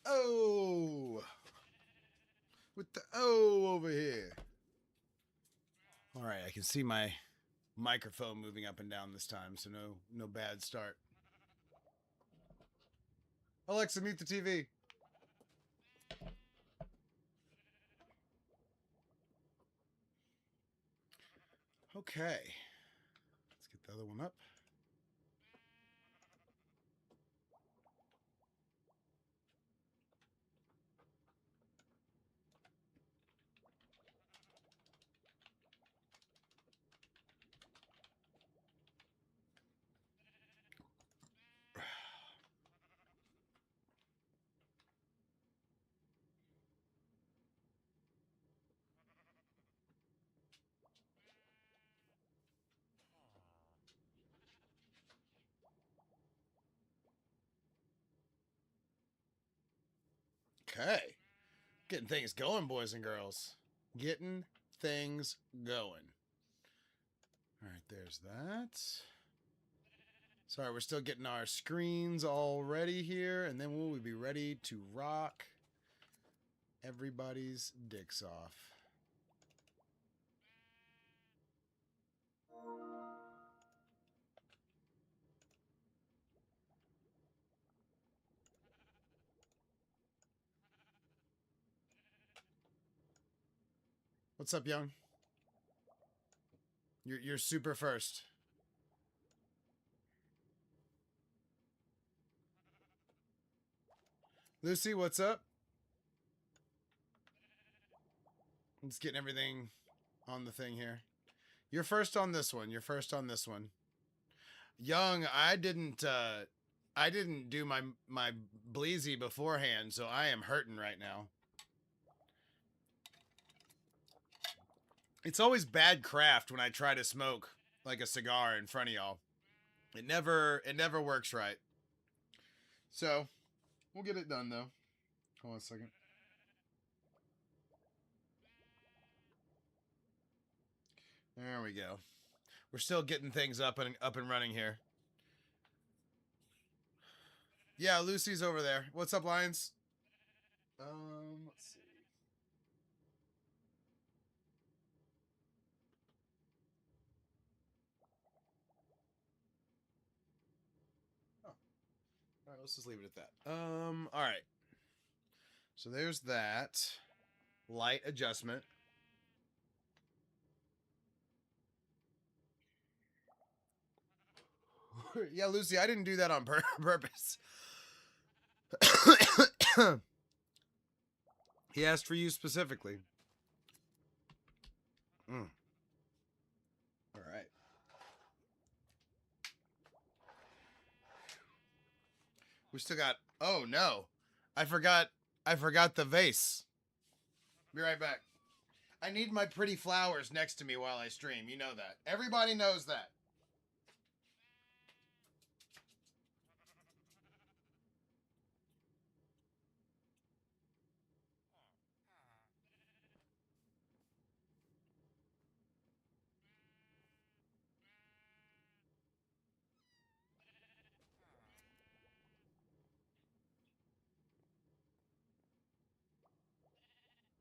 O. With the O over here. All right, I can see my microphone moving up and down this time, so no bad start. Alexa, mute the TV. Okay. Let's get the other one up. Okay. Getting things going, boys and girls. Getting things going. All right, there's that. Sorry, we're still getting our screens all ready here, and then we'll be ready to rock everybody's dicks off. What's up, young? You're super first. Lucy, what's up? I'm just getting everything on the thing here. You're first on this one. You're first on this one. Young, I didn't do my bleezy beforehand, so I am hurting right now. It's always bad craft when I try to smoke like a cigar in front of y'all. It never works right. So, we'll get it done though. Hold on a second. There we go. We're still getting things up and running here. Yeah, Lucy's over there. What's up, Lions? Let's see. Oh. All right, let's just leave it at that. All right. So there's that light adjustment. Yeah, Lucy, I didn't do that on purpose. He asked for you specifically. All right. We still got. Oh no, I forgot the vase. Be right back. I need my pretty flowers next to me while I stream. You know that. Everybody knows that.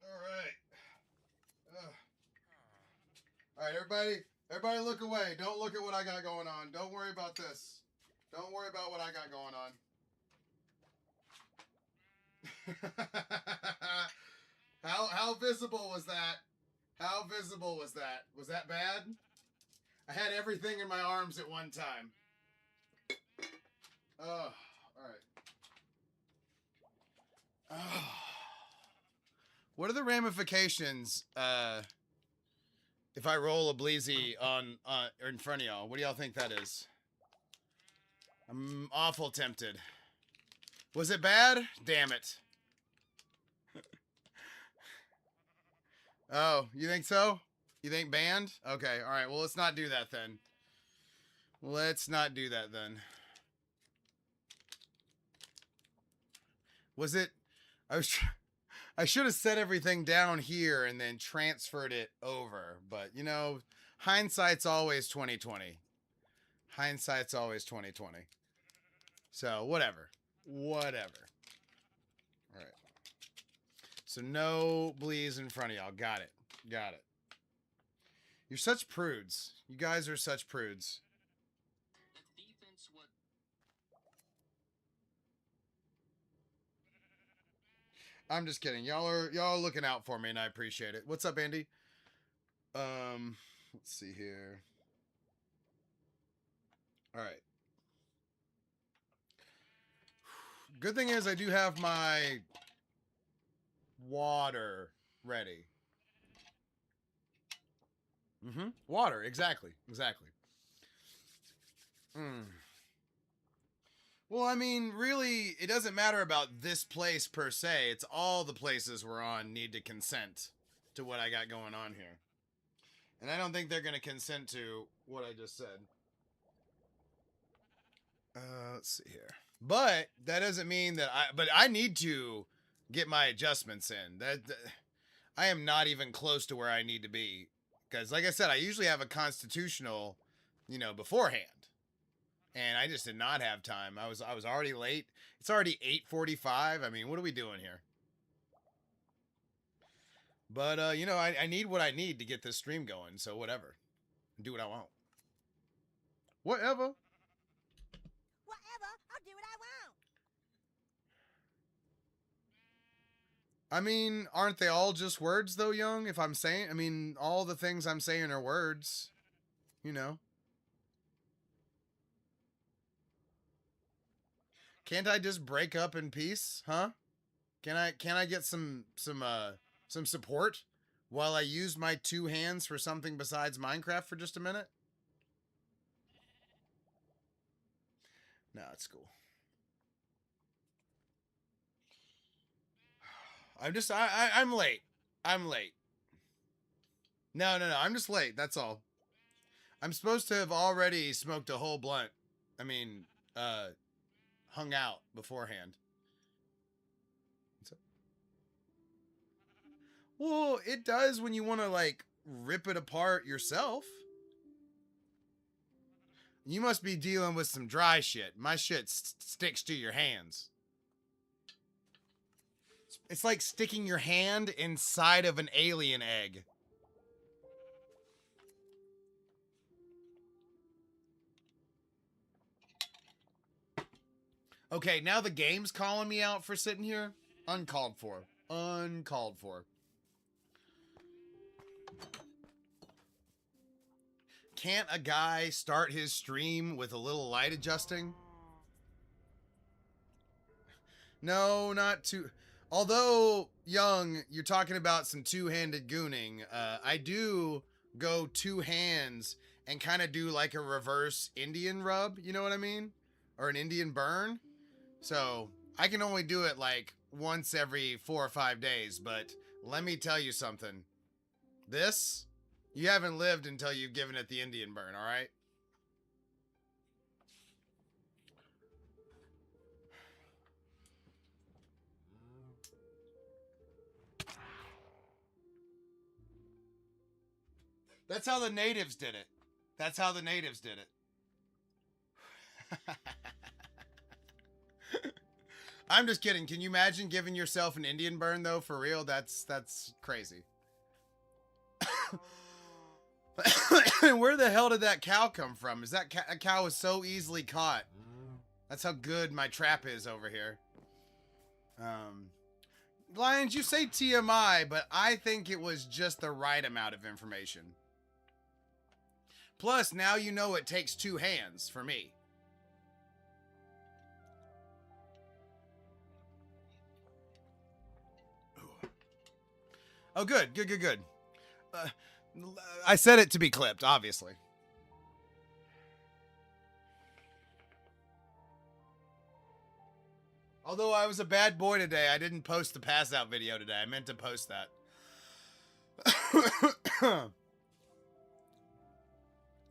All right. All right, everybody look away. Don't look at what I got going on. Don't worry about this. Don't worry about what I got going on. How visible was that? How visible was that? Was that bad? I had everything in my arms at one time. Oh, all right. Oh. What are the ramifications if I roll a bleezy on in front of y'all? What do y'all think that is? I'm awful tempted. Was it bad? Damn it. Oh, you think so? You think banned? Okay, all right. Well, let's not do that then. Let's not do that then. Was it? I should have set everything down here and then transferred it over. But, you know, hindsight's always 2020. Hindsight's always 2020. So, whatever. Whatever. All So no Blees in front of y'all. Got it. Got it. You're such prudes. You guys are such prudes. I'm just kidding. Y'all are looking out for me, and I appreciate it. What's up, Andy? Let's see here. All right. Good thing is I do have my water ready. Water, exactly. Well, I mean, really, it doesn't matter about this place per se. It's all the places we're on need to consent to what I got going on here. And I don't think they're going to consent to what I just said. Let's see here. But that doesn't mean that I need to get my adjustments in. I am not even close to where I need to be. Because, like I said, I usually have a constitutional, beforehand. And I just did not have time. I was already late. It's already 8:45. I mean, what are we doing here? But, I need what I need to get this stream going. So, whatever. Do what I want. Whatever. I'll do what I want. I mean, aren't they all just words, though, Young? If I'm saying, all the things I'm saying are words. Can't I just break up in peace, huh? Can I get some support while I use my two hands for something besides Minecraft for just a minute? No, it's cool. I'm late. I'm late. No. I'm just late. That's all. I'm supposed to have already smoked a whole blunt. Hung out beforehand. Well, it does when you want to, rip it apart yourself. You must be dealing with some dry shit. My shit sticks to your hands. It's like sticking your hand inside of an alien egg. Okay, now the game's calling me out for sitting here. Uncalled for. Uncalled for. Can't a guy start his stream with a little light adjusting? No, not too. Although, Young, you're talking about some two-handed gooning. I do go two hands and kind of do like a reverse Indian rub, you know what I mean? Or an Indian burn. So I can only do it like once every 4 or 5 days, but let me tell you something. This, you haven't lived until you've given it the Indian burn, all right? That's how the natives did it. That's how the natives did it. I'm just kidding. Can you imagine giving yourself an Indian burn, though? For real? That's crazy. Where the hell did that cow come from? Is that cow was so easily caught? That's how good my trap is over here. Lions, you say TMI, but I think it was just the right amount of information. Plus, now you know it takes two hands for me. Oh, good. I said it to be clipped, obviously. Although I was a bad boy today, I didn't post the pass out video today. I meant to post that.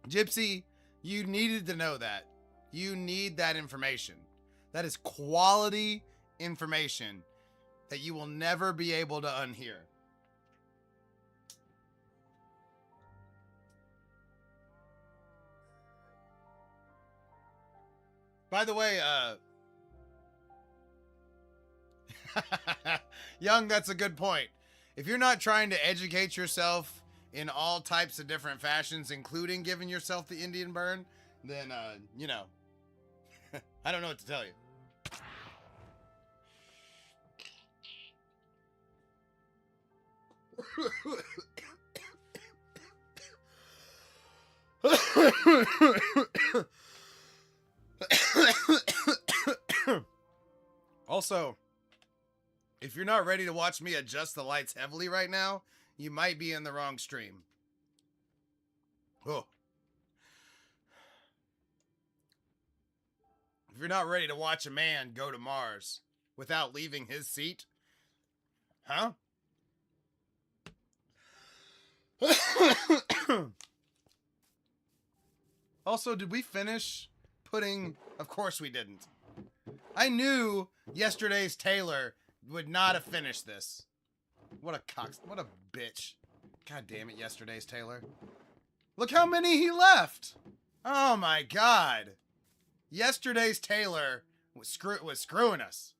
Gypsy, you needed to know that. You need that information. That is quality information that you will never be able to unhear. By the way, Young, that's a good point. If you're not trying to educate yourself in all types of different fashions, including giving yourself the Indian burn, then, you know, I don't know what to tell you. Also, if you're not ready to watch me adjust the lights heavily right now, you might be in the wrong stream. Oh. If you're not ready to watch a man go to Mars without leaving his seat, huh? Also, did we finish putting... Of course we didn't. I knew yesterday's Taylor would not have finished this. What a bitch. God damn it, yesterday's Taylor. Look how many he left. Oh my god. Yesterday's Taylor was screwing us.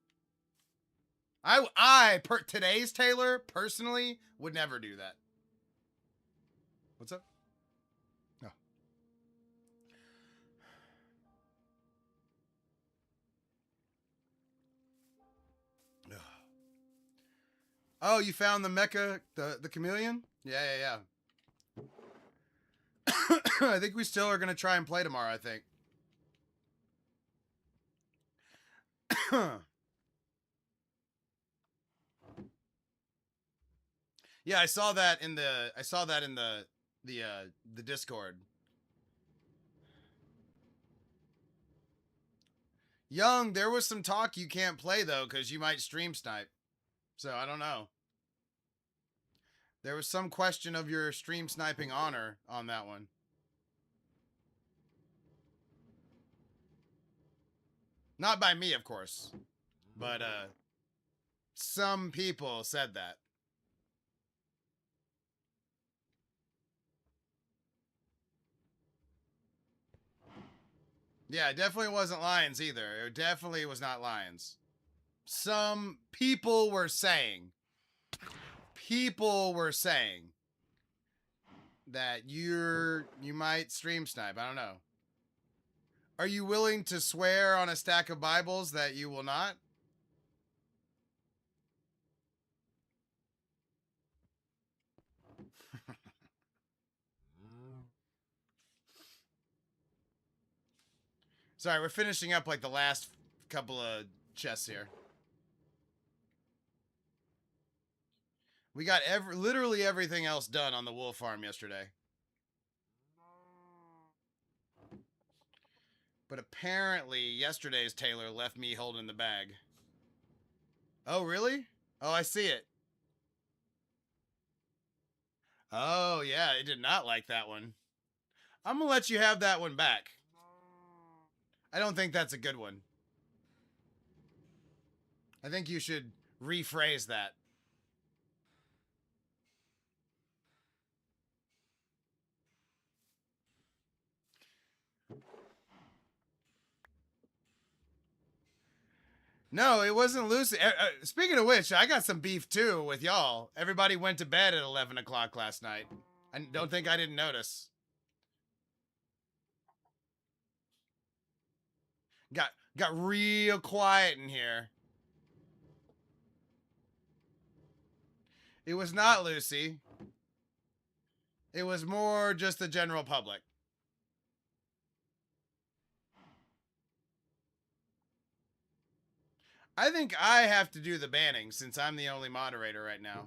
Today's Taylor, personally, would never do that. What's up? No. Oh, you found the mecha, the chameleon? Yeah. I think we still are going to try and play tomorrow, I think. Yeah, I saw that in the Discord. Young, there was some talk you can't play though cuz you might stream snipe. So, I don't know. There was some question of your stream sniping honor on that one. Not by me, of course. But some people said that. Yeah, it definitely wasn't Lions either. It definitely was not Lions. Some people were saying that you might stream snipe. I don't know. Are you willing to swear on a stack of Bibles that you will not? Sorry, we're finishing up like the last couple of chests here. We got literally everything else done on the wool farm yesterday. But apparently yesterday's Taylor left me holding the bag. Oh, really? Oh, I see it. Oh, yeah, it did not like that one. I'm gonna let you have that one back. I don't think that's a good one. I think you should rephrase that. No, it wasn't Lucy. Speaking of which, I got some beef too with y'all. Everybody went to bed at 11 o'clock last night. I don't think I didn't notice. Got real quiet in here. It was not Lucy. It was more just the general public. I think I have to do the banning since I'm the only moderator right now.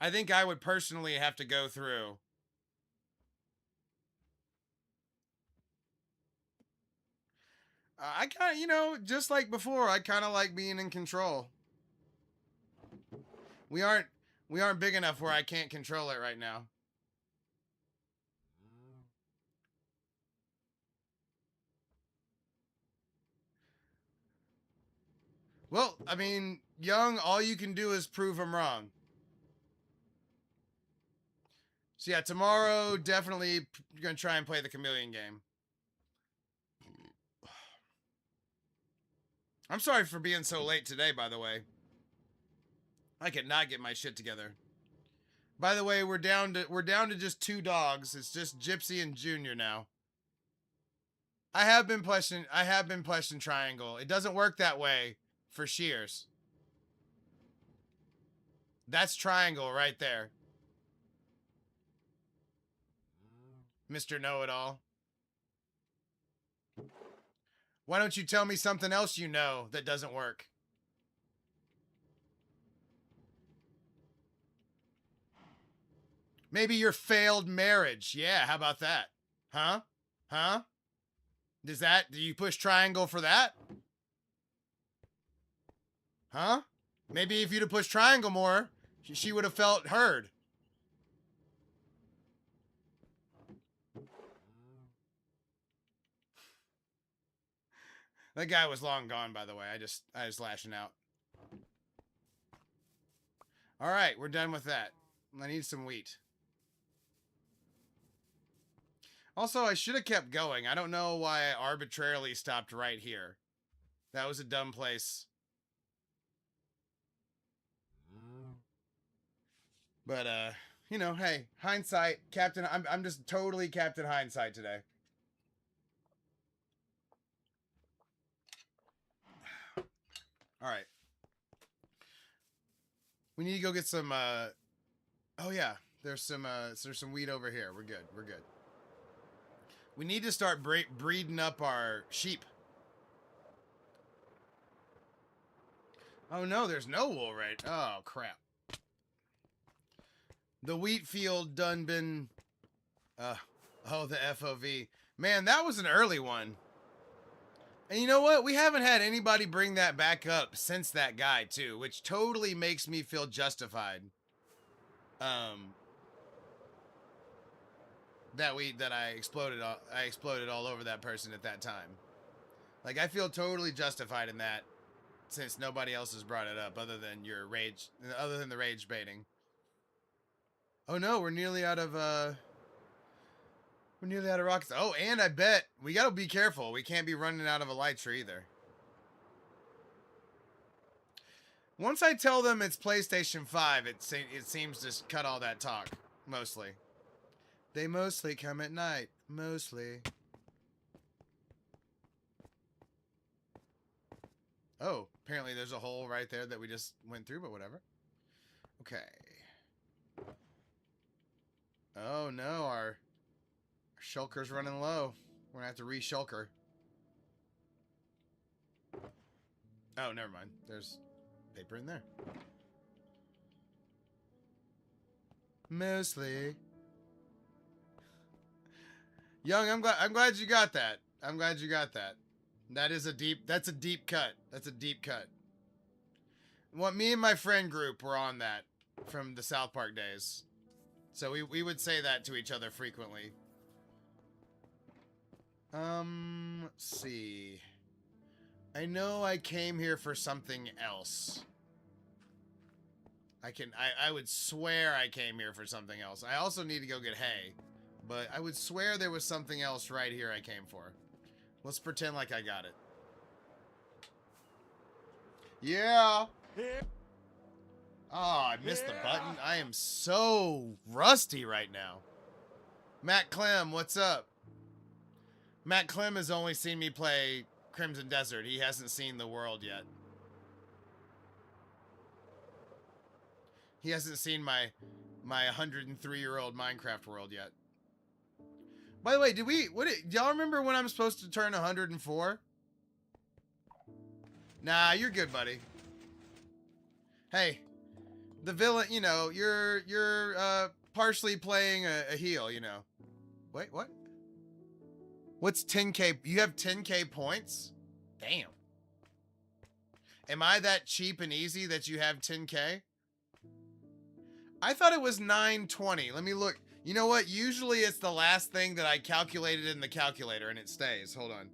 I think I would personally have to go through. I kind of, you know, just like before, I kind of like being in control. We aren't big enough where I can't control it right now. Well, I mean, Young, all you can do is prove I'm wrong. So yeah, tomorrow, definitely going to try and play the chameleon game. I'm sorry for being so late today, by the way. I cannot get my shit together. By the way, we're down to just 2 dogs. It's just Gypsy and Junior now. I have been plushing Triangle. It doesn't work that way for Shears. That's Triangle right there. Mr. Know-It-All. Why don't you tell me something else you know that doesn't work? Maybe your failed marriage. Yeah, how about that? Huh? Huh? Do you push Triangle for that? Huh? Maybe if you'd have pushed Triangle more, she would have felt heard. That guy was long gone, by the way. I was lashing out. All right, we're done with that. I need some wheat. Also, I should have kept going. I don't know why I arbitrarily stopped right here. That was a dumb place. But, you know, hey, hindsight, Captain, I'm just totally Captain Hindsight today. All right. We need to go get some, oh yeah, there's some wheat over here. We're good. We're good. We need to start breeding up our sheep. Oh no, there's no wool, right? Oh crap. The wheat field done been, oh, the FOV. Man, that was an early one. And you know what? We haven't had anybody bring that back up since that guy too, which totally makes me feel justified. That I exploded all over that person at that time. Like, I feel totally justified in that, since nobody else has brought it up other than the rage baiting. Oh no, we're nearly out of rockets. Oh, and I bet we gotta be careful. We can't be running out of elytra either. Once I tell them it's PlayStation 5, it seems to cut all that talk, mostly. They mostly come at night. Mostly. Oh, apparently there's a hole right there that we just went through, but whatever. Okay. Oh no, our shulker's running low. We're gonna have to re-shulker. Oh, never mind. There's paper in there. Mostly. Young, I'm glad you got that. I'm glad you got that. That's a deep cut. That's a deep cut. What me and my friend group were on that from the South Park days. So we would say that to each other frequently. Let's see. I know I came here for something else. I would swear I came here for something else. I also need to go get hay. But I would swear there was something else right here I came for. Let's pretend like I got it. Yeah. Oh, I missed the button. I am so rusty right now. Matt Clem, what's up? Matt Clem has only seen me play Crimson Desert. He hasn't seen the world yet. He hasn't seen my 103-year-old Minecraft world yet. By the way, do y'all remember when I'm supposed to turn 104? Nah, you're good, buddy. Hey, the villain, you know, you're partially playing a heel, you know. Wait, what? What's 10K? You have 10K points? Damn. Am I that cheap and easy that you have 10K? I thought it was 920. Let me look. You know what? Usually it's the last thing that I calculated in the calculator and it stays. Hold on.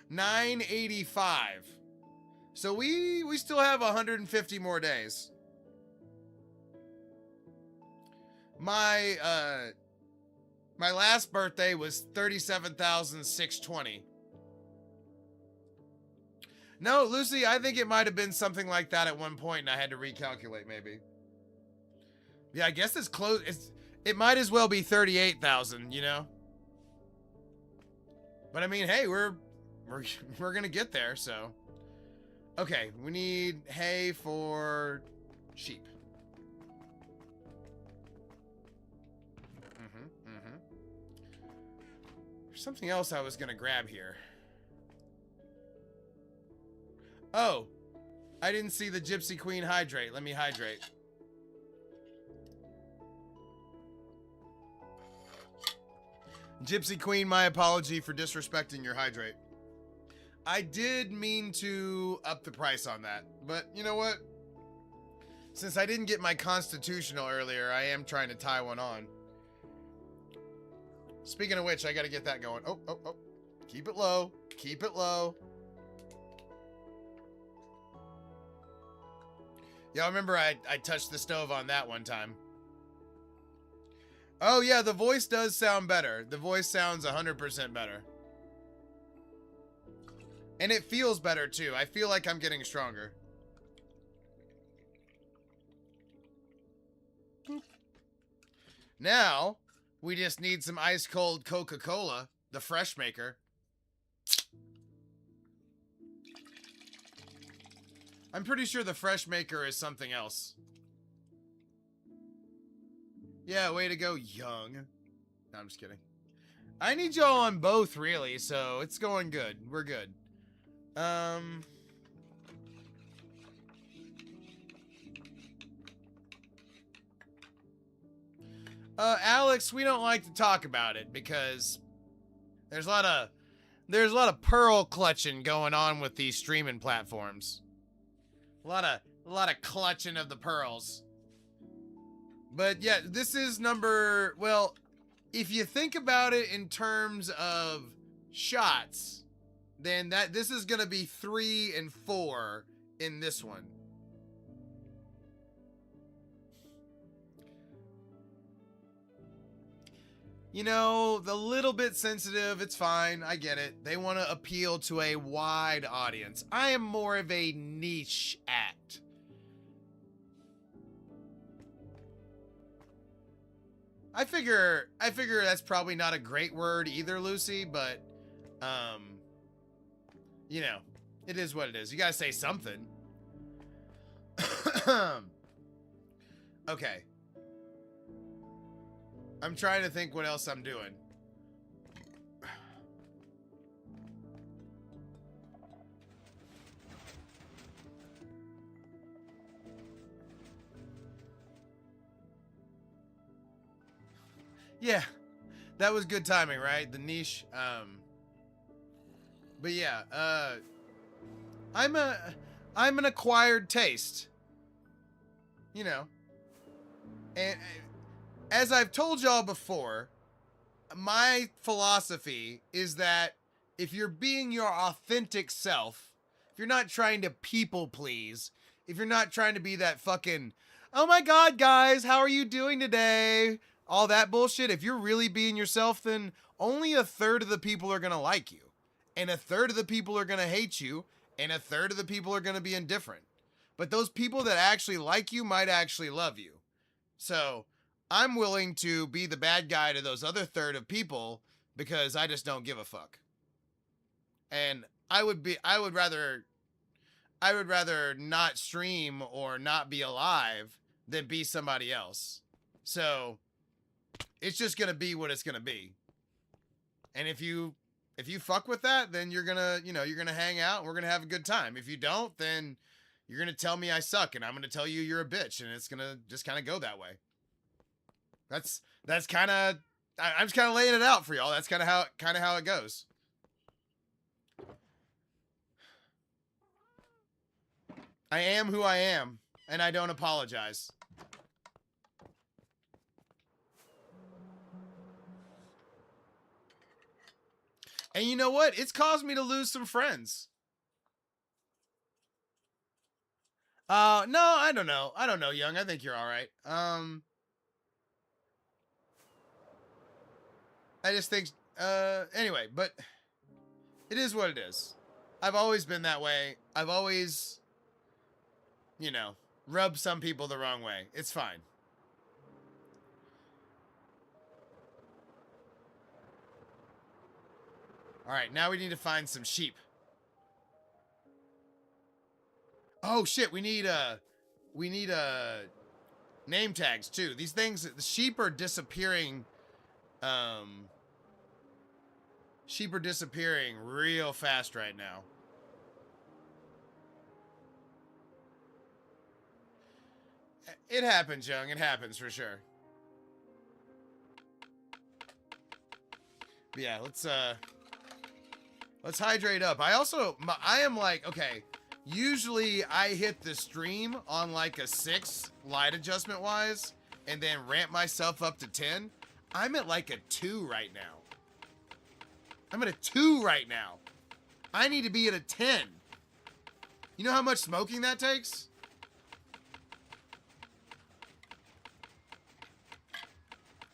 985. So we still have 150 more days. My last birthday was 37,620. No, Lucy, I think it might have been something like that at one point, and I had to recalculate, maybe. Yeah, I guess it's close. It might as well be 38,000, you know? But I mean, hey, we're gonna get there, so. Okay, we need hay for sheep. There's something else I was gonna grab here. Oh, I didn't see the Gypsy Queen hydrate. Let me hydrate. Gypsy Queen, my apology for disrespecting your hydrate. I did mean to up the price on that, but you know what? Since I didn't get my constitutional earlier, I am trying to tie one on. Speaking of which, I gotta get that going. Oh. Keep it low. Keep it low. Y'all remember I touched the stove on that one time. Oh yeah, the voice does sound better. The voice sounds 100% better. And it feels better too. I feel like I'm getting stronger. Now, we just need some ice cold Coca-Cola, the fresh maker. I'm pretty sure the fresh maker is something else. Yeah, way to go, young. No, I'm just kidding. I need y'all on both, really, so it's going good. We're good. Alex, we don't like to talk about it because there's a lot of pearl clutching going on with these streaming platforms. A lot of clutching of the pearls. But yeah, this is number, well, if you think about it in terms of shots, then this is gonna be 3 and 4 in this one. You know, the little bit sensitive, it's fine. I get it. They want to appeal to a wide audience. I am more of a niche act. I figure that's probably not a great word either, Lucy, but you know, it is what it is. You got to say something. Okay. I'm trying to think what else I'm doing. Yeah, that was good timing, right? The niche. But yeah, I'm an acquired taste. You know, and as I've told y'all before, my philosophy is that if you're being your authentic self, if you're not trying to people please, if you're not trying to be that fucking, oh my god, guys, how are you doing today? All that bullshit. If you're really being yourself, then only 1/3 of the people are going to like you. And 1/3 of the people are going to hate you. And 1/3 of the people are going to be indifferent. But those people that actually like you might actually love you. So I'm willing to be the bad guy to those other 1/3 of people because I just don't give a fuck. And I would rather not stream or not be alive than be somebody else. So it's just going to be what it's going to be. And if you fuck with that, then you're going to, you're going to hang out and we're going to have a good time. If you don't, then you're going to tell me I suck and I'm going to tell you you're a bitch and it's going to just kind of go that way. That's kind of, I'm just kind of laying it out for y'all. That's kind of how it goes. I am who I am and I don't apologize. And you know what? It's caused me to lose some friends. No, I don't know. I don't know, Young. I think you're all right. I just think, anyway, but it is what it is. I've always been that way. I've always, you know, rubbed some people the wrong way. It's fine. All right, now we need to find some sheep. Oh shit, we need name tags too. These things, the sheep are disappearing. Sheep are disappearing real fast right now. It happens, young. It happens for sure. But yeah, let's hydrate up. I am like, okay, usually I hit the stream on like a 6 light adjustment wise and then ramp myself up to 10. I'm at like a 2 right now. I'm at a 2 right now. I need to be at a 10. You know how much smoking that takes?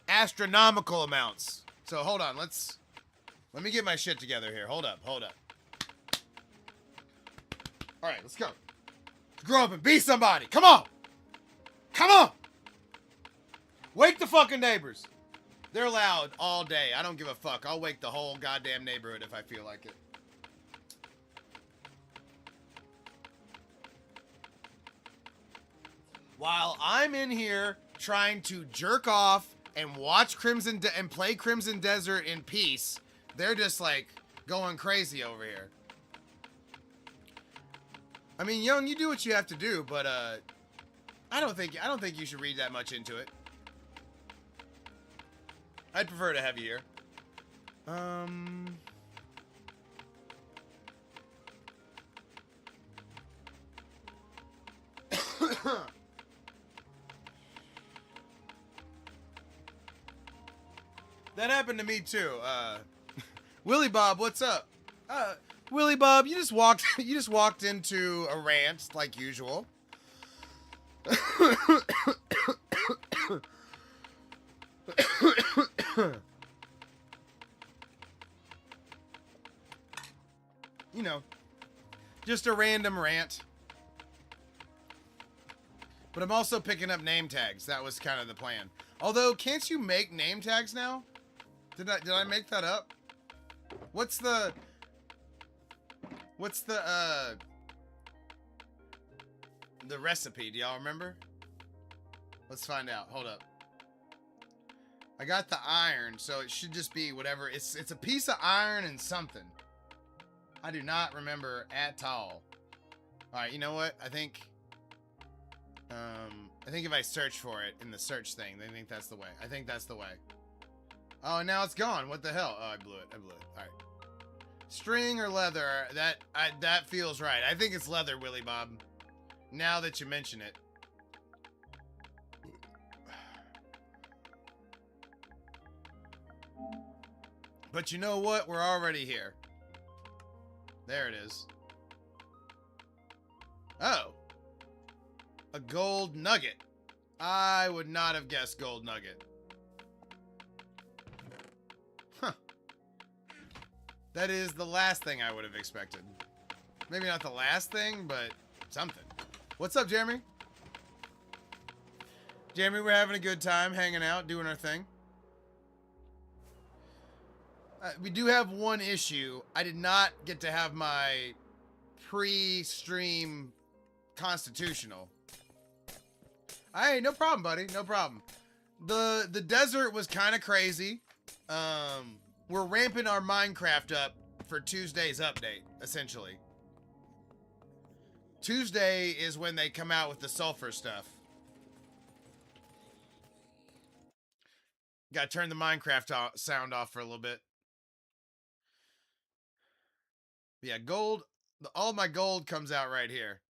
Astronomical amounts. So hold on, let me get my shit together here. Hold up. All right, let's go. Grow up and be somebody. Come on. Wake the fucking neighbors. They're loud all day. I don't give a fuck. I'll wake the whole goddamn neighborhood if I feel like it. While I'm in here trying to jerk off and watch and play Crimson Desert in peace, they're just like going crazy over here. I mean, young, you do what you have to do, but I don't think you should read that much into it. I'd prefer to have you here. That happened to me too. Willie Bob, what's up? Willie Bob, you just walked into a rant like usual. You know, just a random rant. But I'm also picking up name tags. That was kind of the plan. Although, can't you make name tags now? Did I make that up? What's the recipe? Do y'all remember? Let's find out. Hold up. I got the iron, so it should just be whatever. It's a piece of iron and something. I do not remember at all. All right, you know what? I think if I search for it in the search thing, I think that's the way. I think that's the way. Oh, and now it's gone. What the hell? Oh, I blew it. All right. String or leather? That feels right. I think it's leather, Willie Bob. Now that you mention it. But you know what? We're already here. There it is. Oh. A gold nugget. I would not have guessed gold nugget. Huh. That is the last thing I would have expected. Maybe not the last thing, but something. What's up, Jeremy? Jeremy, we're having a good time hanging out, doing our thing. We do have one issue. I did not get to have my pre-stream constitutional. Hey, no problem, buddy. No problem. The desert was kind of crazy. We're ramping our Minecraft up for Tuesday's update, essentially. Tuesday is when they come out with the sulfur stuff. Gotta turn the Minecraft sound off for a little bit. Yeah, gold. All my gold comes out right here.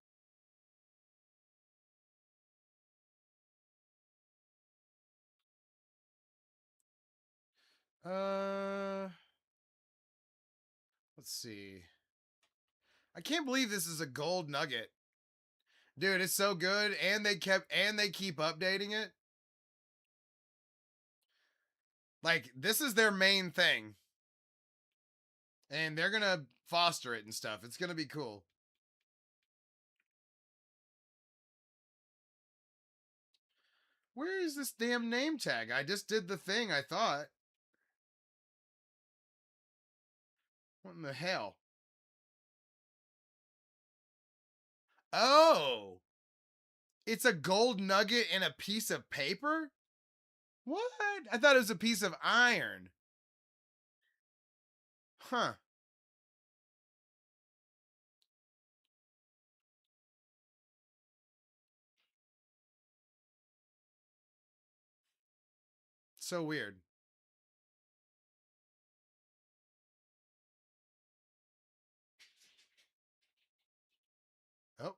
Let's see. I can't believe this is a gold nugget. Dude, it's so good, and they keep updating it. Like, this is their main thing. And they're gonna foster it and stuff. It's gonna be cool. Where is this damn name tag? I just did the thing, I thought. What in the hell? Oh! It's a gold nugget and a piece of paper? What? I thought it was a piece of iron. Huh. So weird. Oh,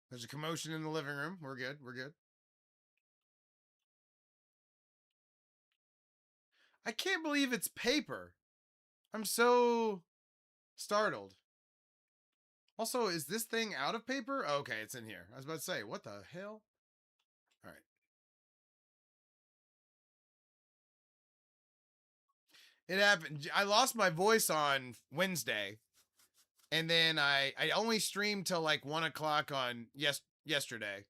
there's a commotion in the living room. We're good. We're good. I can't believe it's paper. I'm so startled. Also, is this thing out of paper? Oh, okay, it's in here. I was about to say, what the hell? All right. It happened. I lost my voice on Wednesday, and then I only streamed till like 1 o'clock on yesterday.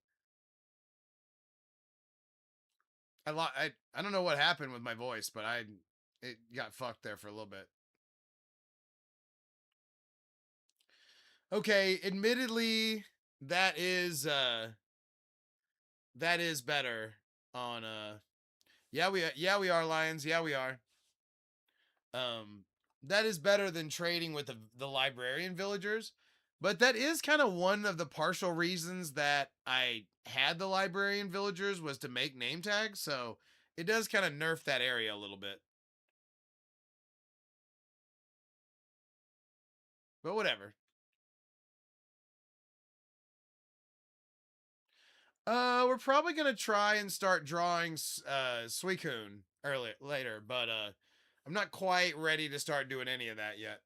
I don't know what happened with my voice, but it got fucked there for a little bit. Okay, admittedly, that is better on yeah we are Lions. Yeah, we are. Um that is better than trading with the librarian villagers. But that is kind of one of the partial reasons that I had the librarian villagers was to make name tags, so it does kind of nerf that area a little bit. But whatever. We're probably gonna try and start drawing Suicune later, but I'm not quite ready to start doing any of that yet.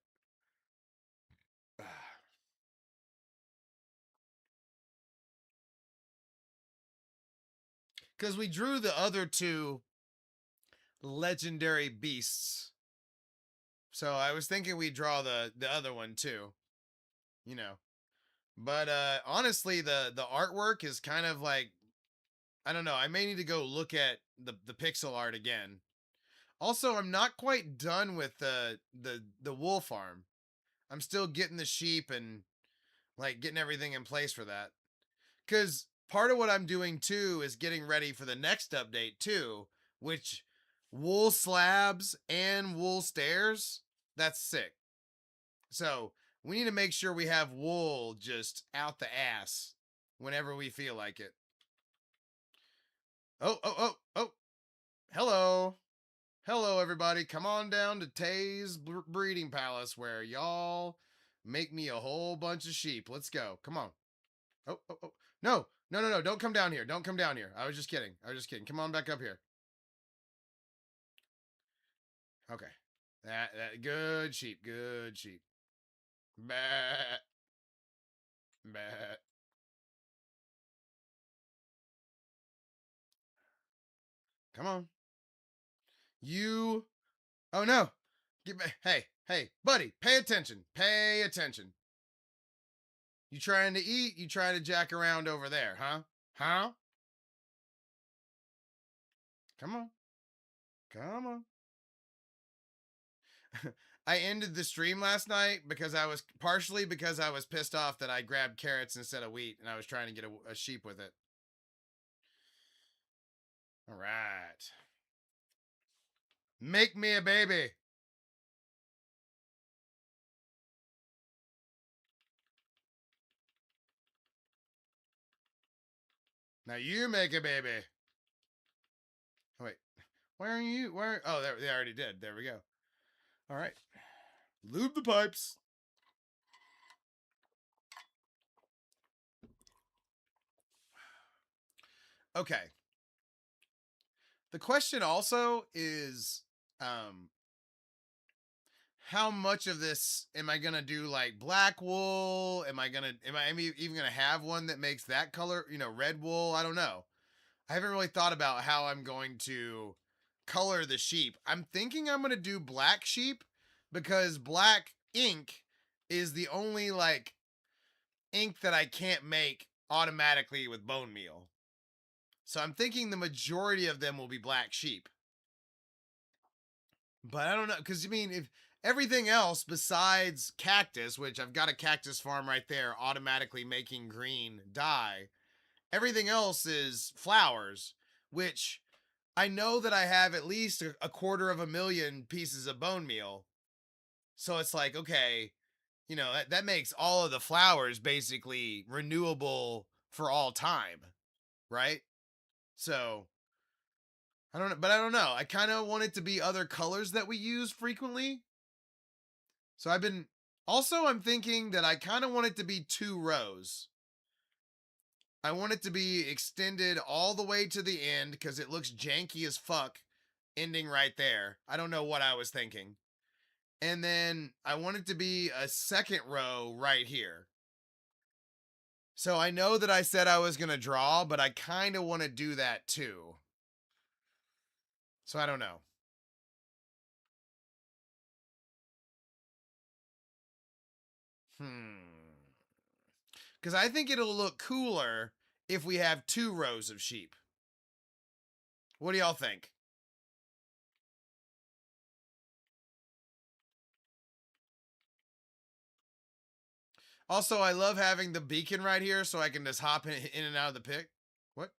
Because we drew the other two legendary beasts, so I was thinking we'd draw the other one too. You know, but honestly, the artwork is kind of like I don't know. I may need to go look at the pixel art again. Also, I'm not quite done with the wool farm. I'm still getting the sheep and like getting everything in place for that. Because part of what I'm doing too is getting ready for the next update too, which wool slabs and wool stairs. That's sick. So we need to make sure we have wool just out the ass whenever we feel like it. Oh. Hello. Hello, everybody. Come on down to Tayy's breeding palace where y'all make me a whole bunch of sheep. Let's go. Come on. Oh. No. Don't come down here. Don't come down here. I was just kidding. Come on back up here. Okay. That good sheep. Good sheep. Bah. Bah. Come on. You. Oh no. Get back. Hey, buddy. Pay attention. Pay attention. You trying to eat? You trying to jack around over there, huh? Huh? Come on. Come on. I ended the stream last night because I was pissed off that I grabbed carrots instead of wheat and I was trying to get a sheep with it. All right. Make me a baby. Now you make a baby. Oh, wait. Where are you? Where? Oh, they already did. There we go. All right. Lube the pipes. Okay. The question also is how much of this am I gonna do like black wool? Am I even gonna have one that makes that color, red wool? I don't know. I haven't really thought about how I'm going to color the sheep. I'm thinking I'm gonna do black sheep because black ink is the only like ink that I can't make automatically with bone meal. So I'm thinking the majority of them will be black sheep. But I don't know, because I mean, if everything else besides cactus, which I've got a cactus farm right there automatically making green dye, everything else is flowers, which I know that I have at least a 250,000 pieces of bone meal. So it's like, okay, you know, that makes all of the flowers basically renewable for all time, right? So I don't know, but I don't know. I kind of want it to be other colors that we use frequently. So I'm thinking that I kind of want it to be 2 rows. I want it to be extended all the way to the end because it looks janky as fuck ending right there. I don't know what I was thinking. And then I want it to be a second row right here. So I know that I said I was going to draw, but I kind of want to do that too. So I don't know. Because I think it'll look cooler if we have 2 rows of sheep. What do y'all think? Also, I love having the beacon right here so I can just hop in and out of the pic. What?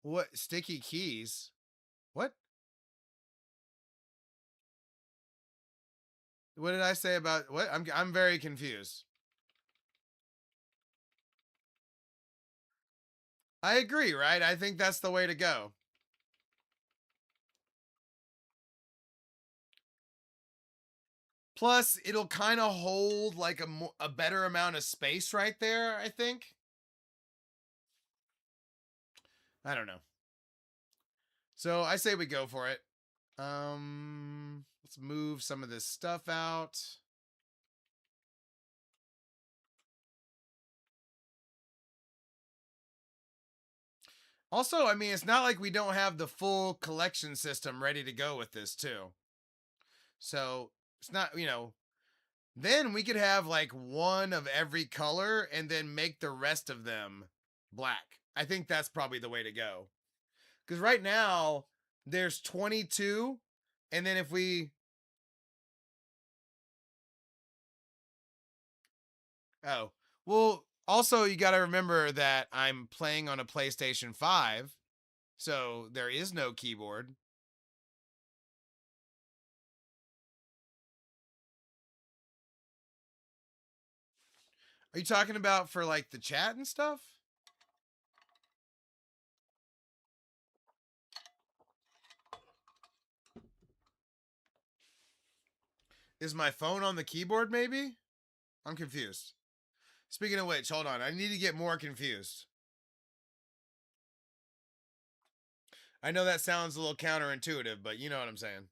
What? Sticky keys? What? What did I say about what? I'm very confused. I agree, right? I think that's the way to go. Plus, it'll kind of hold like a better amount of space right there, I think. I don't know. So I say we go for it. Let's move some of this stuff out. Also, I mean, it's not like we don't have the full collection system ready to go with this too. So it's not, then we could have like one of every color and then make the rest of them black. I think that's probably the way to go. Because right now there's 22. And then if we. Oh, well, also you got to remember that I'm playing on a PlayStation 5. So there is no keyboard. Are you talking about for like the chat and stuff? Is my phone on the keyboard maybe? I'm confused. Speaking of which, hold on. I need to get more confused. I know that sounds a little counterintuitive, but you know what I'm saying.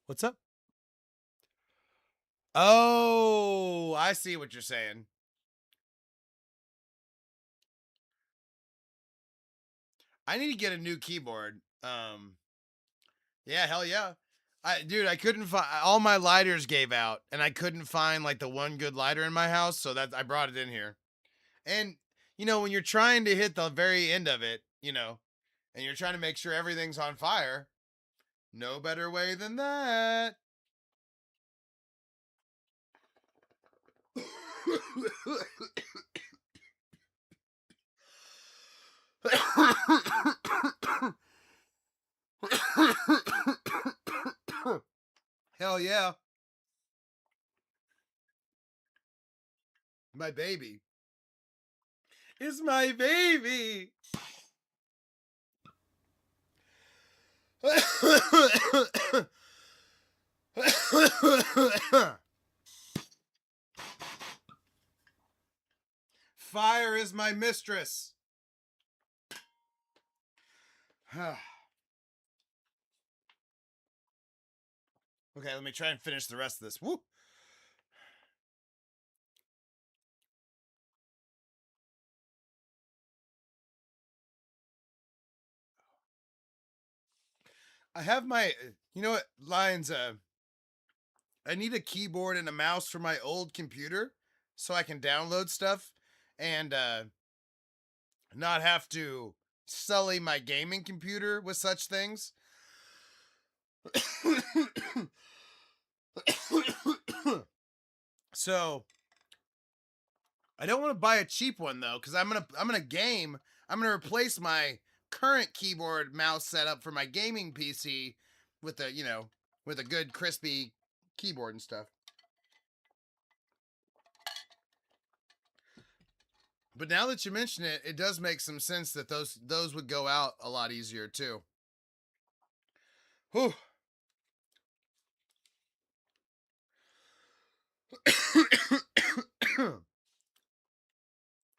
What's up? Oh, I see what you're saying. I need to get a new keyboard. Yeah, hell yeah. Dude, I couldn't find all my lighters gave out, and I couldn't find like the one good lighter in my house, so that I brought it in here. And when you're trying to hit the very end of it, and you're trying to make sure everything's on fire, no better way than that. Hell yeah. My baby. It's my baby. Fire is my mistress. Okay, let me try and finish the rest of this. Woo! I have my, you know what, Lions, I need a keyboard and a mouse for my old computer so I can download stuff and not have to sully my gaming computer with such things. So I don't want to buy a cheap one though, because I'm gonna game. I'm gonna replace my current keyboard mouse setup for my gaming PC with a with a good crispy keyboard and stuff. But now that you mention it, it does make some sense that those would go out a lot easier too. Whew.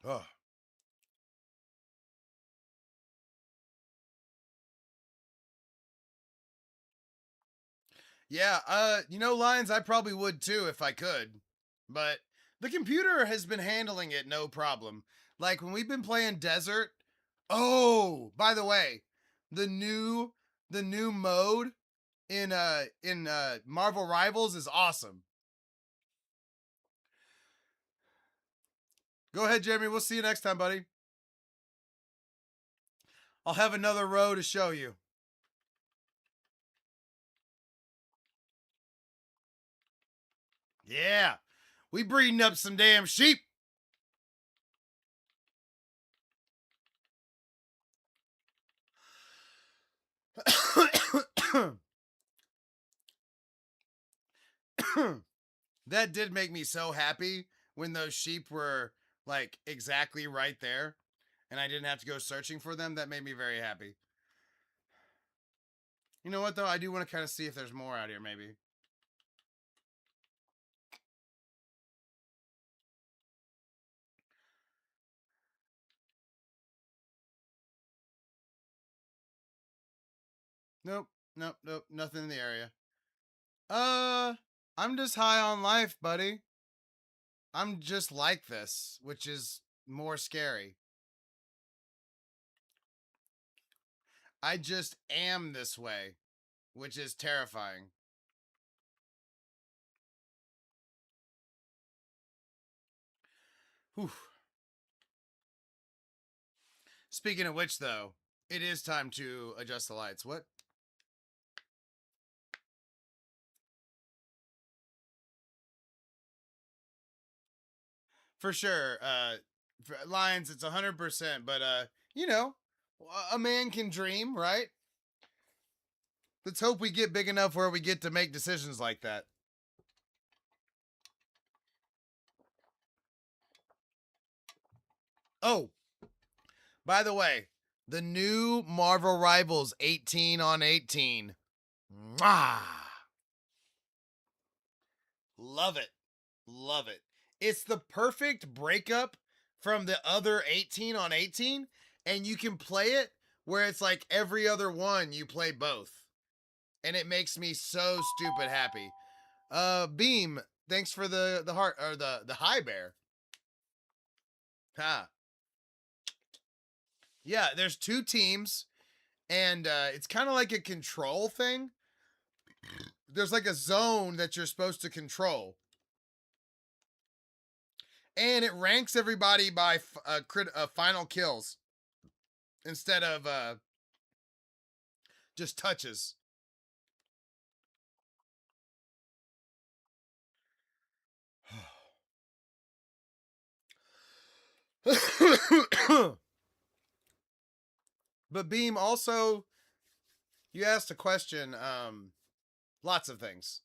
Oh. Yeah, Lions, I probably would too if I could. But the computer has been handling it no problem. Like when we've been playing Desert. Oh, by the way, the new mode in Marvel Rivals is awesome. Go ahead, Jeremy. We'll see you next time, buddy. I'll have another row to show you. Yeah. We breeding up some damn sheep. That did make me so happy when those sheep were like exactly right there and I didn't have to go searching for them. That made me very happy. You know what though? I do want to kind of see if there's more out here maybe. Nope, nope, nope, nothing in the area. I'm just high on life, buddy. I'm just like this, which is more scary. I just am this way, which is terrifying. Whew. Speaking of which, though, it is time to adjust the lights. What? For sure. For Lions, it's 100%. But, you know, a man can dream, right? Let's hope we get big enough where we get to make decisions like that. Oh, by the way, the new Marvel Rivals 18 on 18. Mwah! Love it. Love it. It's the perfect breakup from the other 18 on 18, and you can play it where it's like every other one you play both. And it makes me so stupid happy. Beam, thanks for the heart or the high bear. Ha. Yeah, there's two teams, and it's kind of like a control thing. There's like a zone that you're supposed to control. And it ranks everybody by final kills instead of just touches. But Beam, also, you asked a question. Lots of things.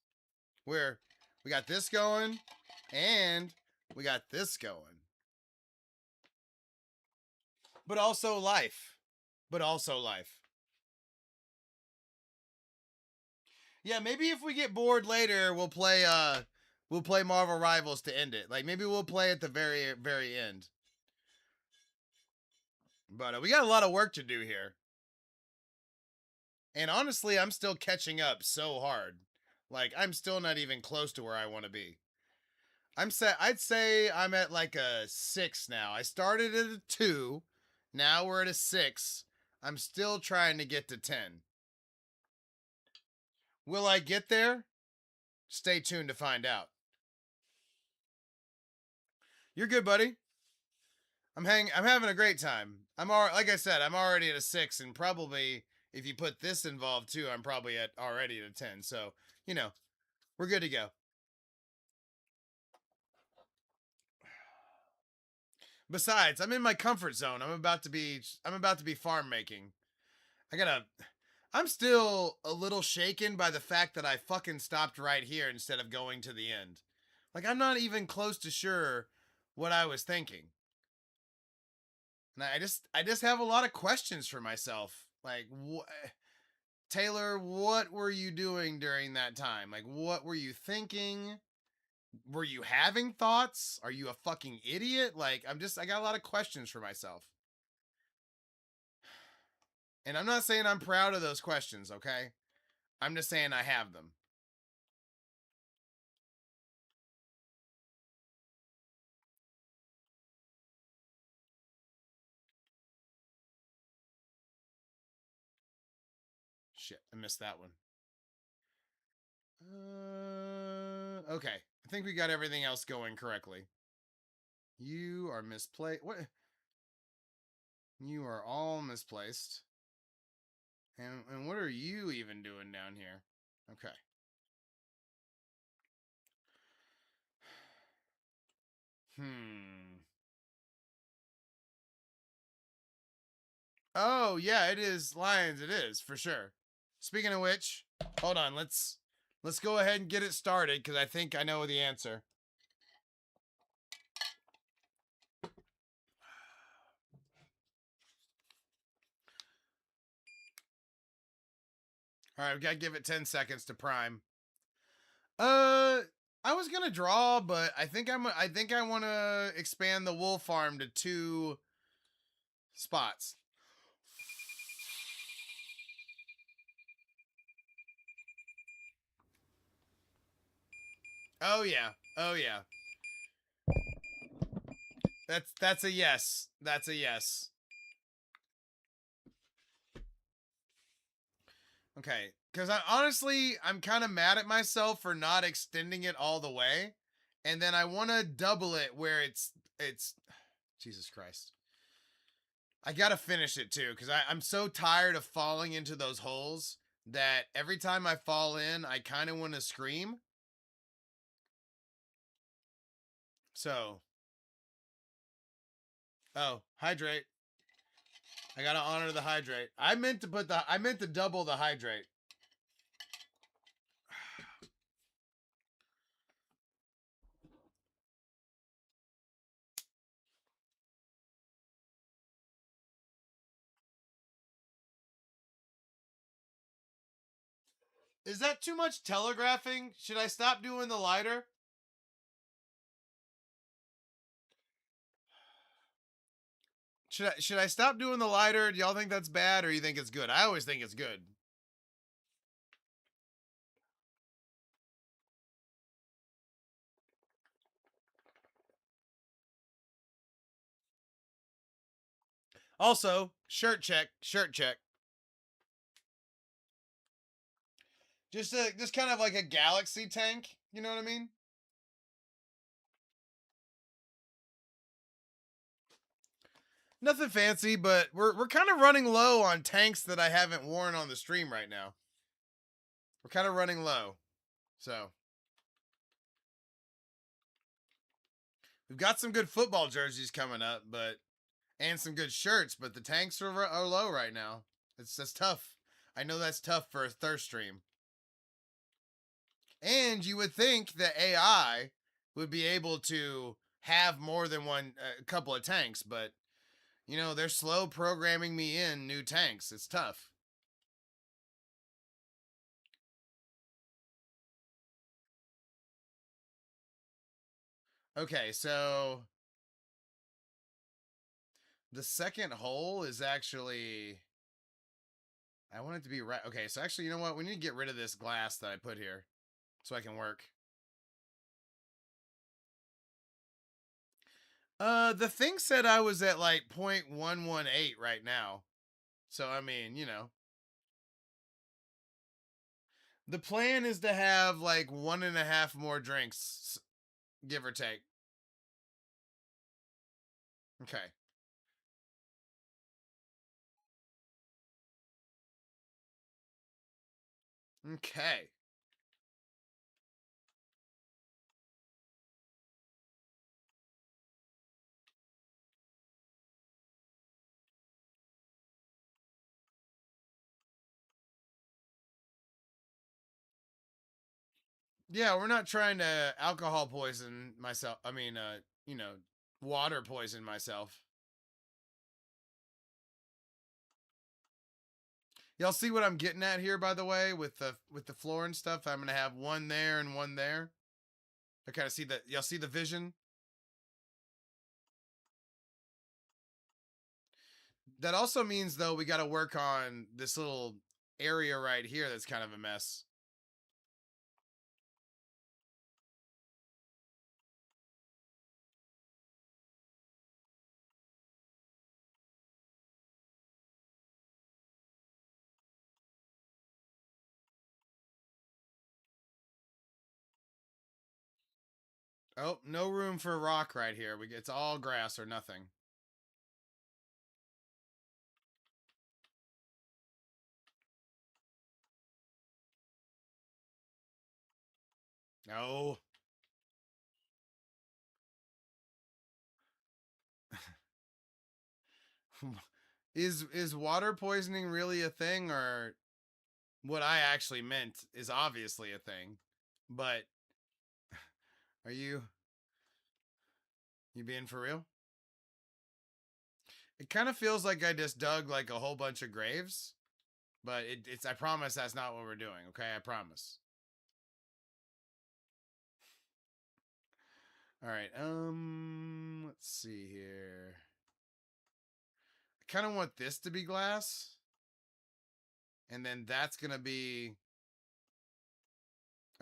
Where we got this going, and we got this going. But also life. But also life. Yeah, maybe if we get bored later, we'll play Marvel Rivals to end it. Like maybe we'll play at the very end. But we got a lot of work to do here. And honestly, I'm still catching up so hard. Like, I'm still not even close to where I want to be. I'd say I'm at like a 6 now. I started at a 2. Now we're at a 6. I'm still trying to get to 10. Will I get there? Stay tuned to find out. You're good, buddy. I'm having a great time. Like I said, I'm already at a 6, and probably if you put this involved too, I'm probably already at a 10. So, you know, we're good to go. Besides, I'm in my comfort zone. I'm about to be farm making. I gotta I'm still a little shaken by the fact that I fucking stopped right here instead of going to the end. Like, I'm not even close to sure what I was thinking. And I just have a lot of questions for myself. Like, Taylor, what were you doing during that time? Like, what were you thinking? Were you having thoughts? Are you a fucking idiot? Like, I got a lot of questions for myself. And I'm not saying I'm proud of those questions, okay? I'm just saying I have them. Shit, I missed that one. Okay. I think we got everything else going correctly. You are misplaced. What? You are all misplaced. And what are you even doing down here? Okay. Hmm. Oh, yeah, it is Lions. It is, for sure. Speaking of which, hold on. Let's go ahead and get it started because I think I know the answer. All right, we got to give it 10 seconds to prime. I was going to draw, but I think I want to expand the wool farm to 2 spots. Oh yeah. Oh yeah. That's a yes. That's a yes. Okay. Cuz I'm kind of mad at myself for not extending it all the way. And then I want to double it where it's Jesus Christ. I got to finish it too cuz I'm so tired of falling into those holes that every time I fall in, I kind of want to scream. So, oh, hydrate. I got to honor the hydrate. I meant to double the hydrate. Is that too much telegraphing? Should I stop doing the lighter? Should I stop doing the lighter? Do y'all think that's bad or you think it's good? I always think it's good. Also, shirt check, shirt check. Just kind of like a galaxy tank, you know what I mean? Nothing fancy, but we're kind of running low on tanks that I haven't worn on the stream right now. We're kind of running low. So, we've got some good football jerseys coming up, but and some good shirts, but the tanks are low right now. That's tough. I know that's tough for a thirst stream. And you would think that AI would be able to have more than a couple of tanks, but you know, they're slow programming me in new tanks. It's tough. Okay, so the second hole is actually I want it to be right. Okay, so actually, you know what? We need to get rid of this glass that I put here so I can work. The thing said I was at like 0.118 right now. So, I mean, you know. The plan is to have like 1.5 more drinks, give or take. Okay. Okay. Yeah, we're not trying to alcohol poison myself. I mean, you know, water poison myself. Y'all see what I'm getting at here, by the way, with the floor and stuff. I'm gonna have one there and one there. I kind of see that. Y'all see the vision? That also means though we got to work on this little area right here that's kind of a mess. Oh, no room for rock right here. It's all grass or nothing. No. Is water poisoning really a thing, or what I actually meant is obviously a thing? But are you being for real? It kind of feels like I just dug like a whole bunch of graves, but it's I promise that's not what we're doing. Okay, I promise. All right. Let's see here. I kind of want this to be glass, and then that's gonna be.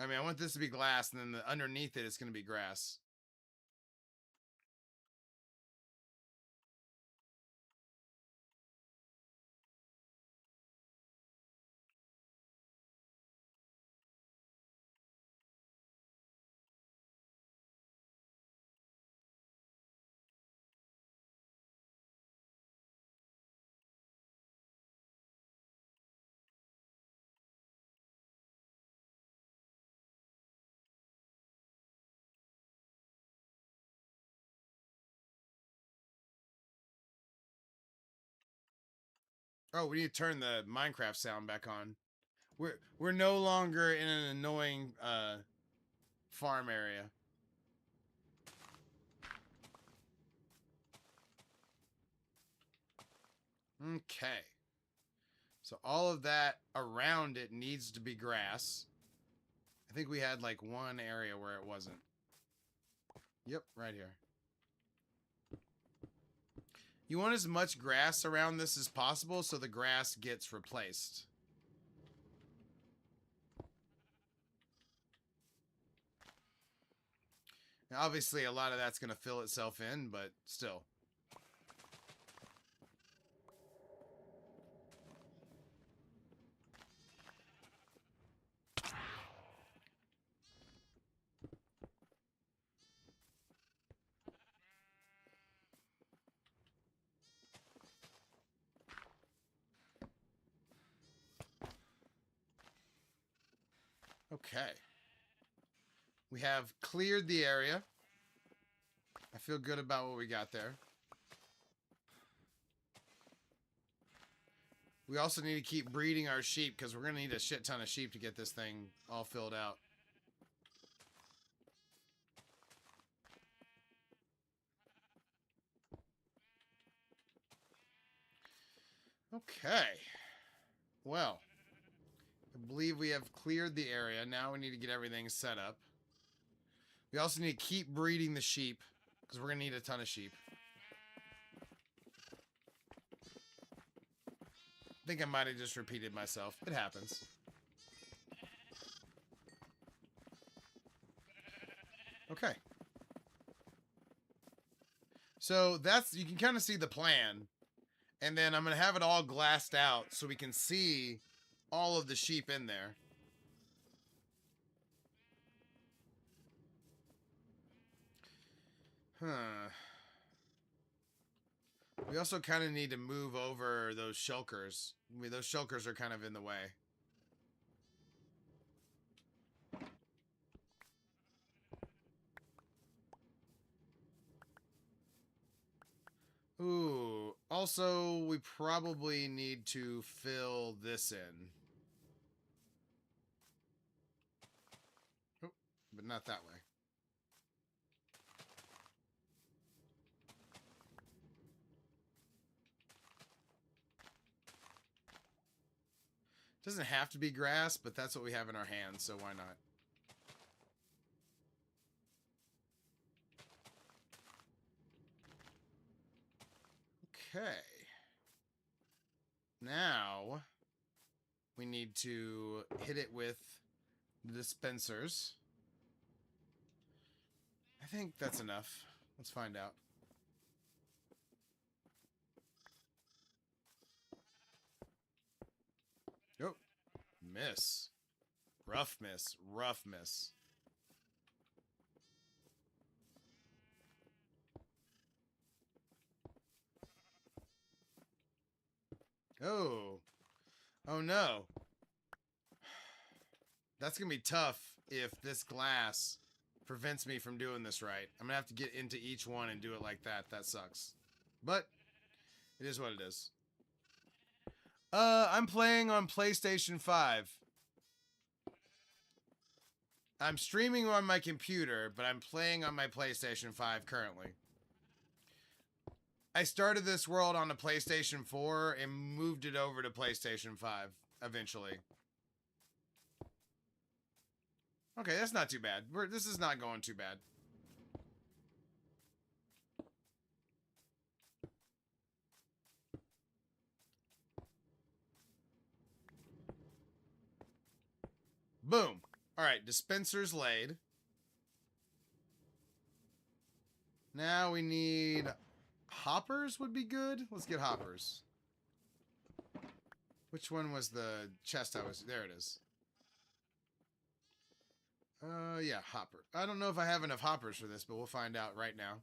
I mean, I want this to be glass, and then underneath it is gonna be grass. Oh, we need to turn the Minecraft sound back on. We're no longer in an annoying farm area. Okay. So all of that around it needs to be grass. I think we had like one area where it wasn't. Yep, right here. You want as much grass around this as possible so the grass gets replaced. Now, obviously, a lot of that's going to fill itself in, but still. Okay. We have cleared the area. I feel good about what we got there. We also need to keep breeding our sheep because we're going to need a shit ton of sheep to get this thing all filled out. Okay. Well, I believe we have cleared the area. Now we need to get everything set up. We also need to keep breeding the sheep because we're going to need a ton of sheep. think I might have just repeated myself. It happens. Okay. So that's, you can kind of see the plan. And then I'm going to have it all glassed out so we can see all of the sheep in there. Huh. We also kind of need to move over those shulkers. I mean, those shulkers are kind of in the way. Ooh. Also, we probably need to fill this in. Oh, but not that way. Doesn't have to be grass, but that's what we have in our hands, so why not? Okay. Now, we need to hit it with the dispensers. I think that's enough. Let's find out. Oh, miss. Rough miss. Rough miss. Oh. Oh no. That's going to be tough if this glass prevents me from doing this right. I'm going to have to get into each one and do it like that. That sucks. But it is what it is. I'm playing on PlayStation 5. I'm streaming on my computer, but I'm playing on my PlayStation 5 currently. I started this world on a PlayStation 4 and moved it over to PlayStation 5 eventually. Okay, that's not too bad. This is not going too bad. Boom. All right, dispensers laid. Now we need hoppers would be good. Let's get hoppers. Which one was the chest I was... There it is. Yeah, hopper. I don't know if I have enough hoppers for this, but we'll find out right now.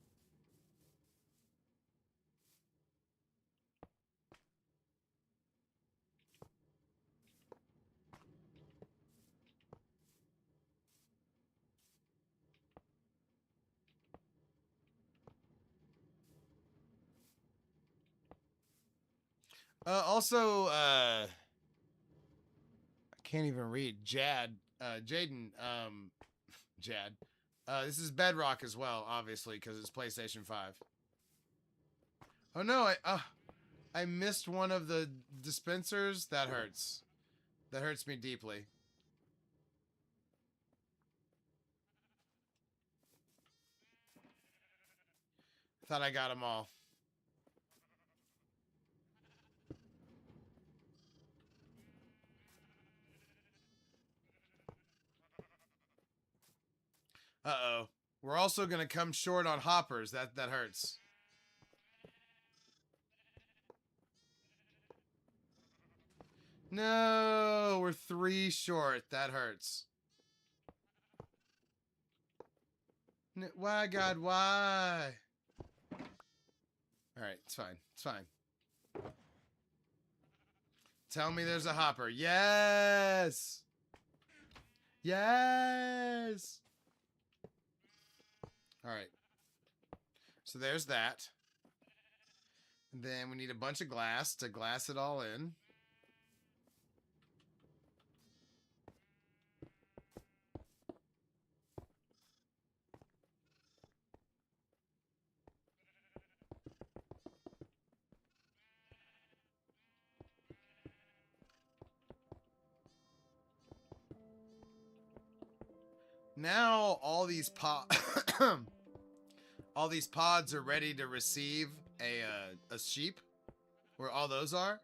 Also, I can't even read. Jaden, Jad. This is Bedrock as well, obviously, because it's PlayStation 5. Oh no, I missed one of the dispensers. That hurts. That hurts me deeply. Thought I got them all. Uh-oh. We're also going to come short on hoppers. That hurts. No, we're 3 short. That hurts. Why, God, why? All right, it's fine. It's fine. Tell me there's a hopper. Yes! Yes! All right. So there's that. And then we need a bunch of glass to glass it all in. Now all these all these pods are ready to receive a sheep, where all those are.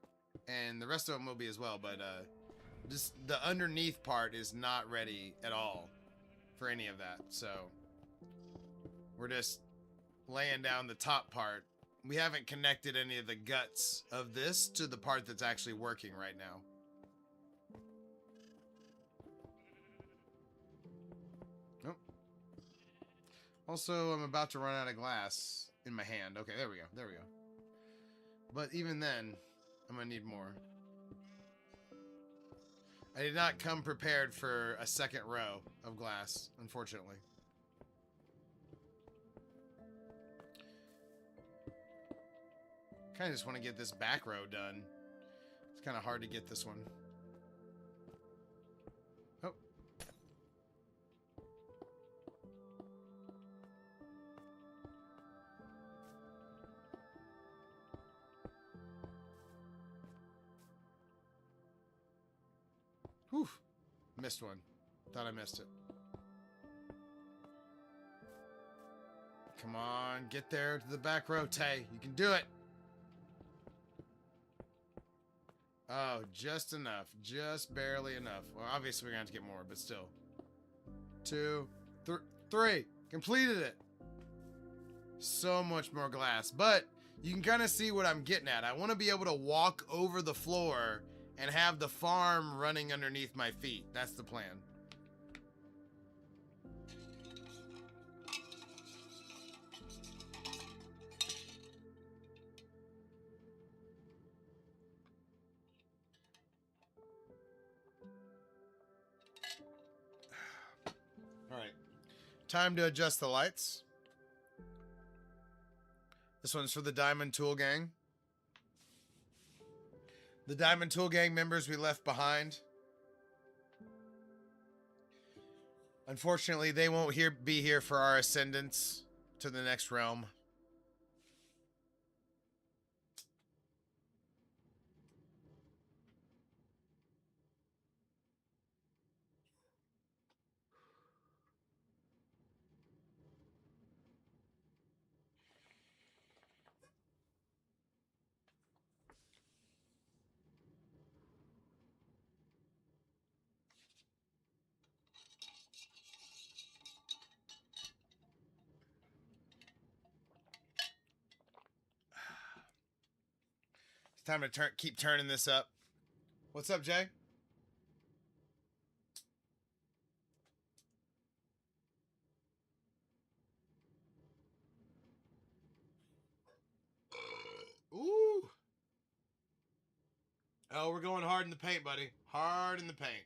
and the rest of them will be as well, but just the underneath part is not ready at all for any of that. So we're just laying down the top part. We haven't connected any of the guts of this to the part that's actually working right now. Nope. Also, I'm about to run out of glass in my hand. Okay, there we go. There we go. But even then, I'm gonna need more. I did not come prepared for a second row of glass, unfortunately. Kind of just want to get this back row done. It's kind of hard to get this one. Oh. Whew. Missed one. Thought I missed it. Come on, get there to the back row, Tay. You can do it. Oh, just enough. Just barely enough. Well, obviously we're going to have to get more, but still. 2, 3. Completed it. So much more glass. But you can kind of see what I'm getting at. I want to be able to walk over the floor and have the farm running underneath my feet. That's the plan. All right. Time to adjust the lights. This one's for the Diamond Tool Gang. The Diamond Tool Gang members we left behind. Unfortunately, they won't be here for our ascendance to the next realm. It's time to keep turning this up. What's up, Jay? Ooh. Oh, we're going hard in the paint, buddy. Hard in the paint.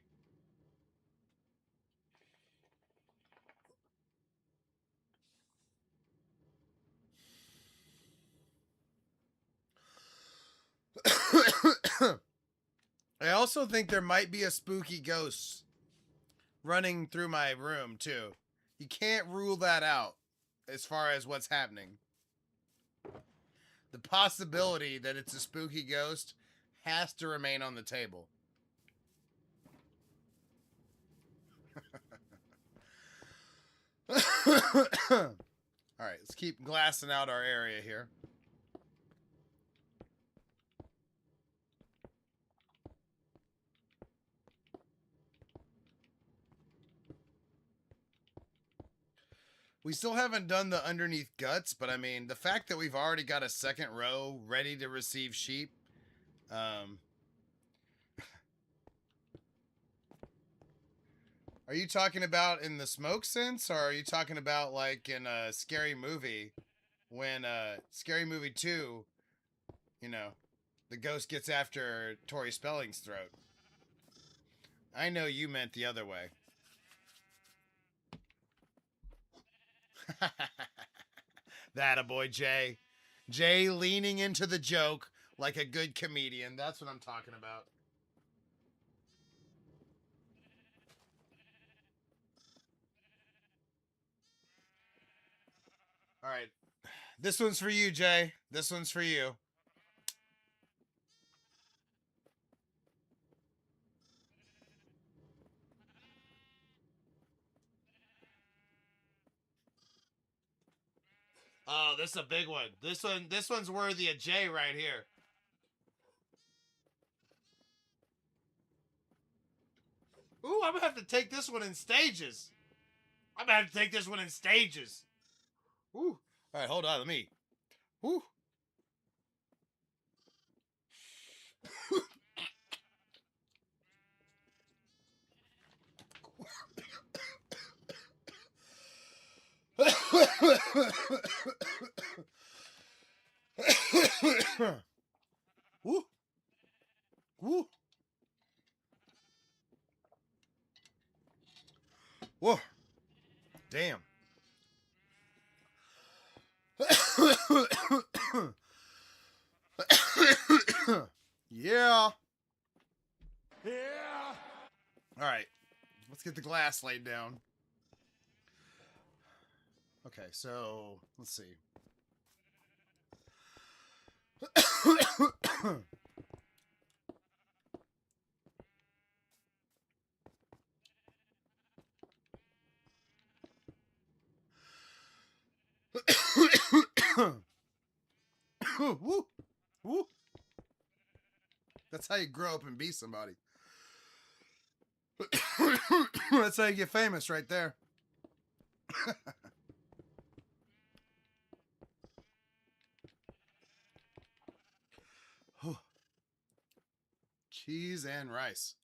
I also think there might be a spooky ghost running through my room, too. You can't rule that out as far as what's happening. The possibility that it's a spooky ghost has to remain on the table. Alright, let's keep glassing out our area here. We still haven't done the underneath guts, but I mean, the fact that we've already got a second row ready to receive sheep, are you talking about in the smoke sense, or are you talking about like in a Scary Movie, when Scary Movie 2, you know, the ghost gets after Tori Spelling's throat? I know you meant the other way. That a boy, Jay. Jay leaning into the joke like a good comedian. That's what I'm talking about. All right. This one's for you, Jay. This one's for you. Oh, this is a big one. This one's worthy of Jay right here. Ooh, I'm gonna have to take this one in stages. I'm gonna have to take this one in stages. Ooh. All right, hold on. Let me. Ooh. Woo. Woo. Whoa. Damn. Yeah. Yeah. All right. Let's get the glass laid down. Okay, so let's see. Woo. Woo. That's how you grow up and be somebody. That's how you get famous right there. Cheese and rice.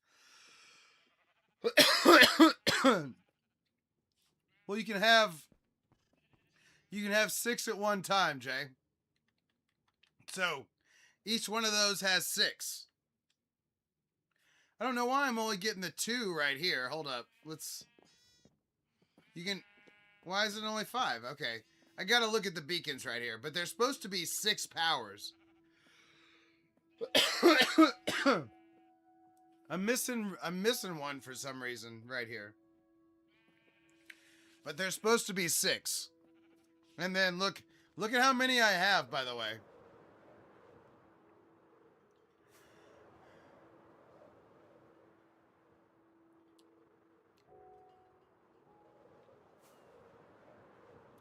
Well, you can have 6 at one time, Jay. So each one of those has 6. I don't know why I'm only getting the 2 right here. Hold up. Why is it only 5? Okay. I gotta look at the beacons right here, but they're supposed to be 6 powers. I'm missing one for some reason right here. But they're supposed to be 6. And then look at how many I have, by the way.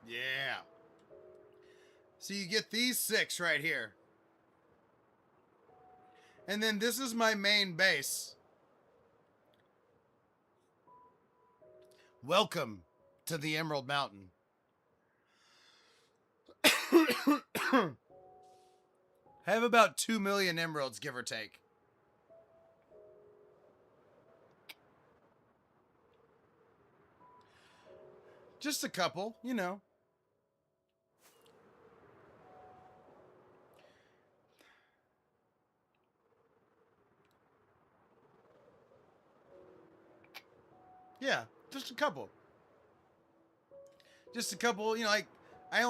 Yeah. So you get these 6 right here. And then this is my main base. Welcome to the Emerald Mountain. I have about 2 million emeralds, give or take. Just a couple, you know. Yeah, just a couple. Just a couple, you know, like I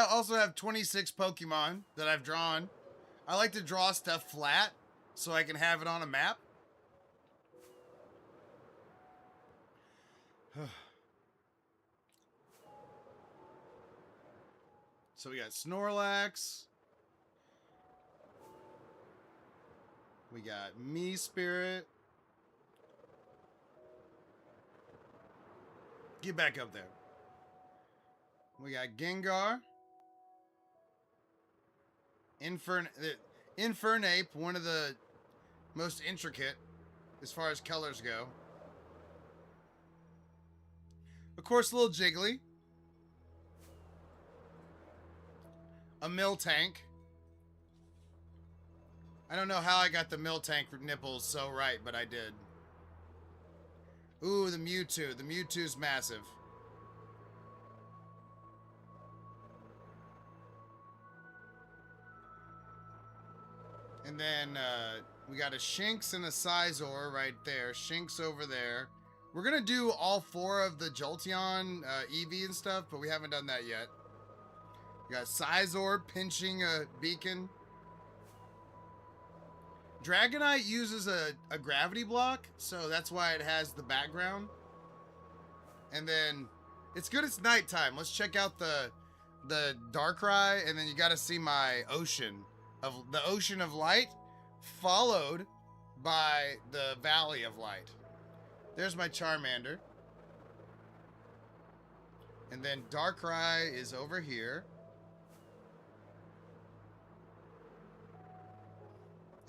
also have 26 Pokemon that I've drawn. I like to draw stuff flat so I can have it on a map. So we got Snorlax. We got Me Spirit. Get back up there. We got Gengar. Infernape, one of the most intricate as far as colors go. Of course, a little Jiggly. A Miltank. I don't know how I got the Miltank nipples so right, but I did. Ooh, the Mewtwo. The Mewtwo's massive. And then we got a Shinx and a Scizor right there. Shinx over there. We're going to do all 4 of the Jolteon Eevee and stuff, but we haven't done that yet. We got Scizor pinching a beacon. Dragonite uses a gravity block, so that's why it has the background. And then it's good it's nighttime. Let's check out the Darkrai, and then you got to see my ocean of light, followed by the Valley of Light. There's my Charmander. And then Darkrai is over here.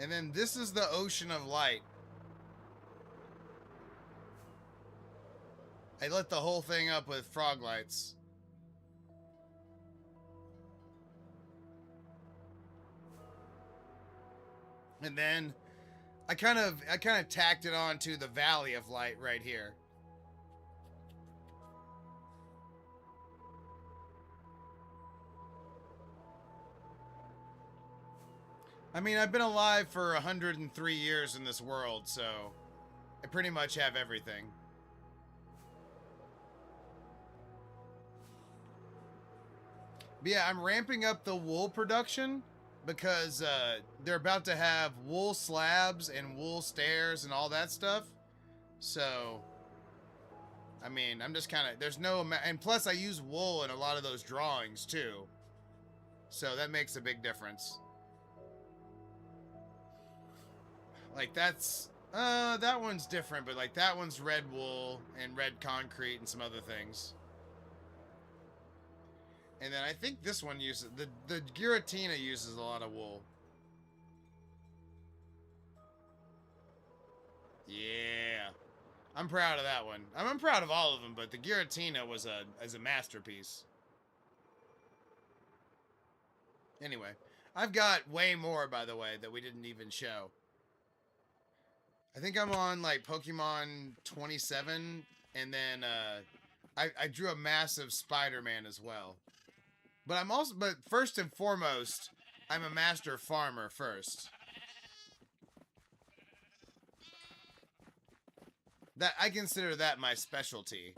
And then this is the Ocean of Light. I lit the whole thing up with frog lights. And then I kind of tacked it on to the Valley of Light right here. I mean, I've been alive for 103 years in this world, so I pretty much have everything. But yeah, I'm ramping up the wool production because they're about to have wool slabs and wool stairs and all that stuff. So, I mean, I'm just kind of, there's no, and plus I use wool in a lot of those drawings too. So that makes a big difference. Like that's, that one's different, but like that one's red wool and red concrete and some other things. And then I think this one uses, the Giratina uses a lot of wool. Yeah. I'm proud of that one. I'm proud of all of them, but the Giratina was a masterpiece. Anyway, I've got way more, by the way, that we didn't even show. I think I'm on like Pokemon 27, and then I drew a massive Spider-Man as well. But but first and foremost, I'm a master farmer first. That I consider that my specialty.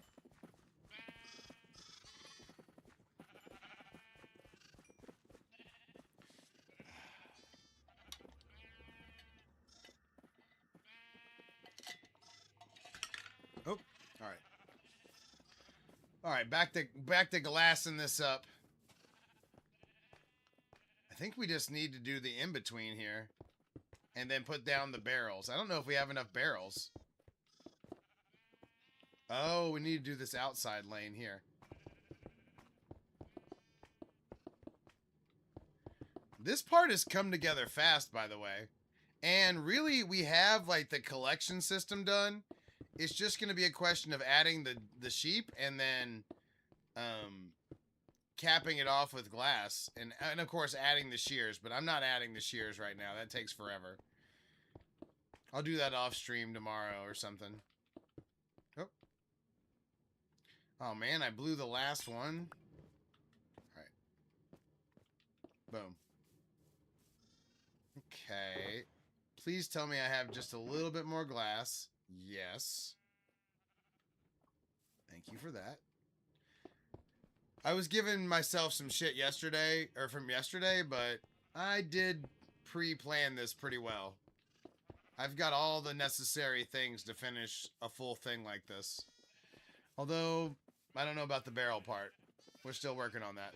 Oh, all right. All right, back to glassing this up. I think we just need to do the in-between here. And then put down the barrels. I don't know if we have enough barrels. Oh, we need to do this outside lane here. This part has come together fast, by the way. And really, we have like the collection system done. It's just going to be a question of adding the sheep and then capping it off with glass. And of course, adding the shears. But I'm not adding the shears right now. That takes forever. I'll do that off stream tomorrow or something. Oh. Oh man, I blew the last one. Alright. Boom. Okay. Please tell me I have just a little bit more glass. Yes. Thank you for that. I was giving myself some shit yesterday, or from yesterday, but I did pre-plan this pretty well. I've got all the necessary things to finish a full thing like this. Although, I don't know about the barrel part. We're still working on that.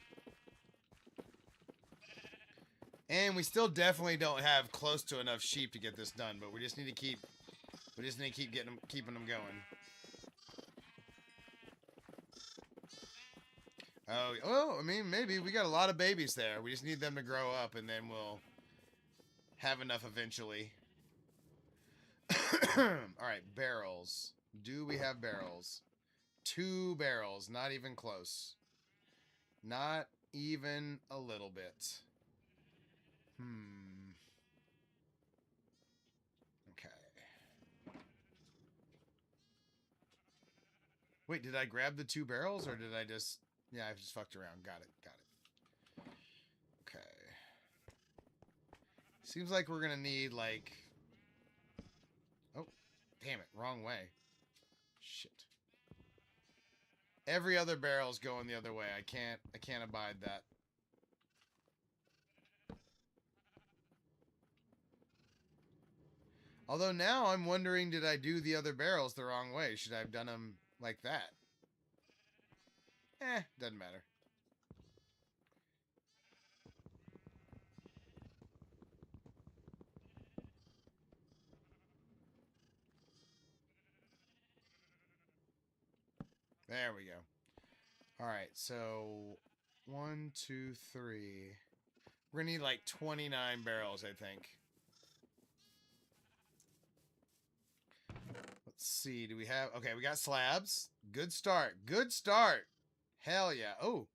And we still definitely don't have close to enough sheep to get this done, but we just need to keep keeping them going. Oh, I mean, maybe we got a lot of babies there. We just need them to grow up, and then we'll have enough eventually. All right, barrels. Do we have barrels? 2 barrels. Not even close. Not even a little bit. Okay. Wait, did I grab the 2 barrels, or did I just... Yeah, I just fucked around. Got it. Okay. Seems like we're gonna need, like... Oh, damn it. Wrong way. Shit. Every other barrel's going the other way. I can't abide that. Although now I'm wondering, did I do the other barrels the wrong way? Should I have done them like that? Doesn't matter. There we go. Alright, so 1, 2, 3. We're gonna need like 29 barrels, I think. Let's Let's see. Do we have... Okay, we got slabs. Good start. Good start. Hell yeah. Oh,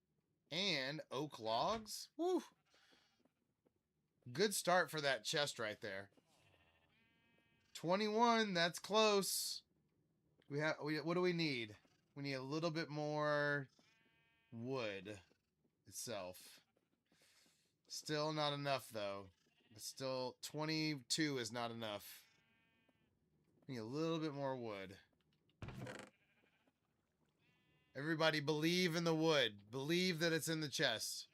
and oak logs. Woo. Good start for that chest right there. 21. That's close. What do we need? We need a little bit more wood itself. Still not enough, though. But still, 22 is not enough. We need a little bit more wood. Everybody believe in the wood. Believe that it's in the chest.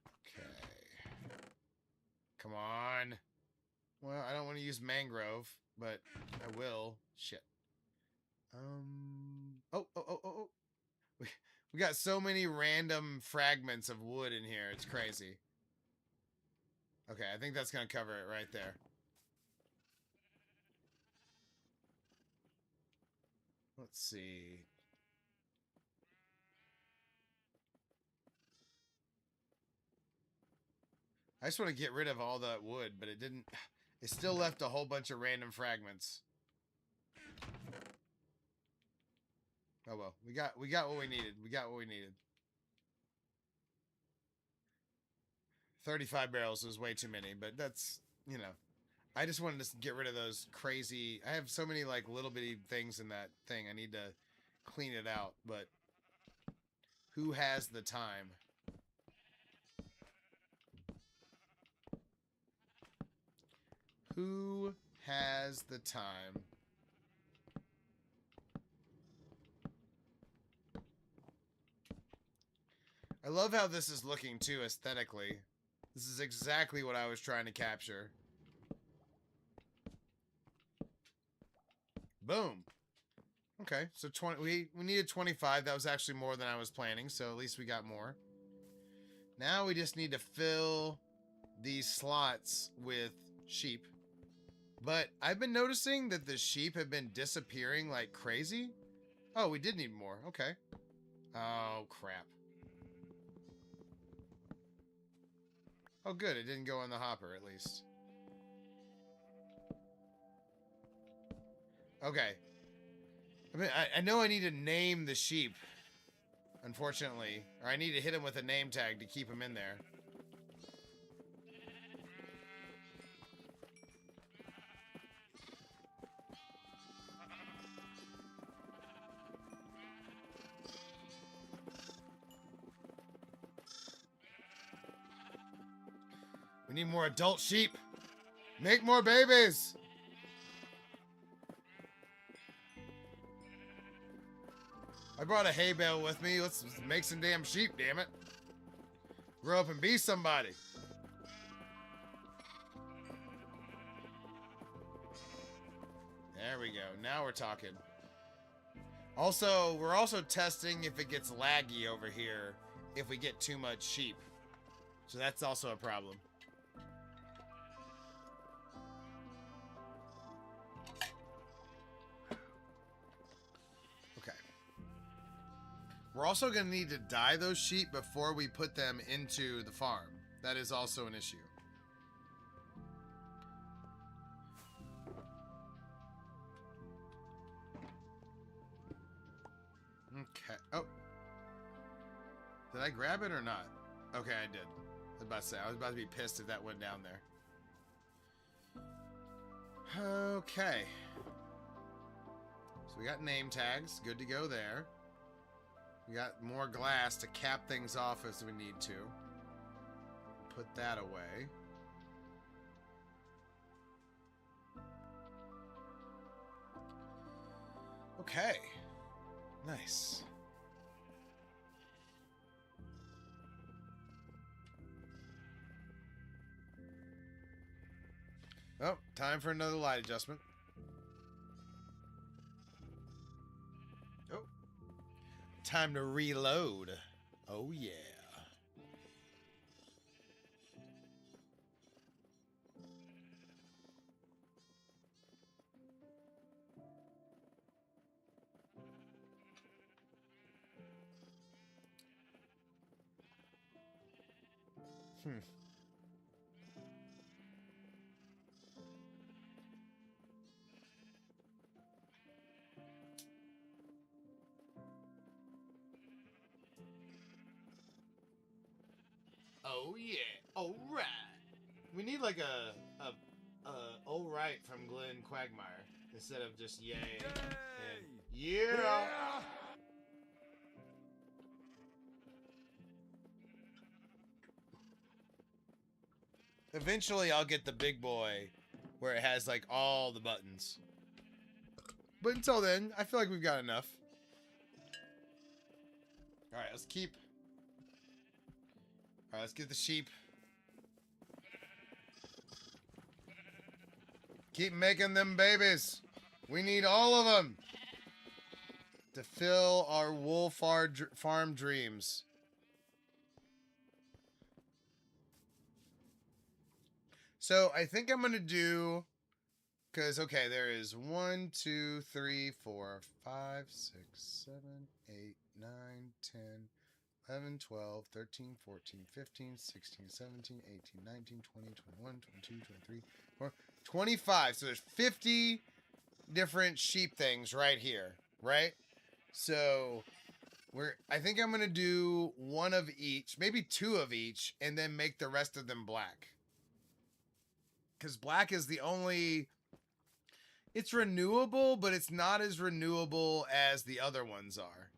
Okay. Come on. Well, I don't want to use mangrove, but I will. Shit. Oh. We got so many random fragments of wood in here. It's crazy. Okay, I think that's going to cover it right there. Let's see. I just want to get rid of all that wood, but it didn't... It still left a whole bunch of random fragments. Oh well, we got what we needed. We got what we needed. 35 barrels was way too many, but that's, you know, I just wanted to get rid of those crazy... I have so many, like, little bitty things in that thing. I need to clean it out, but who has the time? Who has the time? I love how this is looking, too, aesthetically. This is exactly what I was trying to capture. Boom. Okay, so 20. We needed 25. That was actually more than I was planning, so at least we got more. Now we just need to fill these slots with sheep. But I've been noticing that the sheep have been disappearing like crazy. Oh, we did need more. Okay. Oh, crap. Oh, good. It didn't go in the hopper, at least. Okay. I mean, I know I need to name the sheep, unfortunately. Or I need to hit him with a name tag to keep him in there. We need more adult sheep. Make more babies. I brought a hay bale with me. Let's make some damn sheep, damn it. Grow up and be somebody. There we go. Now we're talking. Also, we're also testing if it gets laggy over here if we get too much sheep. So that's also a problem. Okay. We're also going to need to dye those sheep before we put them into the farm. That is also an issue. Okay. Oh. Did I grab it or not? Okay, I did. I was about to say, I was about to be pissed if that went down there. Okay. So we got name tags. Good to go there. We got more glass to cap things off as we need to. Put that away. Okay. Nice. Oh, time for another light adjustment. Oh. Time to reload. Oh, yeah. Oh yeah. All right. We need like a all right from Glenn Quagmire instead of just yay. And yeah. Eventually, I'll get the big boy where it has like all the buttons. But until then, I feel like we've got enough. All right, let's keep. All right, let's get the sheep. Keep making them babies. We need all of them to fill our wool farm dreams. So I think I'm going to do, because, okay, there is 1, 2, 3, 4, 5, 6, 7, 8, 9, 10, 11, 12, 13, 14, 15, 16, 17, 18, 19, 20, 21, 22, 23, 24, 25. So there's 50 different sheep things right here, right? So I think I'm going to do one of each, maybe 2 of each, and then make the rest of them black. Because black is the only... It's renewable, but it's not as renewable as the other ones are.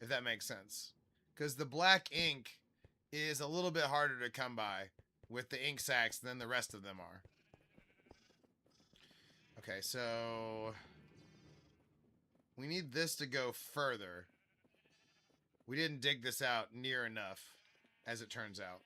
If that makes sense. Because the black ink is a little bit harder to come by with the ink sacs than the rest of them are. Okay, so... we need this to go further. We didn't dig this out near enough, as it turns out.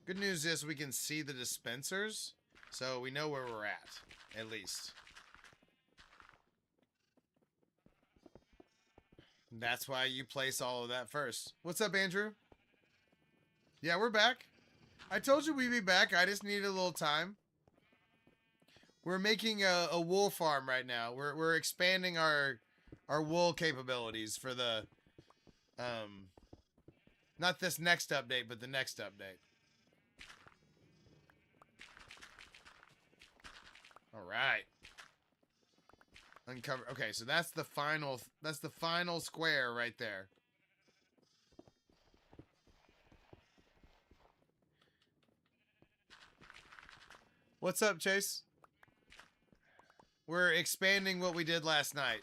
Good news is we can see the dispensers, so we know where we're at least. That's why you place all of that first. What's up, Andrew? Yeah, we're back. I told you we'd be back. I just needed a little time. We're making a wool farm right now. We're expanding our wool capabilities for the not this next update, but the next update. All right. Uncover. Okay, so that's the final square right there. What's up, Chase? We're expanding what we did last night.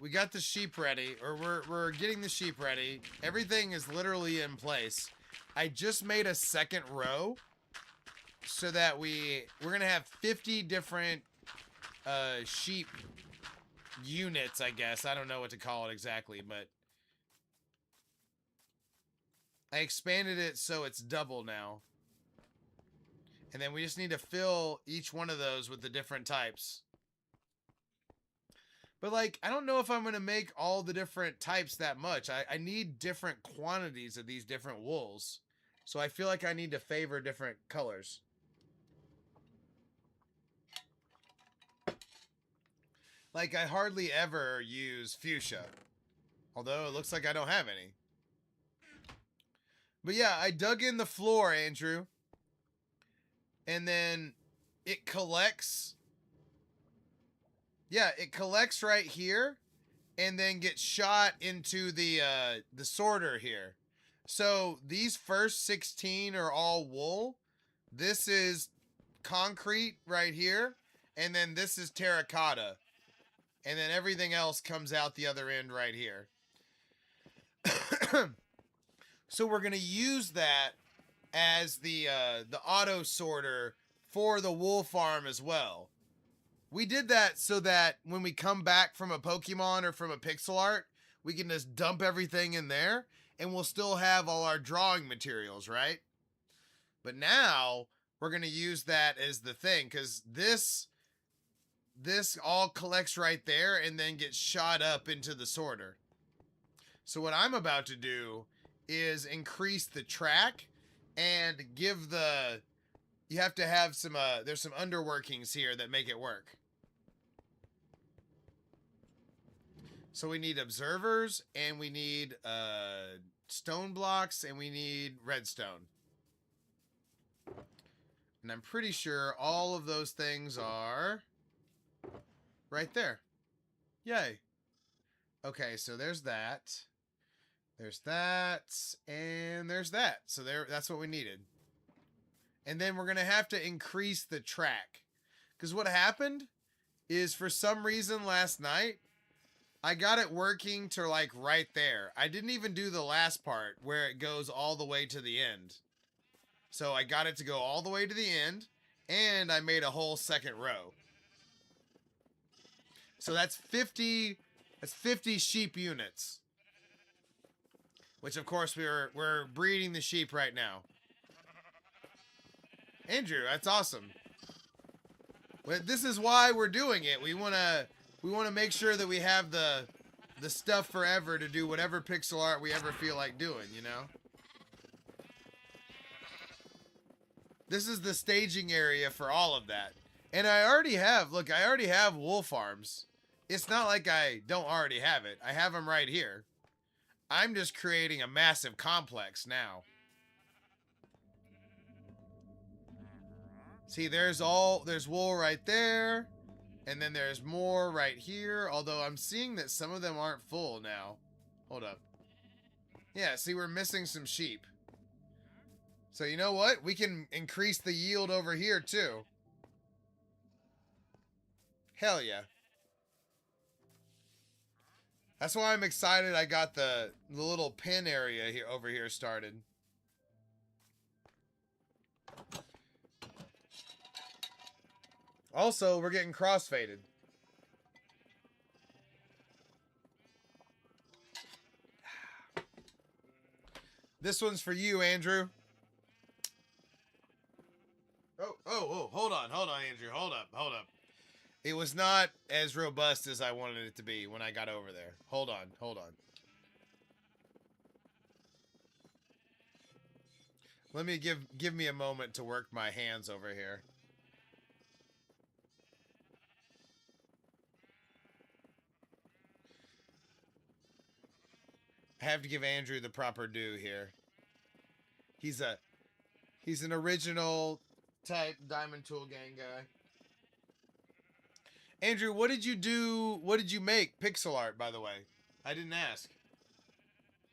We got the sheep ready, or we're getting the sheep ready. Everything is literally in place. I just made a second row so that we're gonna have 50 different sheep units, I guess. I don't know what to call it exactly, but I expanded it so it's double now. And then we just need to fill each one of those with the different types. But, like, I don't know if I'm going to make all the different types that much. I need different quantities of these different wools. So I feel like I need to favor different colors. Like, I hardly ever use fuchsia. Although, it looks like I don't have any. But yeah, I dug in the floor, Andrew. And then it collects... Yeah, it collects right here and then gets shot into the sorter here. So these first 16 are all wool. This is concrete right here. And then this is terracotta. And then everything else comes out the other end right here. So we're going to use that as the auto sorter for the wool farm as well. We did that so that when we come back from a Pokemon or from a pixel art, we can just dump everything in there and we'll still have all our drawing materials, right? But now we're going to use that as the thing because this all collects right there and then gets shot up into the sorter. So what I'm about to do is increase the track and give the... You have to have some, there's some underworkings here that make it work. So we need observers, and we need stone blocks, and we need redstone. And I'm pretty sure all of those things are right there. Yay. Okay, so there's that. There's that, and there's that. So that's what we needed. And then we're going to have to increase the track. Because what happened is, for some reason last night, I got it working to like right there. I didn't even do the last part where it goes all the way to the end. So I got it to go all the way to the end, and I made a whole second row. So that's 50 sheep units. Which of course we're breeding the sheep right now. Andrew, that's awesome. But this is why we're doing it. We want to make sure that we have the stuff forever to do whatever pixel art we ever feel like doing, you know? This is the staging area for all of that. And I already have wool farms. It's not like I don't already have it. I have them right here. I'm just creating a massive complex now. See, there's wool right there. And then there's more right here. Although I'm seeing that some of them aren't full now. Hold up. Yeah, see, we're missing some sheep. So you know what? We can increase the yield over here too. Hell yeah. That's why I'm excited I got the little pin area here over here started. Also, we're getting crossfaded. This one's for you, Andrew. Oh, hold on, Andrew. Hold up. It was not as robust as I wanted it to be when I got over there. Hold on. Let me give me a moment to work my hands over here. I have to give Andrew the proper due here. He's an original type Diamond Tool Gang guy. Andrew, what did you do? What did you make pixel art, by the way? I didn't ask.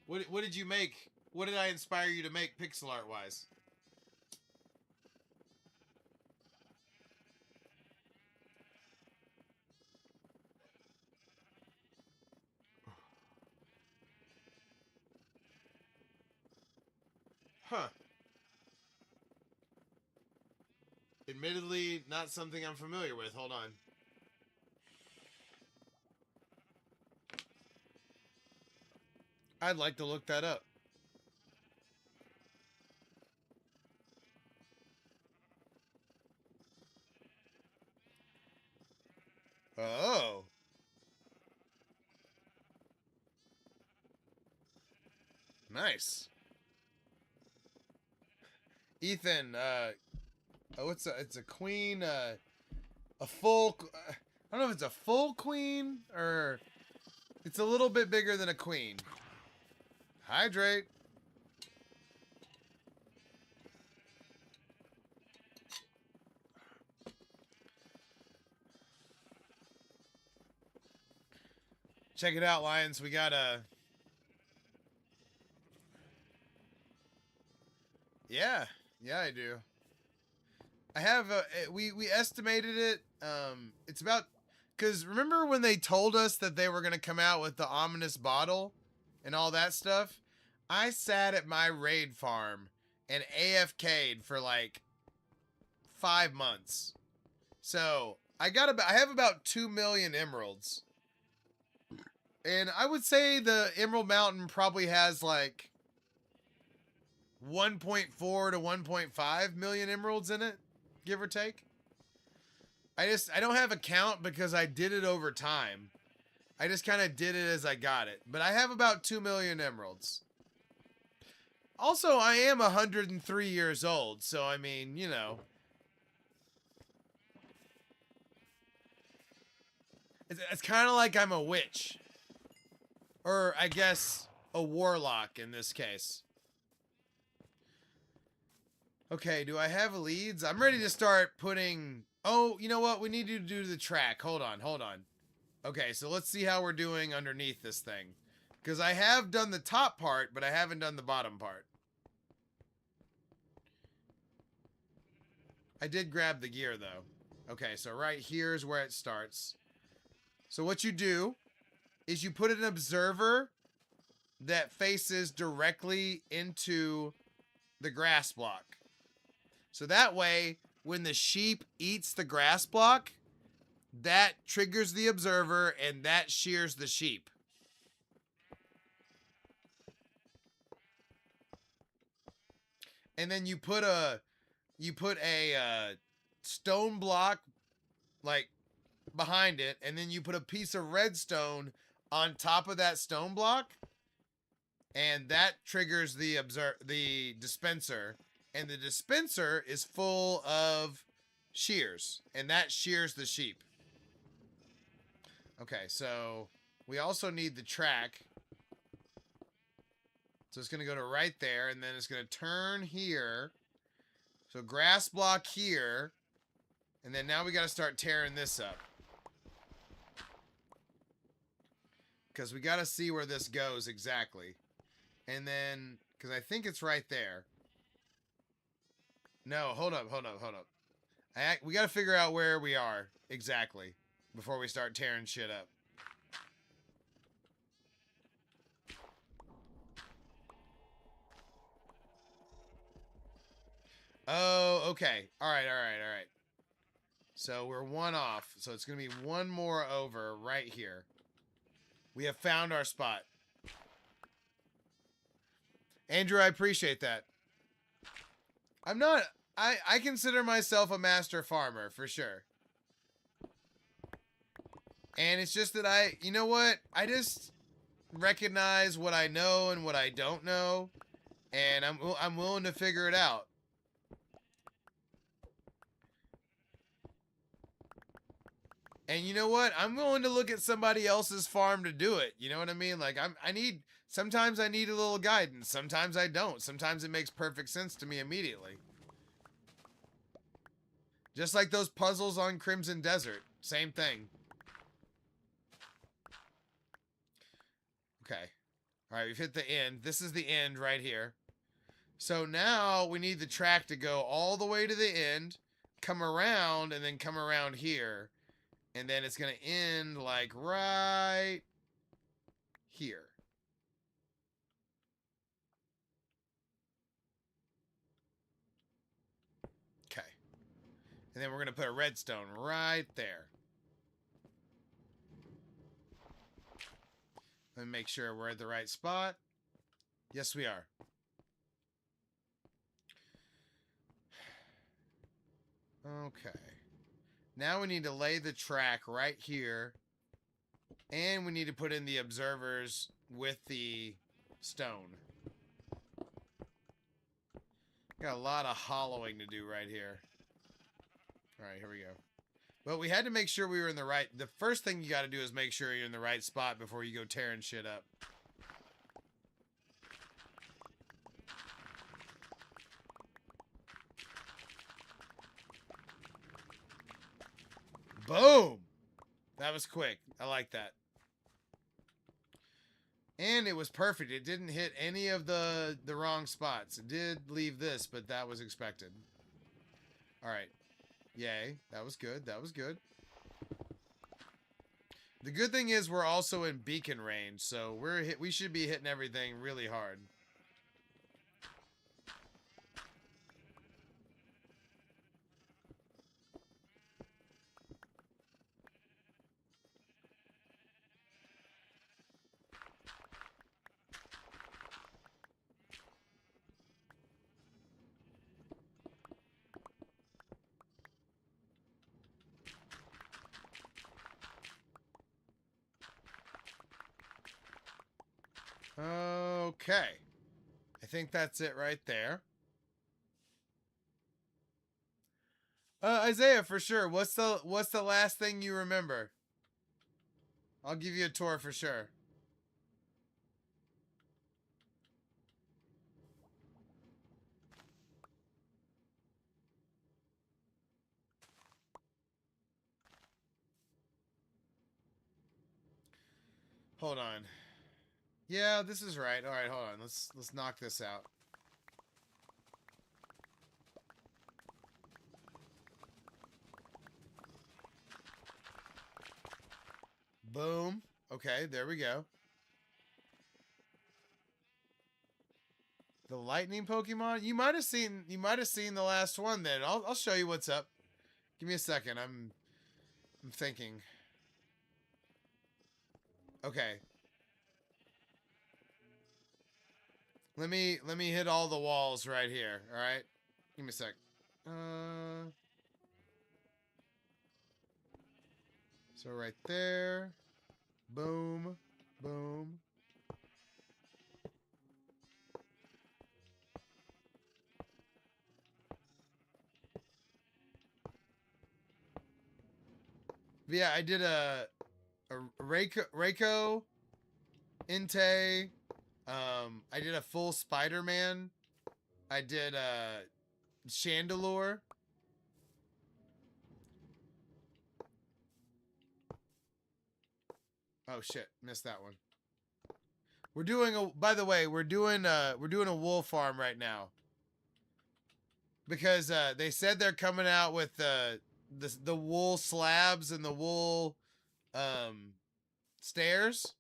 What did you make? What did I inspire you to make pixel art wise? Huh. Admittedly, not something I'm familiar with. Hold on. I'd like to look that up. Oh. Nice. Ethan, it's a queen, a full, I don't know if it's a full queen or it's a little bit bigger than a queen. Hydrate. Check it out, Lions. We got a... Yeah, I do. I have we estimated it. It's about, because remember when they told us that they were going to come out with the ominous bottle and all that stuff? I sat at my raid farm and AFK'd for like 5 months. So I have about 2 million emeralds. And I would say the Emerald Mountain probably has like 1.4 to 1.5 million emeralds in it, give or take. I don't have a count because I did it over time. I just kind of did it as I got it. But I have about 2 million emeralds. Also, I am 103 years old, so I mean, you know. It's kind of like I'm a witch. Or, I guess, a warlock in this case. Okay, do I have leads? I'm ready to start putting... Oh, you know what? We need to do the track. Hold on, hold on. Okay, so let's see how we're doing underneath this thing. Because I have done the top part, but I haven't done the bottom part. I did grab the gear, though. Okay, so right here is where it starts. So what you do is you put an observer that faces directly into the grass block. So that way, when the sheep eats the grass block, that triggers the observer and that shears the sheep. And then you put a stone block like behind it, and then you put a piece of redstone on top of that stone block, and that triggers the dispenser, and the dispenser is full of shears, and that shears the sheep. Okay, so we also need the track. So it's going to go to right there, and then it's going to turn here. So grass block here, and then now we got to start tearing this up. Because we got to see where this goes exactly. And then, because I think it's right there. No, hold up. We got to figure out where we are exactly before we start tearing shit up. Oh, okay. All right. So we're one off. So it's going to be one more over right here. We have found our spot. Andrew, I appreciate that. I'm not... I consider myself a master farmer, for sure. And it's just that you know what? I just recognize what I know and what I don't know. And I'm willing to figure it out. And you know what? I'm willing to look at somebody else's farm to do it. You know what I mean? Like, sometimes I need a little guidance. Sometimes I don't. Sometimes it makes perfect sense to me immediately. Just like those puzzles on Crimson Desert. Same thing. Okay. Alright, we've hit the end. This is the end right here. So now we need the track to go all the way to the end, come around, and then come around here. And then it's going to end like right here. Okay. And then we're going to put a redstone right there. Let me make sure we're at the right spot. Yes, we are. Okay. Now we need to lay the track right here. And we need to put in the observers with the stone. Got a lot of hollowing to do right here. Alright, here we go. But we had to make sure we were in the right... The first thing you got to do is make sure you're in the right spot before you go tearing shit up. Boom! That was quick. I like that. And it was perfect. It didn't hit any of the wrong spots. It did leave this, but that was expected. Alright. Yay. That was good. That was good. The good thing is we're also in beacon range, so we should be hitting everything really hard. Okay. I think that's it right there. Isaiah, for sure. What's the last thing you remember? I'll give you a tour for sure. Hold on. Yeah, this is right. All right, hold on. Let's knock this out. Boom. Okay, there we go. The lightning Pokemon? You might have seen the last one then. I'll show you what's up. Give me a second. I'm thinking. Okay. Let me hit all the walls right here, all right? Give me a sec. So right there. Boom. Boom. Yeah, I did a Reiko, Entei. I did a full Spider-Man. I did a Chandelure. Oh shit, missed that one. We're doing a. By the way, we're doing a wool farm right now because they said they're coming out with the wool slabs and the wool stairs.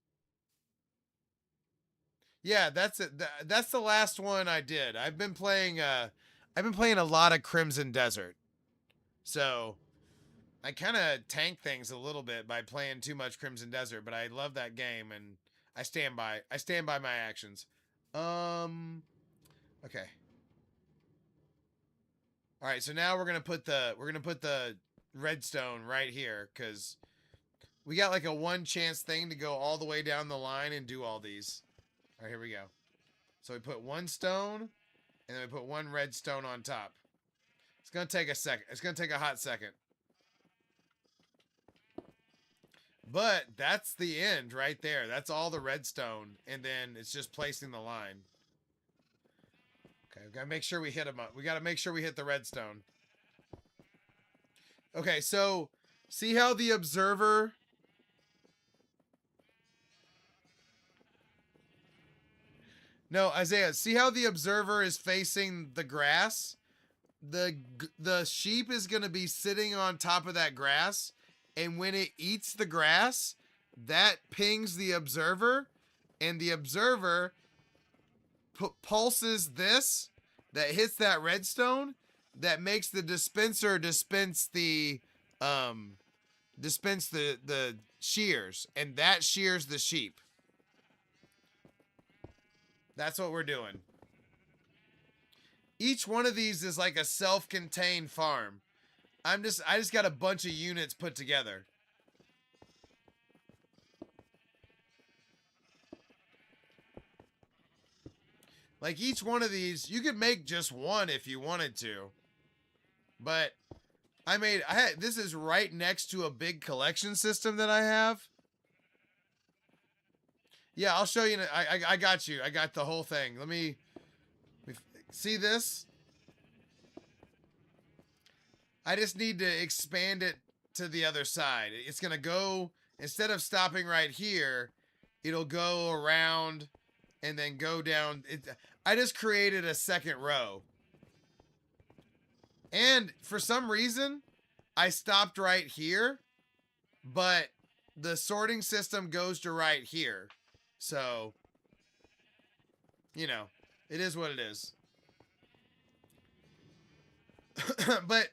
Yeah, that's it. That's the last one I did. I've been playing a lot of Crimson Desert. So, I kind of tank things a little bit by playing too much Crimson Desert, but I love that game and I stand by my actions. Okay. All right, so now we're going to put the redstone right here cuz we got like a one chance thing to go all the way down the line and do all these. All right, here we go. So we put one stone and then we put one redstone on top. It's going to take a second. It's going to take a hot second. But that's the end right there. That's all the redstone. And then it's just placing the line. Okay, we gotta make sure we hit them up. We gotta make sure we hit the redstone. Okay, so see how the observer... No, Isaiah, see how the observer is facing the grass? The sheep is going to be sitting on top of that grass, and when it eats the grass, that pings the observer, and the observer pulses this that hits that redstone that makes the dispenser dispense the shears, and that shears the sheep. That's what we're doing. Each one of these is like a self-contained farm. I just got a bunch of units put together. Like each one of these, you could make just one if you wanted to. But this is right next to a big collection system that I have. Yeah, I'll show you. I got you. I got the whole thing. Let me see this. I just need to expand it to the other side. It's going to go, instead of stopping right here, it'll go around and then go down. I just created a second row. And for some reason, I stopped right here, but the sorting system goes to right here. So, you know, it is what it is. But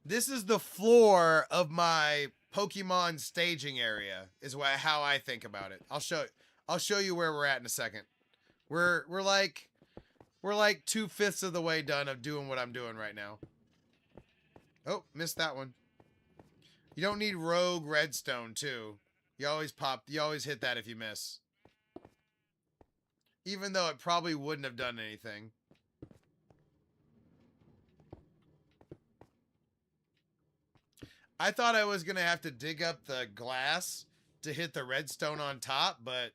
this is the floor of my Pokemon staging area, is how I think about it. I'll show you where we're at in a second. We're like 2/5 of the way done of doing what I'm doing right now. Oh, missed that one. You don't need rogue redstone too. You always hit that if you miss. Even though it probably wouldn't have done anything. I thought I was going to have to dig up the glass to hit the redstone on top, but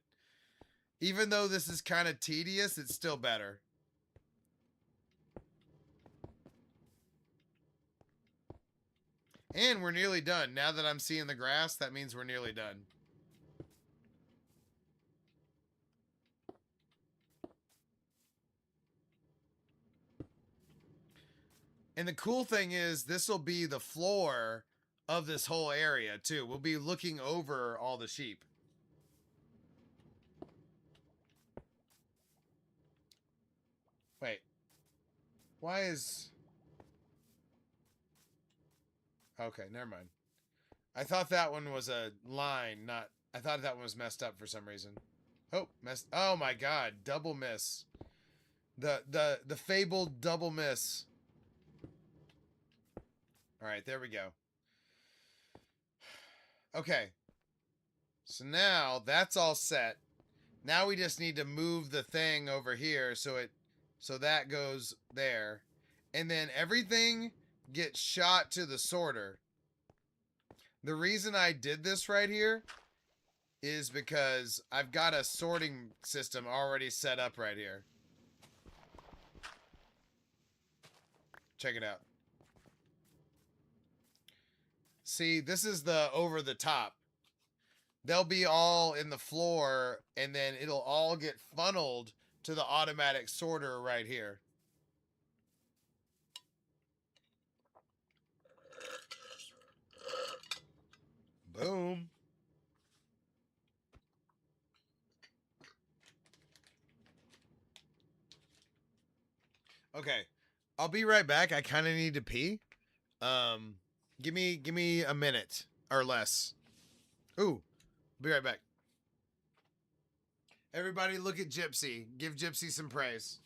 even though this is kind of tedious, it's still better. And we're nearly done. Now that I'm seeing the grass, that means we're nearly done. And the cool thing is, this will be the floor of this whole area, too. We'll be looking over all the sheep. Wait. Why is... Okay, never mind. I thought that one was a line, not... I thought that one was messed up for some reason. Oh, messed... Oh my god, double miss. The fabled double miss. Alright, there we go. Okay. So now, that's all set. Now we just need to move the thing over here so that goes there. And then everything gets shot to the sorter. The reason I did this right here is because I've got a sorting system already set up right here. Check it out. See, this is the over the top. They'll be all in the floor, and then it'll all get funneled to the automatic sorter right here. Boom. Okay. I'll be right back. I kind of need to pee. Give me a minute or less. Ooh. Be right back. Everybody look at Gypsy. Give Gypsy some praise.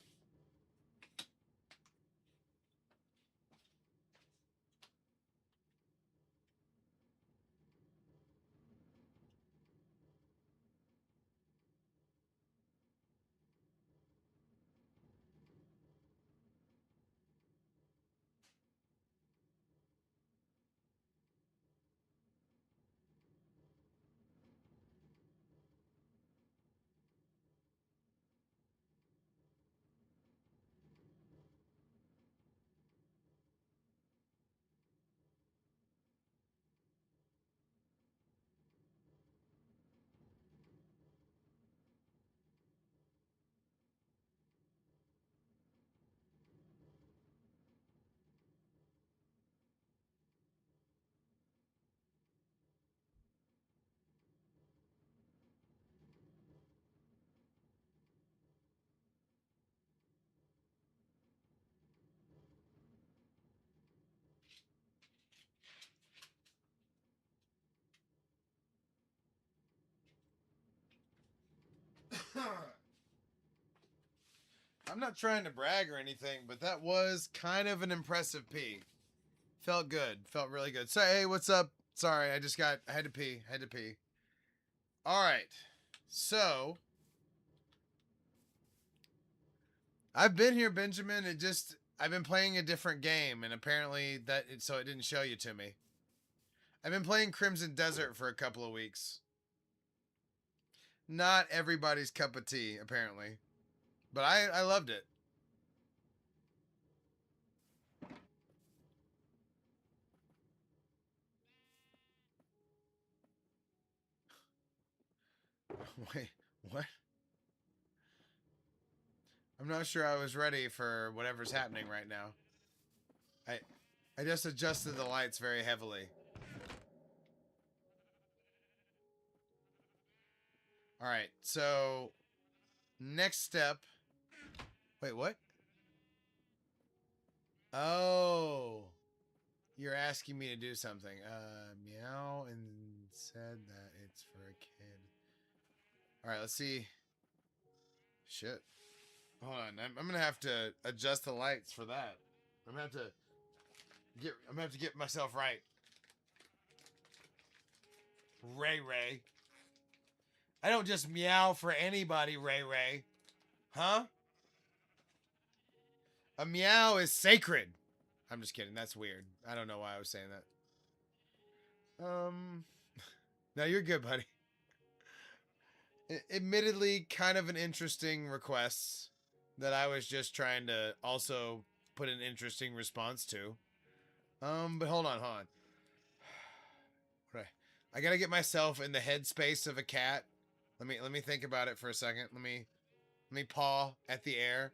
I'm not trying to brag or anything, but that was kind of an impressive pee. Felt good. Felt really good. So, hey, what's up? Sorry, I had to pee. All right. So, I've been here, Benjamin. I've been playing a different game, and apparently so it didn't show you to me. I've been playing Crimson Desert for a couple of weeks. Not everybody's cup of tea, apparently. But I loved it. Wait, what? I'm not sure I was ready for whatever's happening right now. I just adjusted the lights very heavily. Alright, so next step. Wait, what? Oh. You're asking me to do something. Meow and said that it's for a kid. Alright, let's see. Shit. Hold on. I'm gonna have to adjust the lights for that. I'm gonna have to get myself right. Ray. I don't just meow for anybody, Ray. Huh? A meow is sacred. I'm just kidding. That's weird. I don't know why I was saying that. No, you're good, buddy. Admittedly, kind of an interesting request that I was just trying to also put an interesting response to. But hold on, hold on. Right. I gotta get myself in the headspace of a cat. Let me think about it for a second. Let me paw at the air.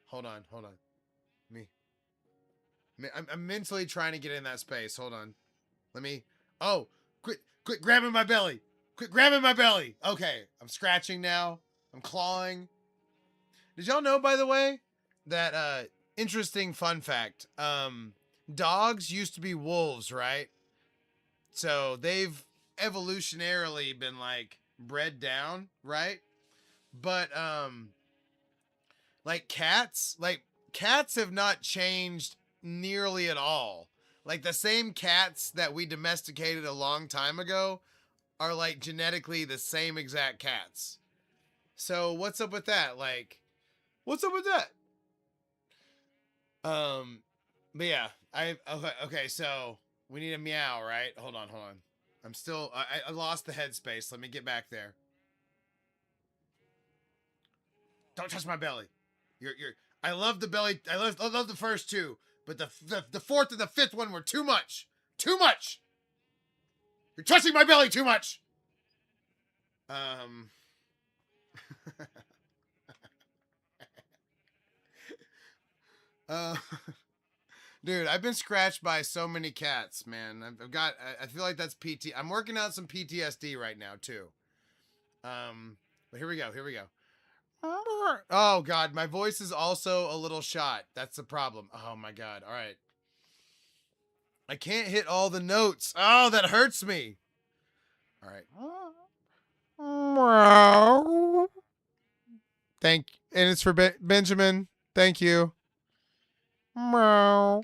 Hold on, hold on. Me. I'm mentally trying to get in that space. Hold on. Let me. Oh, quit grabbing my belly. Quit grabbing my belly. Okay, I'm scratching now. I'm clawing. Did y'all know, by the way, that interesting fun fact? Dogs used to be wolves, right? So they've evolutionarily been like bred down, right? But cats have not changed nearly at all. Like the same cats that we domesticated a long time ago are like genetically the same exact cats. So what's up with that? Like, what's up with that? But yeah, okay. So we need a meow, right? Hold on, hold on. I lost the headspace. Let me get back there. Don't touch my belly. You're. I love the belly. I love the first two, but the fourth and the fifth one were too much. Too much. You're touching my belly too much. Um. uh. Dude, I've been scratched by so many cats, man. I've got. I feel like that's PT. I'm working out some PTSD right now too. But here we go. Here we go. Oh God, my voice is also a little shot. That's the problem. Oh my God. All right. I can't hit all the notes. Oh, that hurts me. All right. And it's for Benjamin. Thank you. I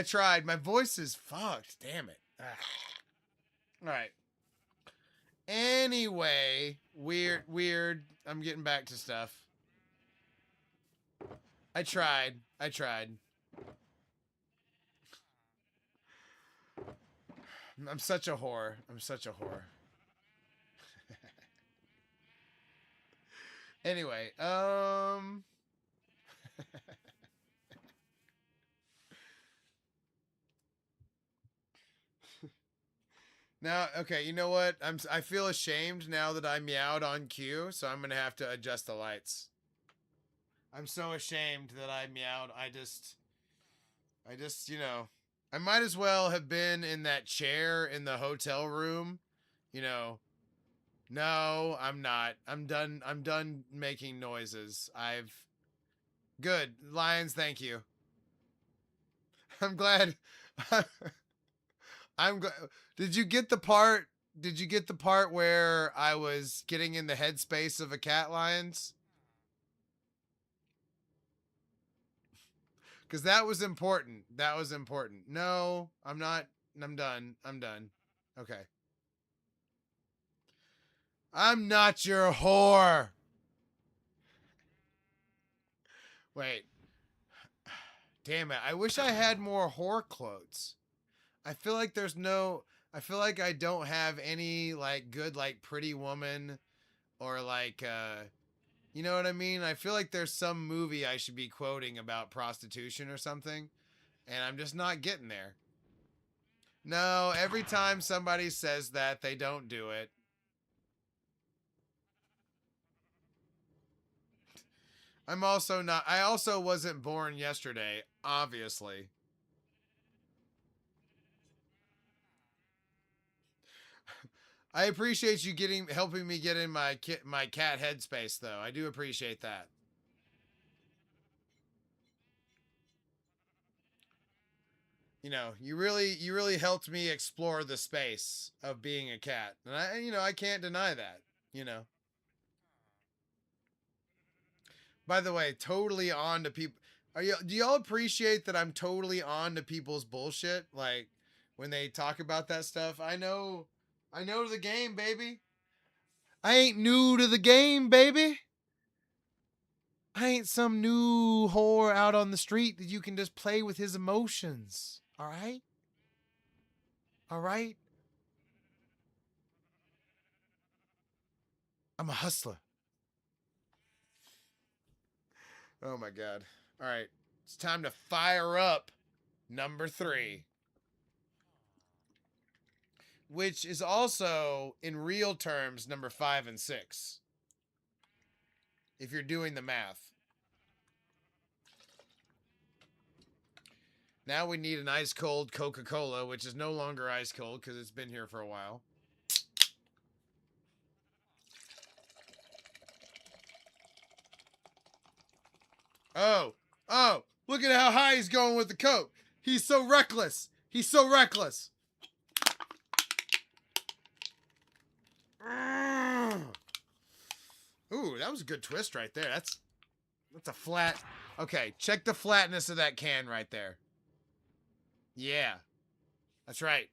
tried. My voice is fucked. Damn it. All right. Anyway, weird. I'm getting back to stuff. I tried. I'm such a whore. Anyway, now, okay, you know what? I feel ashamed now that I meowed on cue, so I'm gonna have to adjust the lights. I'm so ashamed that I meowed. You know, I might as well have been in that chair in the hotel room. You know, no, I'm not. I'm done. I'm done making noises. Good. Lions, thank you. I'm glad. I'm glad. Did you get the part? Did you get the part where I was getting in the headspace of a cat, Lions? Because that was important. That was important. No, I'm not. I'm done. I'm done. Okay. I'm not your whore. Wait. Damn it. I wish I had more whore quotes. I feel like there's no. I feel like I don't have any like good like pretty woman or like you know what I mean? I feel like there's some movie I should be quoting about prostitution or something, and I'm just not getting there. No, every time somebody says that, they don't do it. I'm also not. I also wasn't born yesterday, obviously. I appreciate you helping me get in my cat headspace though. I do appreciate that. You really helped me explore the space of being a cat. And I can't deny that, you know. By the way, totally on to people. Do y'all appreciate that I'm totally on to people's bullshit like when they talk about that stuff? I know the game, baby. I ain't new to the game, baby. I ain't some new whore out on the street that you can just play with his emotions. All right? All right? I'm a hustler. Oh my God. All right. It's time to fire up number 3. Which is also, in real terms, number 5 and 6. If you're doing the math. Now we need an ice cold Coca-Cola, which is no longer ice cold because it's been here for a while. Oh, look at how high he's going with the Coke. He's so reckless. He's so reckless. Ooh, that was a good twist right there. That's a flat. Okay, check the flatness of that can right there. Yeah. That's right.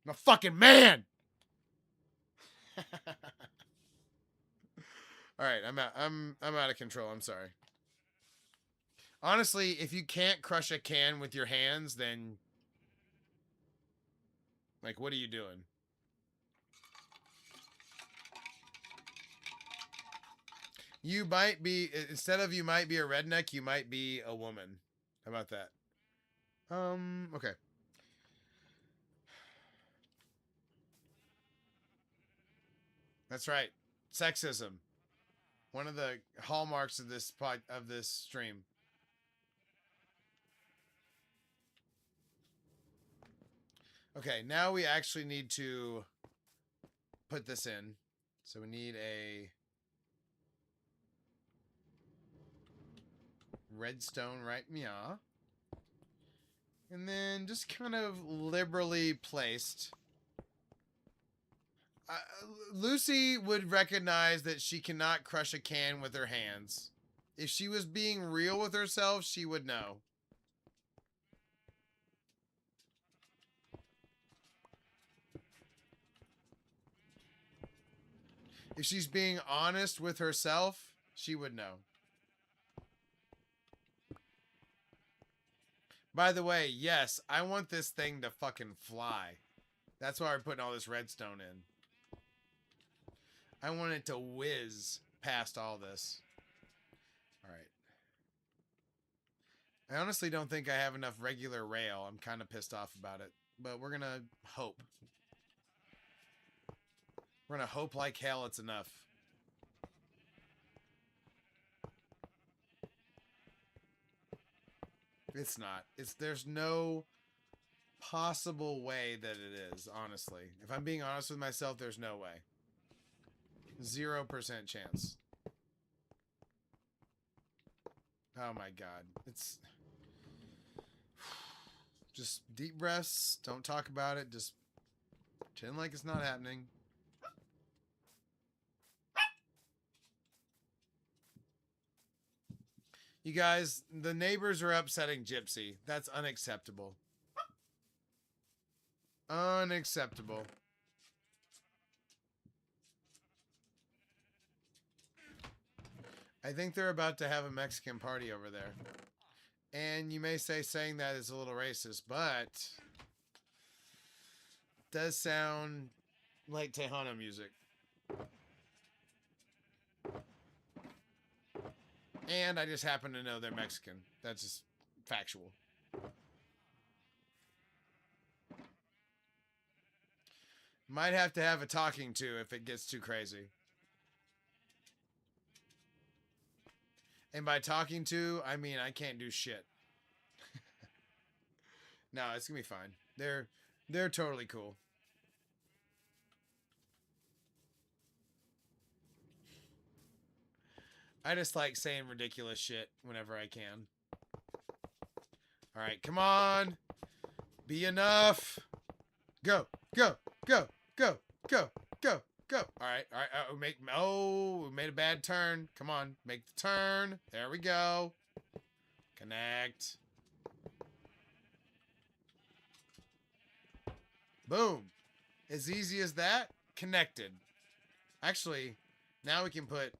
I'm a fucking man. All right, I'm out of control. I'm sorry. Honestly, if you can't crush a can with your hands, then like what are you doing? You might be, instead of you might be a redneck, you might be a woman. How about that? Okay. That's right. Sexism. One of the hallmarks of this stream. Okay, now we actually need to put this in. So we need a redstone, right? Yeah. And then just kind of liberally placed. Lucy would recognize that she cannot crush a can with her hands. If she was being real with herself, she would know. If she's being honest with herself, she would know. By the way, yes, I want this thing to fucking fly. That's why we're putting all this redstone in. I want it to whiz past all this. Alright. I honestly don't think I have enough regular rail. I'm kind of pissed off about it. But we're gonna hope. We're gonna hope like hell it's enough. It's not. There's no possible way that it is, honestly. If I'm being honest with myself, there's no way. 0% chance. Oh my God. It's just deep breaths. Don't talk about it. Just pretend like it's not happening. You guys, the neighbors are upsetting Gypsy. That's unacceptable. Unacceptable. I think they're about to have a Mexican party over there. And you may say saying that is a little racist, but it does sound like Tejano music. And I just happen to know they're Mexican. That's just factual. Might have to have a talking to if it gets too crazy. And by talking to, I mean I can't do shit. No, it's gonna be fine. They're totally cool. I just like saying ridiculous shit whenever I can. Alright, come on. Be enough. Go, go, go, go, go, go, go. Alright, we made a bad turn. Come on, make the turn. There we go. Connect. Boom. As easy as that. Connected. Actually, now we can put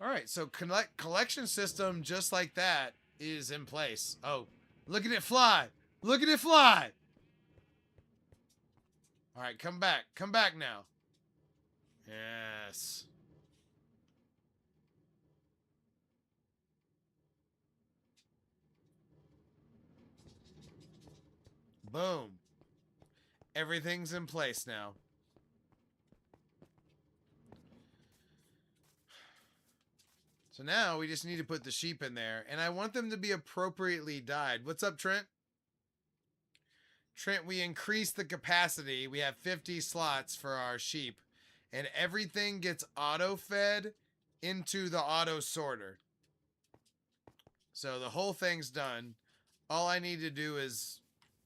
All right, so collection system just like that is in place. Oh, look at it fly. Look at it fly. All right, come back. Come back now. Yes. Boom. Everything's in place now. So now we just need to put the sheep in there. And I want them to be appropriately dyed. What's up, Trent? Trent, we increased the capacity. We have 50 slots for our sheep. And everything gets auto-fed into the auto-sorter. So the whole thing's done. All I need to do is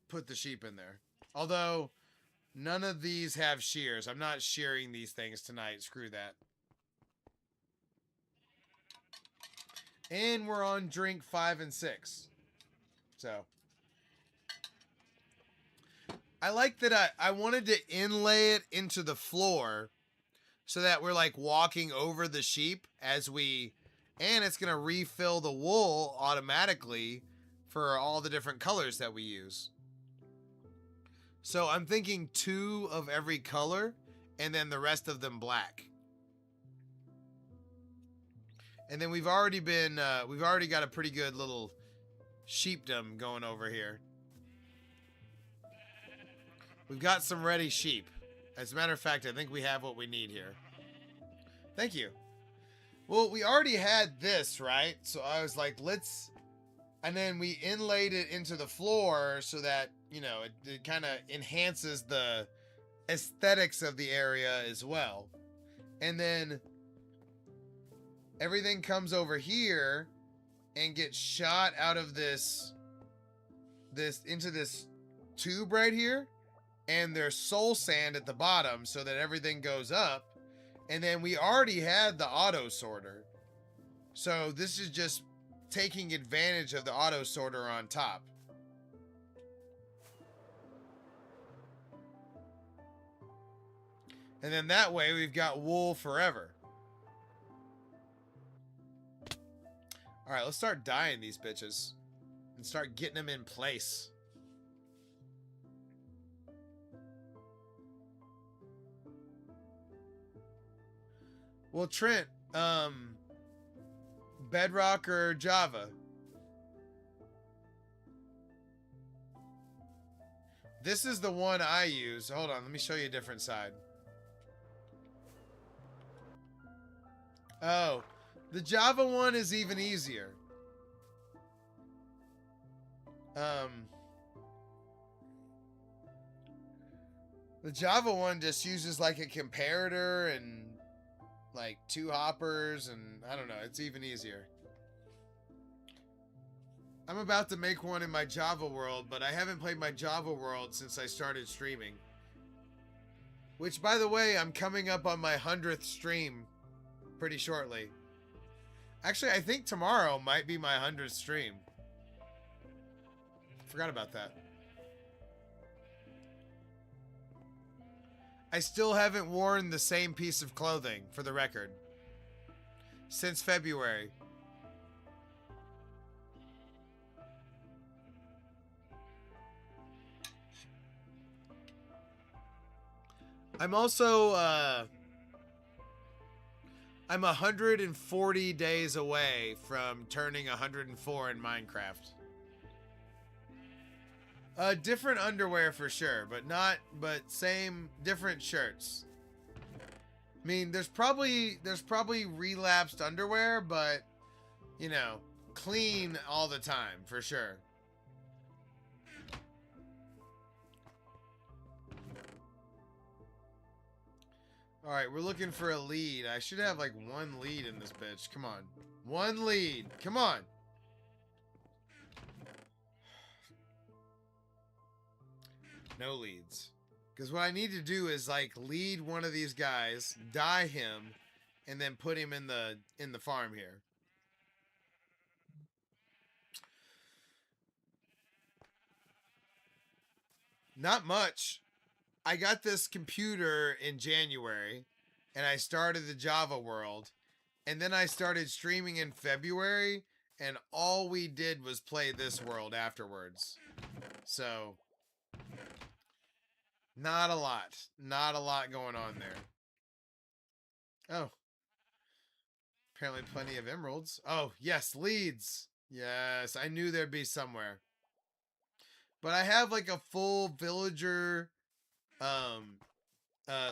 put the sheep in there. Although, none of these have shears. I'm not shearing these things tonight. Screw that. And we're on drink 5 and 6. So. I like that I wanted to inlay it into the floor so that we're like walking over the sheep as we, and it's going to refill the wool automatically for all the different colors that we use. So I'm thinking 2 of every color and then the rest of them black. And then we've already got a pretty good little sheepdom going over here. We've got some ready sheep. As a matter of fact, I think we have what we need here. Thank you. Well, we already had this, right? So I was like, let's... And then we inlaid it into the floor so that, you know, it kind of enhances the aesthetics of the area as well. And then everything comes over here and gets shot out of this into this tube right here. And there's soul sand at the bottom so that everything goes up. And then we already had the auto sorter. So this is just taking advantage of the auto sorter on top. And then that way we've got wool forever. All right, let's start dyeing these bitches and start getting them in place. Well, Trent, Bedrock or Java? This is the one I use. Hold on, let me show you a different side. Oh, the Java one is even easier. The Java one just uses like a comparator and like 2 hoppers, and I don't know, it's even easier. I'm about to make one in my Java world, but I haven't played my Java world since I started streaming. Which, by the way, I'm coming up on my 100th stream pretty shortly. Actually, I think tomorrow might be my 100th stream. Forgot about that. I still haven't worn the same piece of clothing, for the record, since February. I'm also, I'm 140 days away from turning 104 in Minecraft. Different underwear for sure, but same, different shirts. I mean, there's probably relapsed underwear, but, you know, clean all the time, for sure. Alright, we're looking for a lead. I should have, like, 1 lead in this bitch. Come on. 1 lead. Come on. No leads. Because what I need to do is, like, lead one of these guys, dye him, and then put him in the farm here. Not much. I got this computer in January, and I started the Java world, And then I started streaming in February, and all we did was play this world afterwards. So, not a lot. Not a lot going on there. Oh. Apparently plenty of emeralds. Oh, yes, leads. Yes, I knew there'd be somewhere. But I have like a full villager,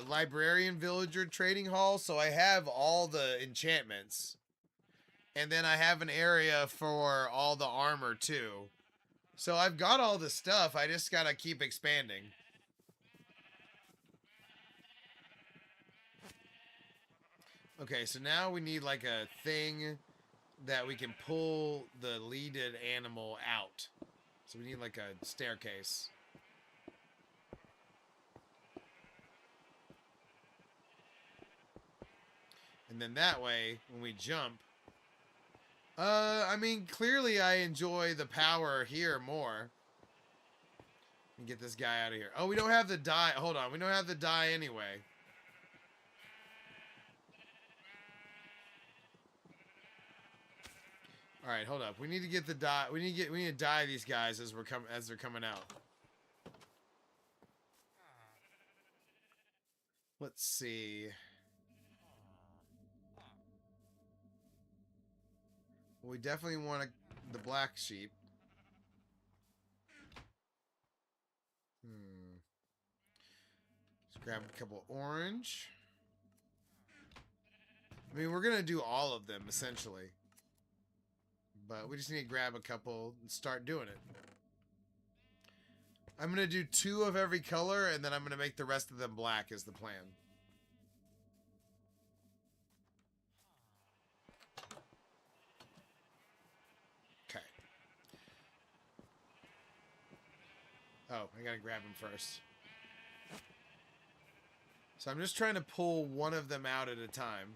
librarian villager trading hall, so I have all the enchantments. And then I have an area for all the armor too. So I've got all the stuff, I just gotta keep expanding. Okay, so now we need like a thing that we can pull the leaded animal out. So we need like a staircase. And then that way, when we jump... I mean, clearly I enjoy the power here more. And get this guy out of here. Oh, we don't have the die. Hold on, we don't have the die anyway. All right, hold up. We need to get the die. We need to die these guys as they're coming out. Let's see. We definitely want the black sheep. Let's grab a couple orange. I mean, we're gonna do all of them essentially, but we just need to grab a couple and start doing it. I'm gonna do 2 of every color, and then I'm gonna make the rest of them black is the plan. Okay. Oh, I gotta grab them first. So I'm just trying to pull one of them out at a time.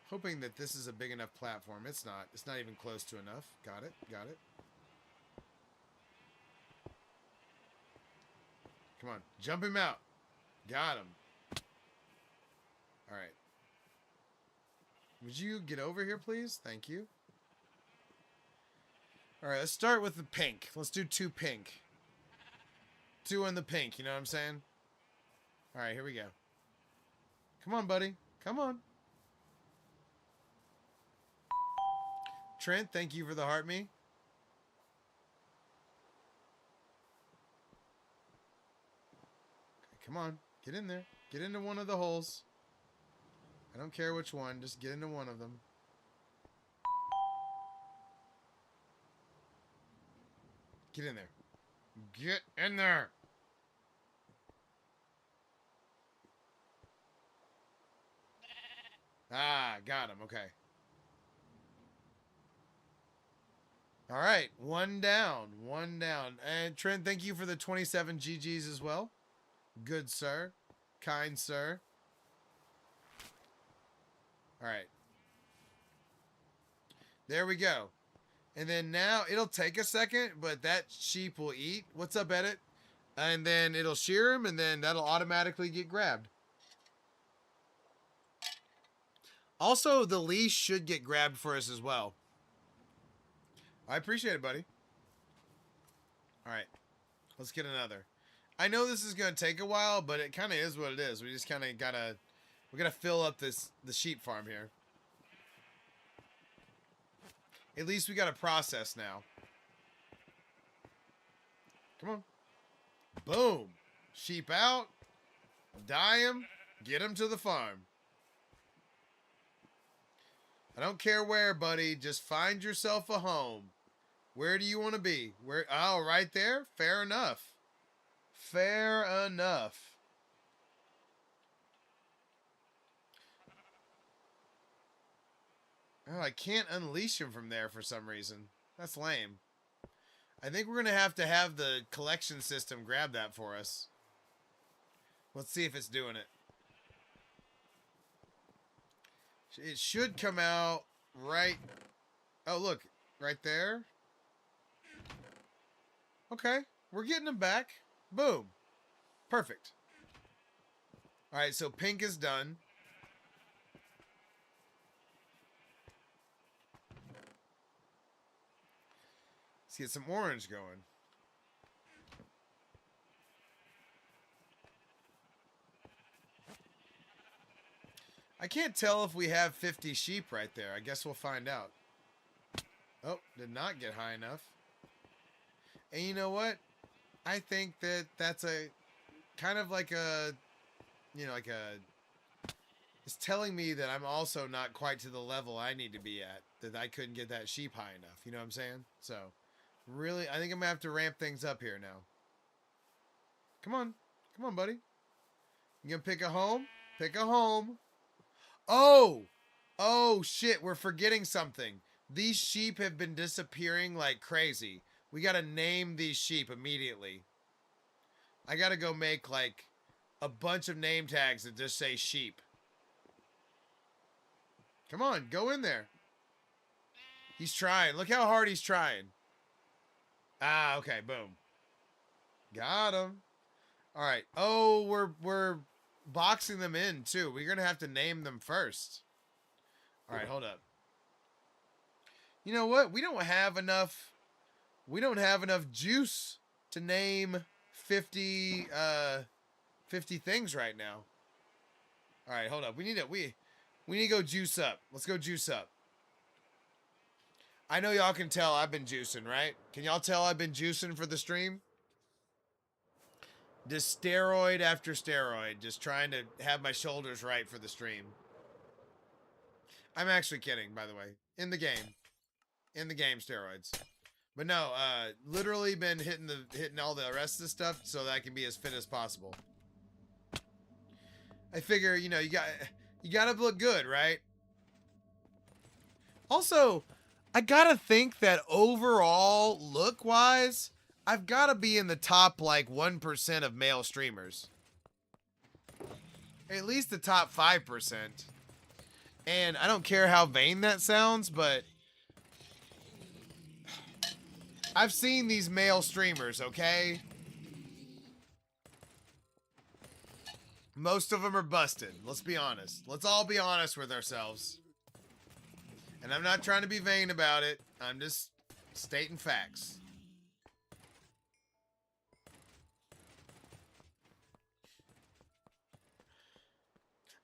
Hoping that this is a big enough platform. It's not. It's not even close to enough. Got it. Got it. Come on. Jump him out. Got him. All right. Would you get over here, please? Thank you. All right, let's start with the pink. Let's do 2 pink. 2 in the pink, you know what I'm saying? All right, here we go. Come on, buddy. Come on. Trent, thank you for the heart me. Okay, come on. Get in there. Get into one of the holes. I don't care which one. Just get into one of them. Get in there. Get in there. Ah, got him. Okay. All right. 1 down. 1 down. And Trent, thank you for the 27 GGs as well. Good, sir. Kind, sir. All right. There we go. And then now, it'll take a second, but that sheep will eat. What's up, Edit? And then it'll shear him, and then that'll automatically get grabbed. Also, the leash should get grabbed for us as well. I appreciate it, buddy. All right. Let's get another. I know this is going to take a while, but it kind of is what it is. We just kind of got to... We're going to fill up the sheep farm here. At least we got a process now. Come on. Boom. Sheep out. Dye them. Get them to the farm. I don't care where, buddy. Just find yourself a home. Where do you want to be? Where? Oh, right there? Fair enough. Fair enough. Oh, I can't unleash him from there for some reason. That's lame. I think we're going to have the collection system grab that for us. Let's see if it's doing it. It should come out right... Oh, look. Right there. Okay. We're getting them back. Boom. Perfect. All right, so pink is done. Let's get some orange going. I can't tell if we have 50 sheep right there. I guess we'll find out. Oh, did not get high enough. And you know what? I think that that's a kind of like a, you know, like a, it's telling me that I'm also not quite to the level I need to be at, that I couldn't get that sheep high enough. You know what I'm saying? So, really, I think I'm going to have to ramp things up here now. Come on. Come on, buddy. You going to pick a home? Pick a home. Oh! Oh, shit, we're forgetting something. These sheep have been disappearing like crazy. We got to name these sheep immediately. I got to go make, like, a bunch of name tags that just say sheep. Come on, go in there. He's trying. Look how hard he's trying. Ah, okay, boom. Got him. All right. Oh, we're boxing them in too. We're gonna have to name them first. All right, hold up. You know what? We don't have enough. We don't have enough juice to name 50 things right now. All right, hold up. We need to go juice up. Let's go juice up. I know y'all can tell I've been juicing, right? Can y'all tell I've been juicing for the stream? Just steroid after steroid. Just trying to have my shoulders right for the stream. I'm actually kidding, by the way. In the game. In the game, steroids. But no, literally been hitting all the rest of the stuff so that I can be as fit as possible. I figure, you know, you gotta look good, right? Also, I gotta think that overall, look-wise, I've gotta be in the top, like, 1% of male streamers. At least the top 5%. And I don't care how vain that sounds, but I've seen these male streamers, okay? Most of them are busted. Let's be honest. Let's all be honest with ourselves. And I'm not trying to be vain about it. I'm just stating facts.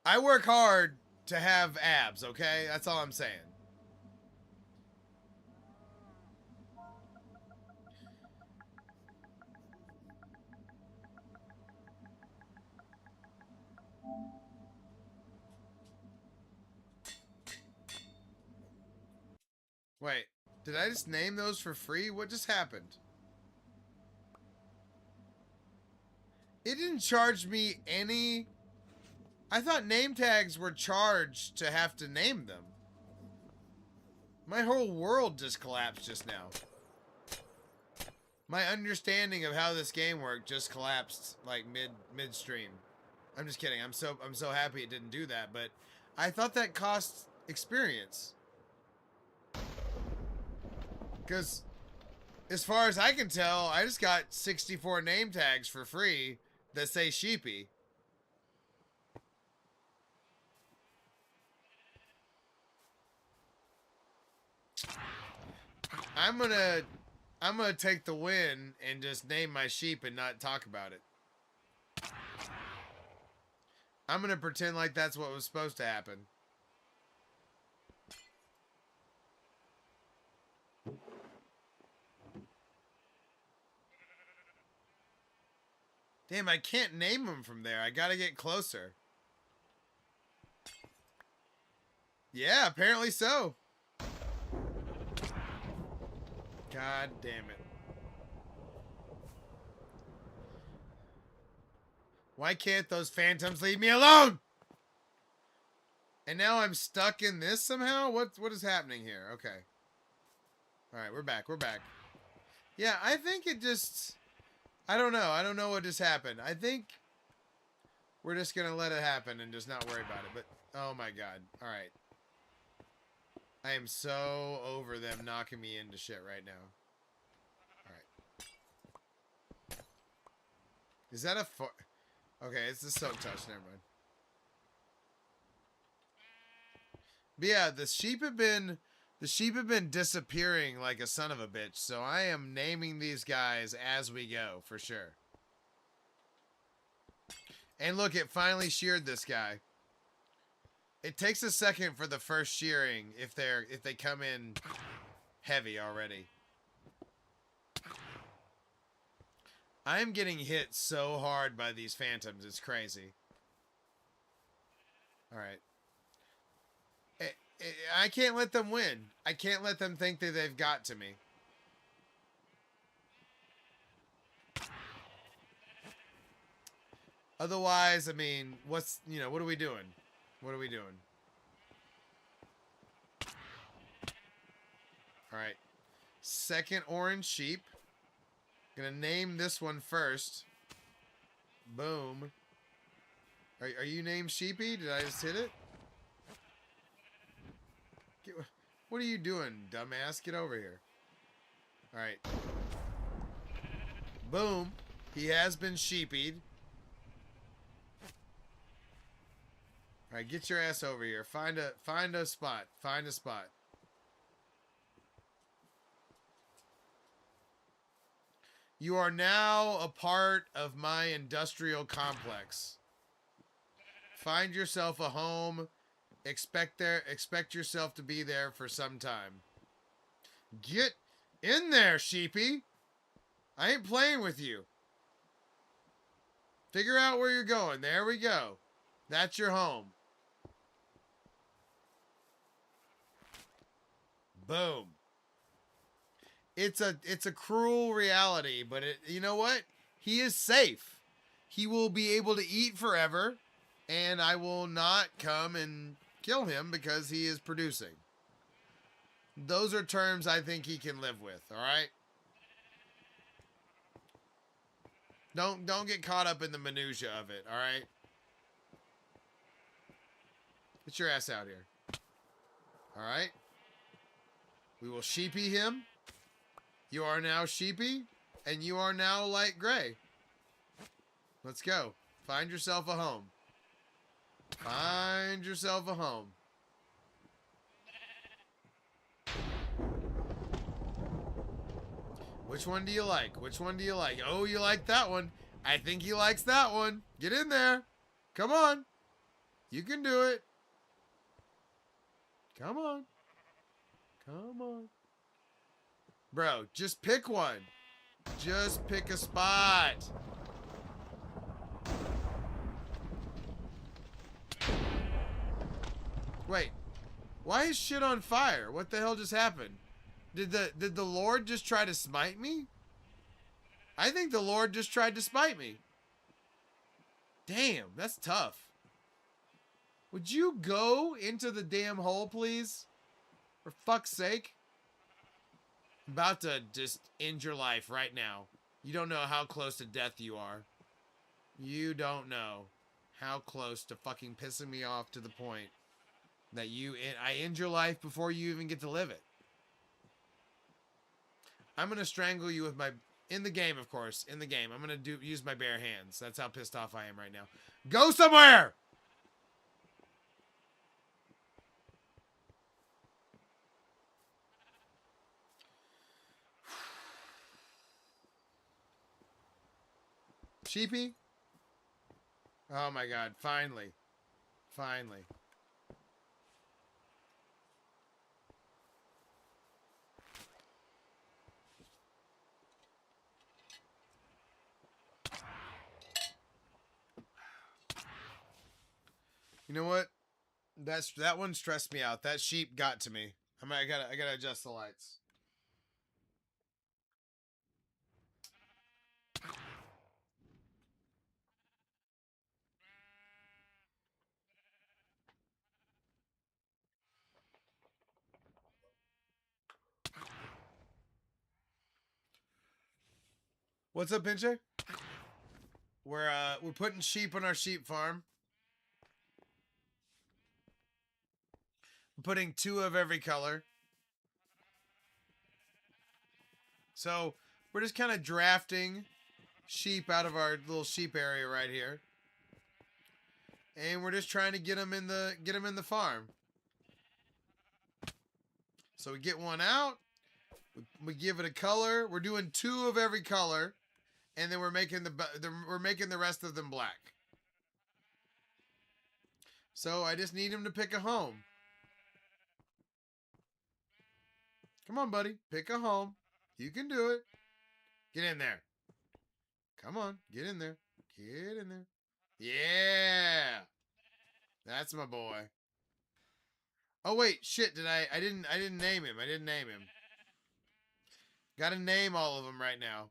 I work hard to have abs, okay? That's all I'm saying. Wait, did I just name those for free? What just happened? It didn't charge me any... I thought name tags were charged to have to name them. My whole world just collapsed just now. My understanding of how this game worked just collapsed like midstream. I'm just kidding. I'm so happy it didn't do that, but I thought that cost experience. Because as far as I can tell, I just got 64 name tags for free that say sheepy. I'm gonna take the win and just name my sheep and not talk about it. I'm gonna pretend like that's what was supposed to happen. Damn, I can't name them from there. I gotta get closer. Yeah, apparently so. God damn it. Why can't those phantoms leave me alone? And now I'm stuck in this somehow? What is happening here? Okay. Alright, we're back. We're back. Yeah, I think it just... I don't know. I don't know what just happened. I think we're just going to let it happen and just not worry about it. But, oh my god. Alright. I am so over them knocking me into shit right now. Alright. Is that a... Okay, it's the soak touch. Never mind. But yeah, the sheep have been The sheep have been disappearing like a son of a bitch, so I am naming these guys as we go, for sure. And look, it finally sheared this guy. It takes a second for the first shearing if they come in heavy already. I'm getting hit so hard by these phantoms, it's crazy. Alright. I can't let them win. I can't let them think that they've got to me. Otherwise, I mean, what are we doing? What are we doing? Alright. Second orange sheep. Gonna name this one first. Boom. Are you named Sheepy? Did I just hit it? What are you doing, dumbass? Get over here. Alright. Boom. He has been sheepied. Alright, get your ass over here. Find a spot. Find a spot. You are now a part of my industrial complex. Find yourself a home. Expect yourself to be there for some time. Get in there, sheepy. I ain't playing with you. Figure out where you're going. There we go. That's your home. Boom. It's a cruel reality, but you know what? He is safe. He will be able to eat forever, and I will not come and kill him because he is producing. Those are terms I think he can live with, all right? Don't get caught up in the minutia of it, all right? Get your ass out here. All right? We will sheepy him. You are now sheepy, and you are now light gray. Let's go. Find yourself a home. Find yourself a home. Which one do you like? Which one do you like? Oh, you like that one. I think he likes that one. Get in there. Come on. You can do it. Come on. Come on. Bro, just pick one. Just pick a spot. Wait. Why is shit on fire? What the hell just happened? Did the Lord just try to smite me? I think the Lord just tried to smite me. Damn, that's tough. Would you go into the damn hole, please? For fuck's sake. I'm about to just end your life right now. You don't know how close to death you are. You don't know how close to fucking pissing me off to the point that I end your life before you even get to live it. I'm gonna strangle you with my... In the game, of course. In the game. I'm gonna use my bare hands. That's how pissed off I am right now. Go somewhere! Sheepy? Oh my god. Finally. Finally. You know what? That one stressed me out. That sheep got to me. I gotta adjust the lights. What's up, Pincher? We're putting sheep on our sheep farm. We're putting 2 of every color. So we're just kind of drafting sheep out of our little sheep area right here, and we're just trying to get them in the farm. So we get one out. We give it a color. We're doing 2 of every color, and then we're making the rest of them black. So I just need him to pick a home. Come on, buddy. Pick a home. You can do it. Get in there. Come on. Get in there. Get in there. Yeah. That's my boy. Oh wait, shit, I didn't name him. I didn't name him. Gotta name all of them right now.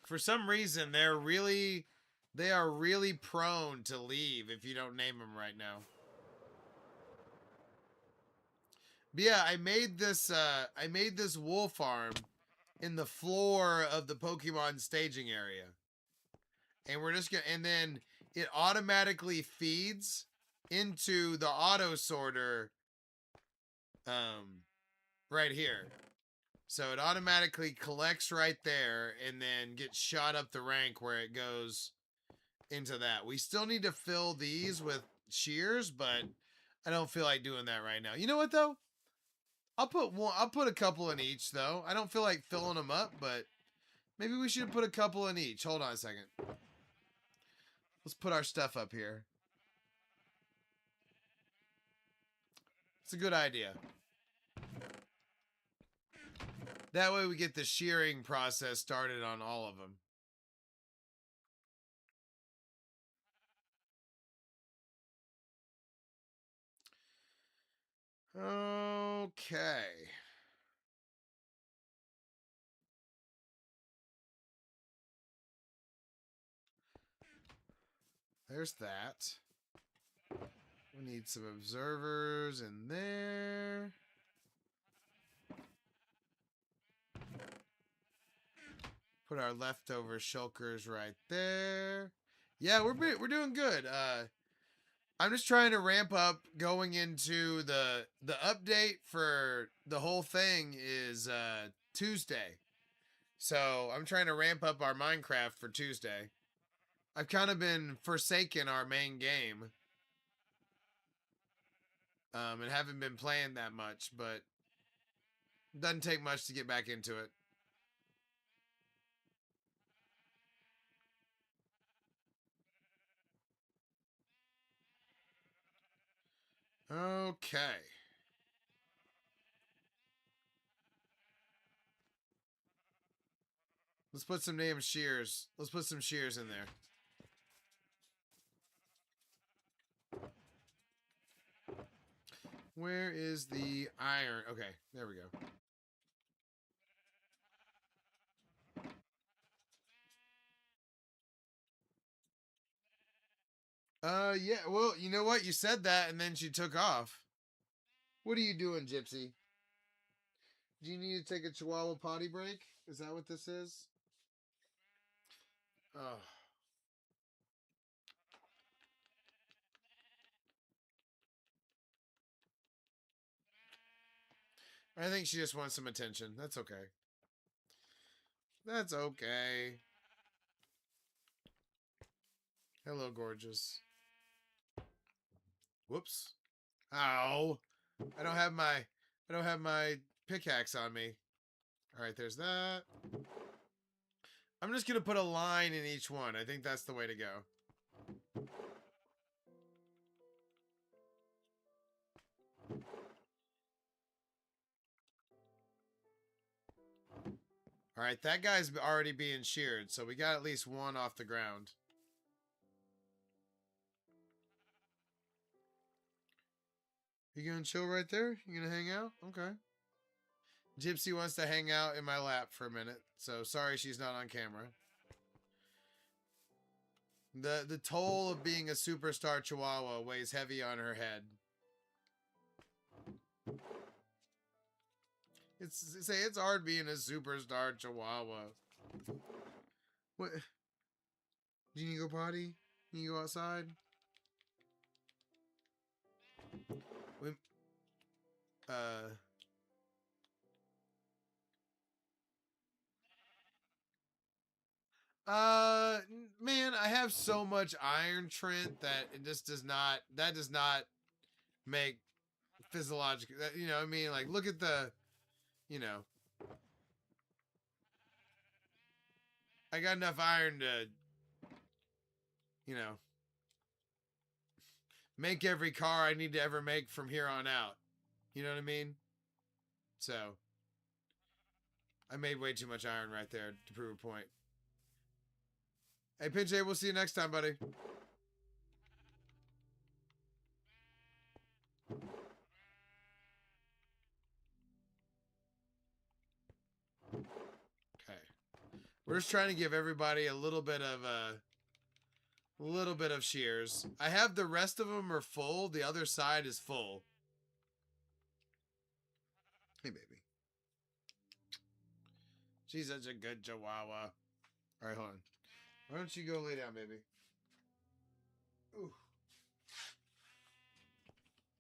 For some reason, they are really prone to leave if you don't name them right now. But yeah, I made this wool farm in the floor of the Pokemon staging area. And we're just gonna, and then it automatically feeds into the auto sorter right here. So it automatically collects right there and then gets shot up the rank where it goes into that. We still need to fill these with shears, but I don't feel like doing that right now. You know what though? I'll put a couple in each though. I don't feel like filling them up, but maybe we should put a couple in each. Hold on a second. Let's put our stuff up here. It's a good idea. That way we get the shearing process started on all of them. Okay. There's that. We need some observers in there. Put our leftover shulkers right there. Yeah, we're doing good. I'm just trying to ramp up going into the update for the whole thing is Tuesday. So I'm trying to ramp up our Minecraft for Tuesday. I've kind of been forsaking our main game. And haven't been playing that much, but doesn't take much to get back into it. Okay. Let's put some damn shears. Let's put some shears in there. Where is the iron? Okay, there we go. Yeah, well, you know what? You said that and then she took off. What are you doing, Gypsy? Do you need to take a Chihuahua potty break? Is that what this is? Oh. I think she just wants some attention. That's okay. That's okay. Hello, gorgeous. Whoops. Ow. I don't have my pickaxe on me. All right, there's that. I'm just going to put a line in each one. I think that's the way to go. All right, that guy's already being sheared, so we got at least one off the ground. You gonna chill right there? You gonna hang out? Okay. Gypsy wants to hang out in my lap for a minute, so sorry she's not on camera. The toll of being a superstar Chihuahua weighs heavy on her head. It's hard being a superstar Chihuahua. What? Do you need to go potty? You need to go outside? We, uh. Man, I have so much iron, Trent, that it just does not, that does not make physiological, you know what I mean? Like, look at the, you know, I got enough iron to, you know, make every car I need to ever make from here on out. You know what I mean? So, I made way too much iron right there to prove a point. Hey, Pinch A, we'll see you next time, buddy. Okay. We're just trying to give everybody a little bit of shears. I have the rest of them are full. The other side is full. Hey, baby. She's such a good chihuahua. All right, hold on. Why don't you go lay down, baby? Ooh.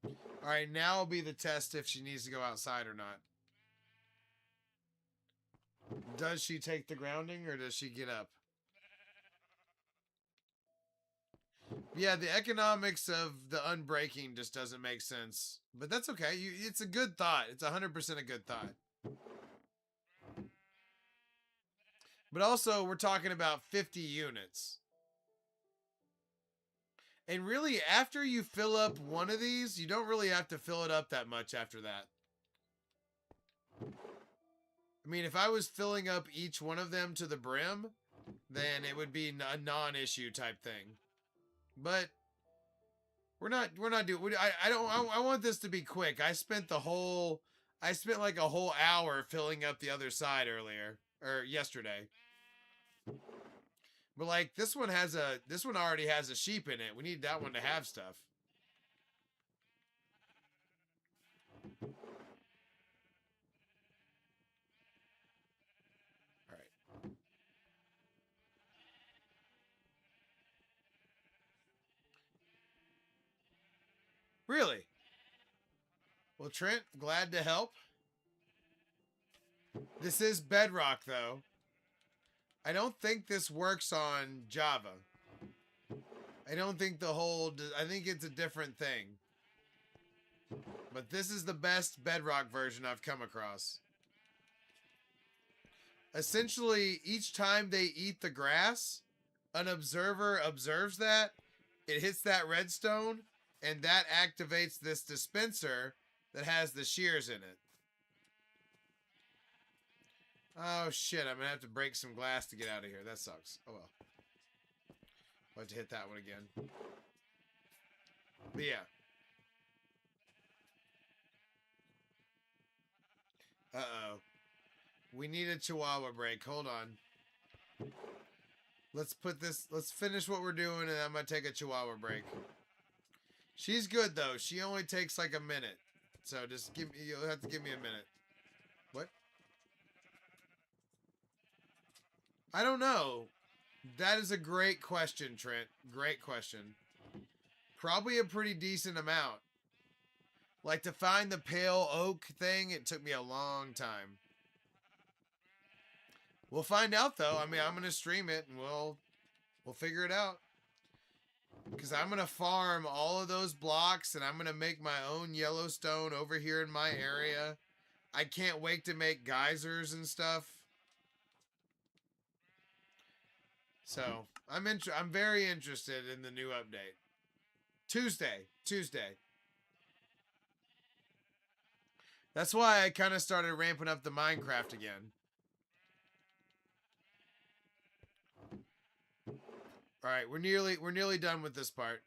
All right, now will be the test if she needs to go outside or not. Does she take the grounding or does she get up? Yeah, the economics of the unbreaking just doesn't make sense. But that's okay. It's a good thought. It's 100% a good thought. But also, we're talking about 50 units. And really, after you fill up one of these, you don't really have to fill it up that much after that. I mean, if I was filling up each one of them to the brim, then it would be a non-issue type thing. But we're not doing. I want this to be quick. I spent like a whole hour filling up the other side earlier or yesterday. But like this one already has a sheep in it. We need that one to have stuff. All right. Really? Well, Trent, glad to help. This is Bedrock, though. I don't think this works on Java. I don't think I think it's a different thing. But this is the best Bedrock version I've come across. Essentially, each time they eat the grass, an observer observes that, it hits that redstone, and that activates this dispenser that has the shears in it. Oh shit, I'm gonna have to break some glass to get out of here. That sucks. Oh well. I'll have to hit that one again. But yeah. Uh-oh. We need a chihuahua break. Hold on. Let's finish what we're doing and I'm gonna take a chihuahua break. She's good though. She only takes like a minute. So just you'll have to give me a minute. What? I don't know. That is a great question, Trent. Great question. Probably a pretty decent amount. Like to find the pale oak thing, it took me a long time. We'll find out though. I mean, I'm gonna stream it and we'll figure it out. Because I'm gonna farm all of those blocks and I'm gonna make my own Yellowstone over here in my area. I can't wait to make geysers and stuff. So I'm very interested in the new update. Tuesday. That's why I kind of started ramping up the Minecraft again. All right, we're nearly done with this part.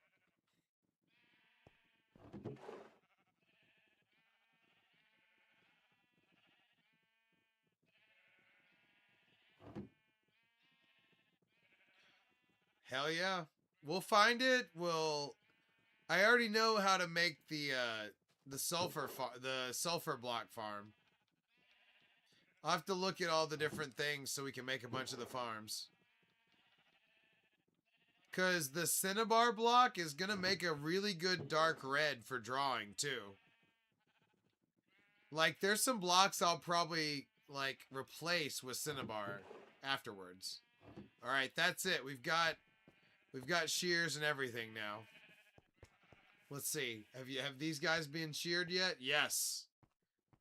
Hell yeah. We'll find it. I already know how to make the sulfur block farm. I'll have to look at all the different things so we can make a bunch of the farms. Because the cinnabar block is going to make a really good dark red for drawing, too. Like, there's some blocks I'll probably, like, replace with cinnabar afterwards. All right, that's it. We've got shears and everything now. Let's see. Have these guys been sheared yet? Yes.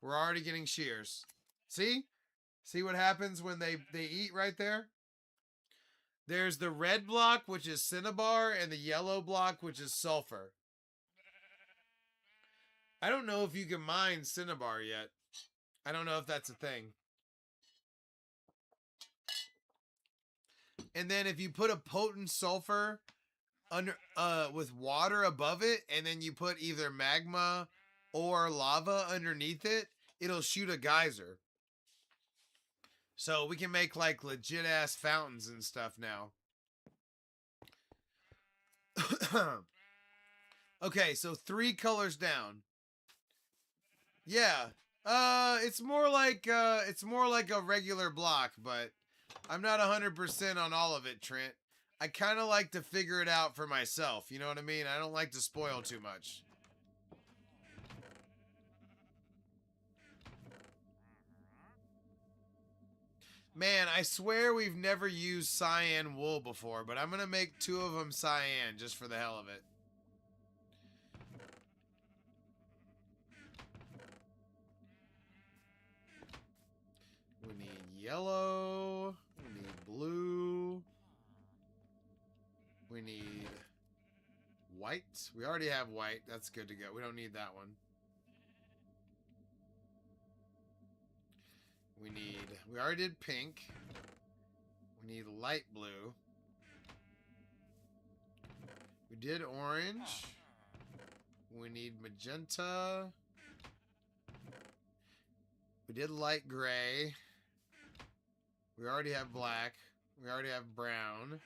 We're already getting shears. See? See what happens when they eat right there? There's the red block, which is cinnabar, and the yellow block, which is sulfur. I don't know if you can mine cinnabar yet. I don't know if that's a thing. And then if you put a potent sulfur under with water above it, and then you put either magma or lava underneath it, it'll shoot a geyser. So we can make like legit ass fountains and stuff now. Okay, so 3 colors down. Yeah. It's more like a regular block, but I'm not 100% on all of it, Trent. I kind of like to figure it out for myself, you know what I mean? I don't like to spoil too much. Man, I swear we've never used cyan wool before, but I'm going to make 2 of them cyan just for the hell of it. We need yellow. We need blue. We need white. We already have white. That's good to go. We don't need that one. We already did pink. We need light blue. We did orange. We need magenta. We did light gray. We already have black. We already have brown.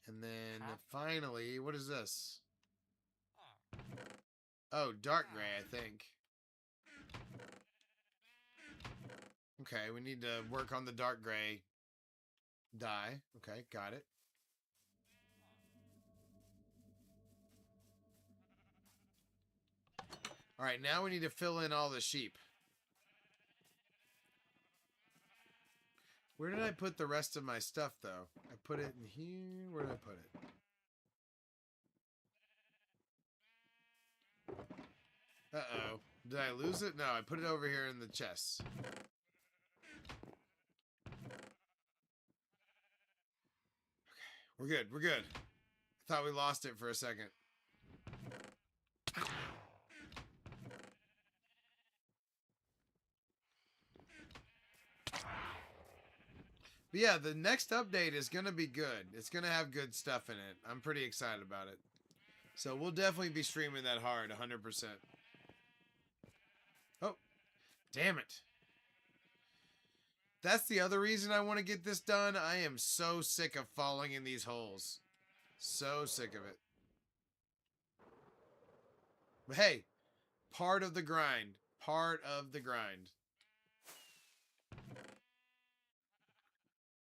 And then finally, what is this? Oh, dark gray, I think. Okay, we need to work on the dark gray dye. Okay, got it. All right, now we need to fill in all the sheep. Where did I put the rest of my stuff, though? I put it in here. Where did I put it? Uh-oh. Did I lose it? No, I put it over here in the chest. We're good. We're good. I thought we lost it for a second. But yeah, the next update is going to be good. It's going to have good stuff in it. I'm pretty excited about it. So we'll definitely be streaming that hard, 100%. Oh, damn it. That's the other reason I want to get this done. I am so sick of falling in these holes. So sick of it. But hey, part of the grind. Part of the grind.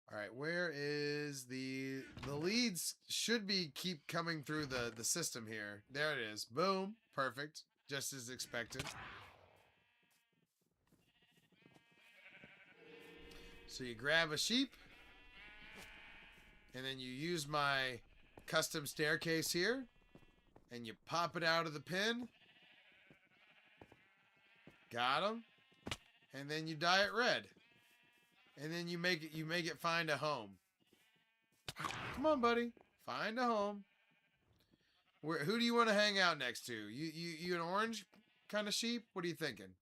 All right, where is the leads should be keep coming through the system here. There it is. Boom. Perfect. Just as expected. So you grab a sheep, and then you use my custom staircase here, and you pop it out of the pin. Got him. And then you dye it red. And then you make it find a home. Come on, buddy. Find a home. Who do you want to hang out next to? You an orange kind of sheep? What are you thinking?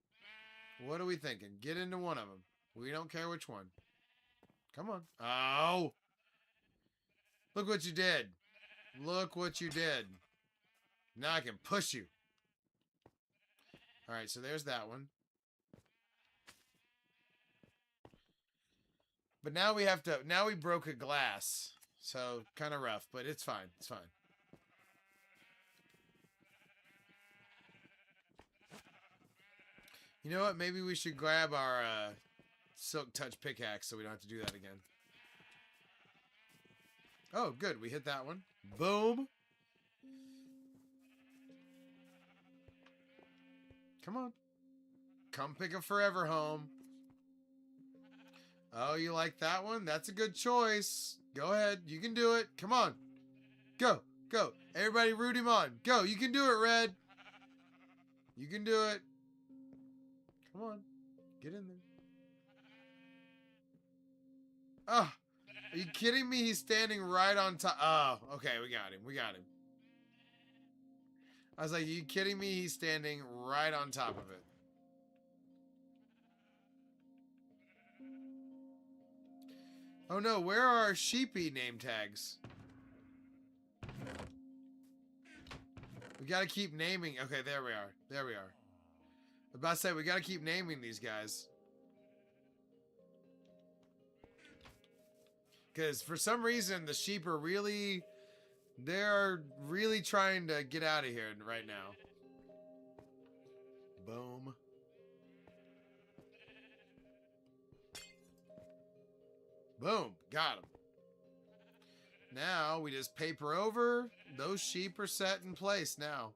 What are we thinking? Get into one of them. We don't care which one. Come on. Oh! Look what you did. Look what you did. Now I can push you. Alright, so there's that one. But now we have to... Now we broke a glass. So, kind of rough, but it's fine. It's fine. You know what? Maybe we should grab our Silk Touch pickaxe so we don't have to do that again. Oh, good. We hit that one. Boom. Come on. Come pick a forever home. Oh, you like that one? That's a good choice. Go ahead. You can do it. Come on. Go. Go. Everybody root him on. Go. You can do it, Red. You can do it. Come on. Get in there. Oh, are you kidding me? He's standing right on top. Oh, okay. We got him. We got him. I was like, are you kidding me? He's standing right on top of it. Oh no, where are our sheepy name tags? We gotta keep naming. Okay, there we are. There we are. I was about to say, we gotta keep naming these guys. Because for some reason, the sheep are really... They're really trying to get out of here right now. Boom. Boom. Got him. Now we just paper over. Those sheep are set in place now.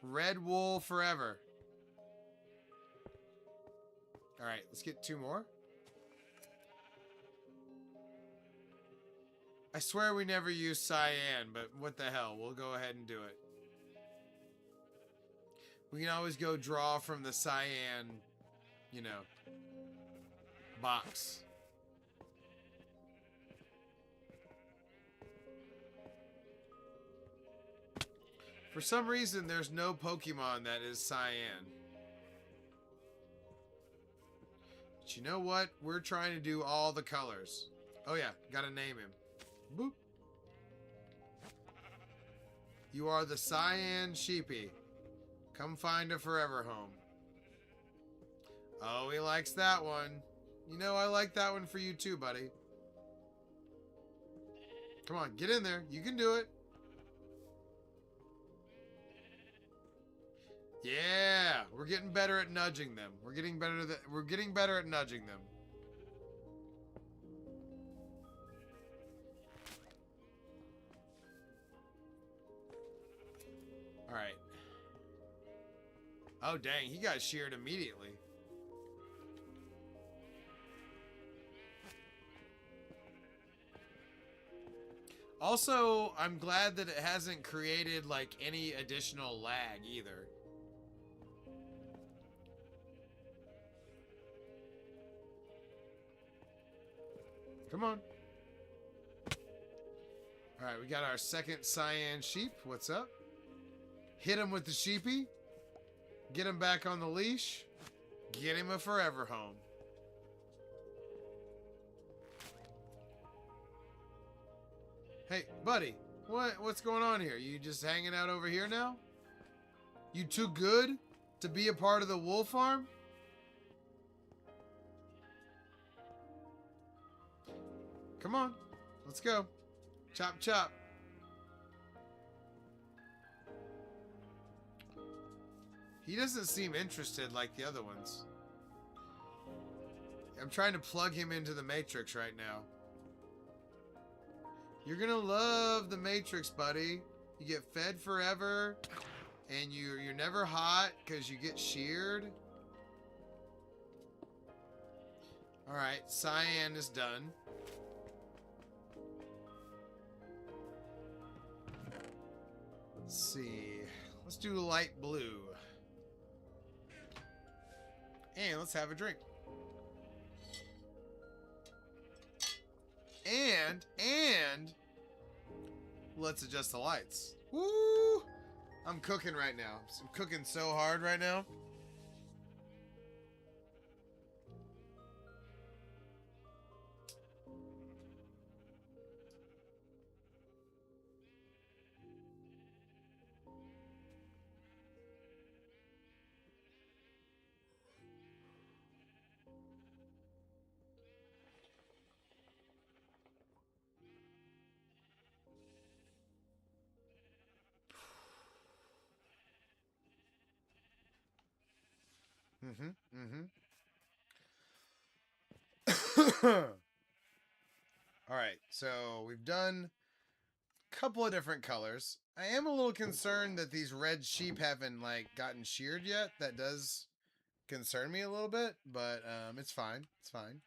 Red wool forever. Alright, let's get 2 more. I swear we never use cyan, but what the hell. We'll go ahead and do it. We can always go draw from the cyan, you know, box. For some reason, there's no Pokemon that is cyan. But you know what? We're trying to do all the colors. Oh yeah, gotta name him. Boop. You are the cyan sheepy. Come find a forever home. Oh, he likes that one. You know, I like that one for you too, buddy. Come on, get in there. You can do it. Yeah, we're getting better at nudging them. We're getting better at nudging them. All right. Oh, dang, he got sheared immediately. Also, I'm glad that it hasn't created, like, any additional lag, either. Come on. Alright, we got our second cyan sheep. What's up? Hit him with the sheepy. Get him back on the leash. Get him a forever home. Hey, buddy. What's going on here? You just hanging out over here now? You too good to be a part of the wool farm? Come on. Let's go. Chop, chop. He doesn't seem interested like the other ones. I'm trying to plug him into the Matrix right now. You're gonna love the Matrix, buddy. You get fed forever, and you're never hot because you get sheared. Alright, cyan is done. Let's see. Let's do light blue. And let's have a drink. And let's adjust the lights. Woo! I'm cooking right now. I'm cooking so hard right now. Alright, so we've done a couple of different colors. I am a little concerned that these red sheep haven't, like, gotten sheared yet. That does concern me a little bit, but it's fine. It's fine.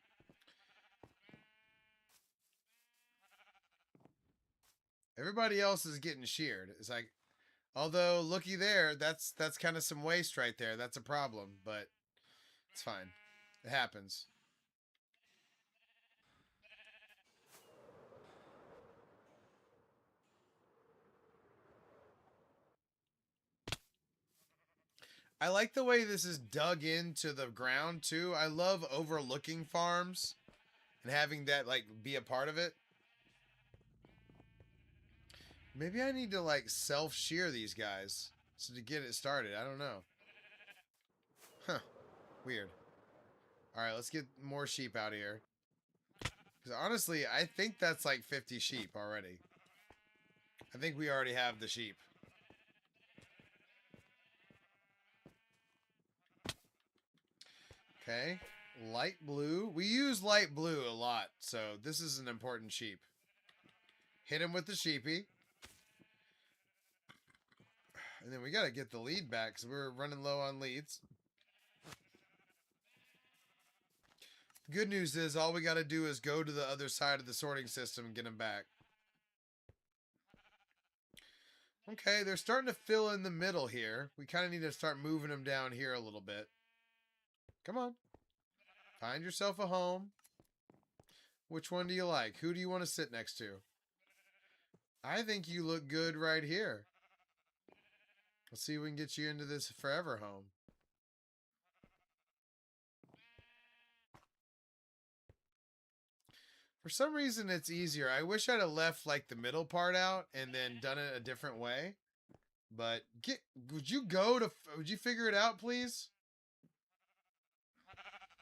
Everybody else is getting sheared. It's like, although looky there, that's kind of some waste right there. That's a problem, but it's fine. It happens. I like the way this is dug into the ground too. I love overlooking farms and having that like be a part of it. Maybe I need to like self-shear these guys so to get it started. I don't know. Huh. Weird. Alright, let's get more sheep out of here. Because honestly, I think that's like 50 sheep already. I think we already have the sheep. Okay. Light blue. We use light blue a lot, so this is an important sheep. Hit him with the sheepy. And then we got to get the lead back because we're running low on leads. The good news is all we got to do is go to the other side of the sorting system and get them back. Okay, they're starting to fill in the middle here. We kind of need to start moving them down here a little bit. Come on. Find yourself a home. Which one do you like? Who do you want to sit next to? I think you look good right here. Let's see if we can get you into this forever home. For some reason, it's easier. I wish I'd have left like the middle part out and then done it a different way. But would you figure it out, please?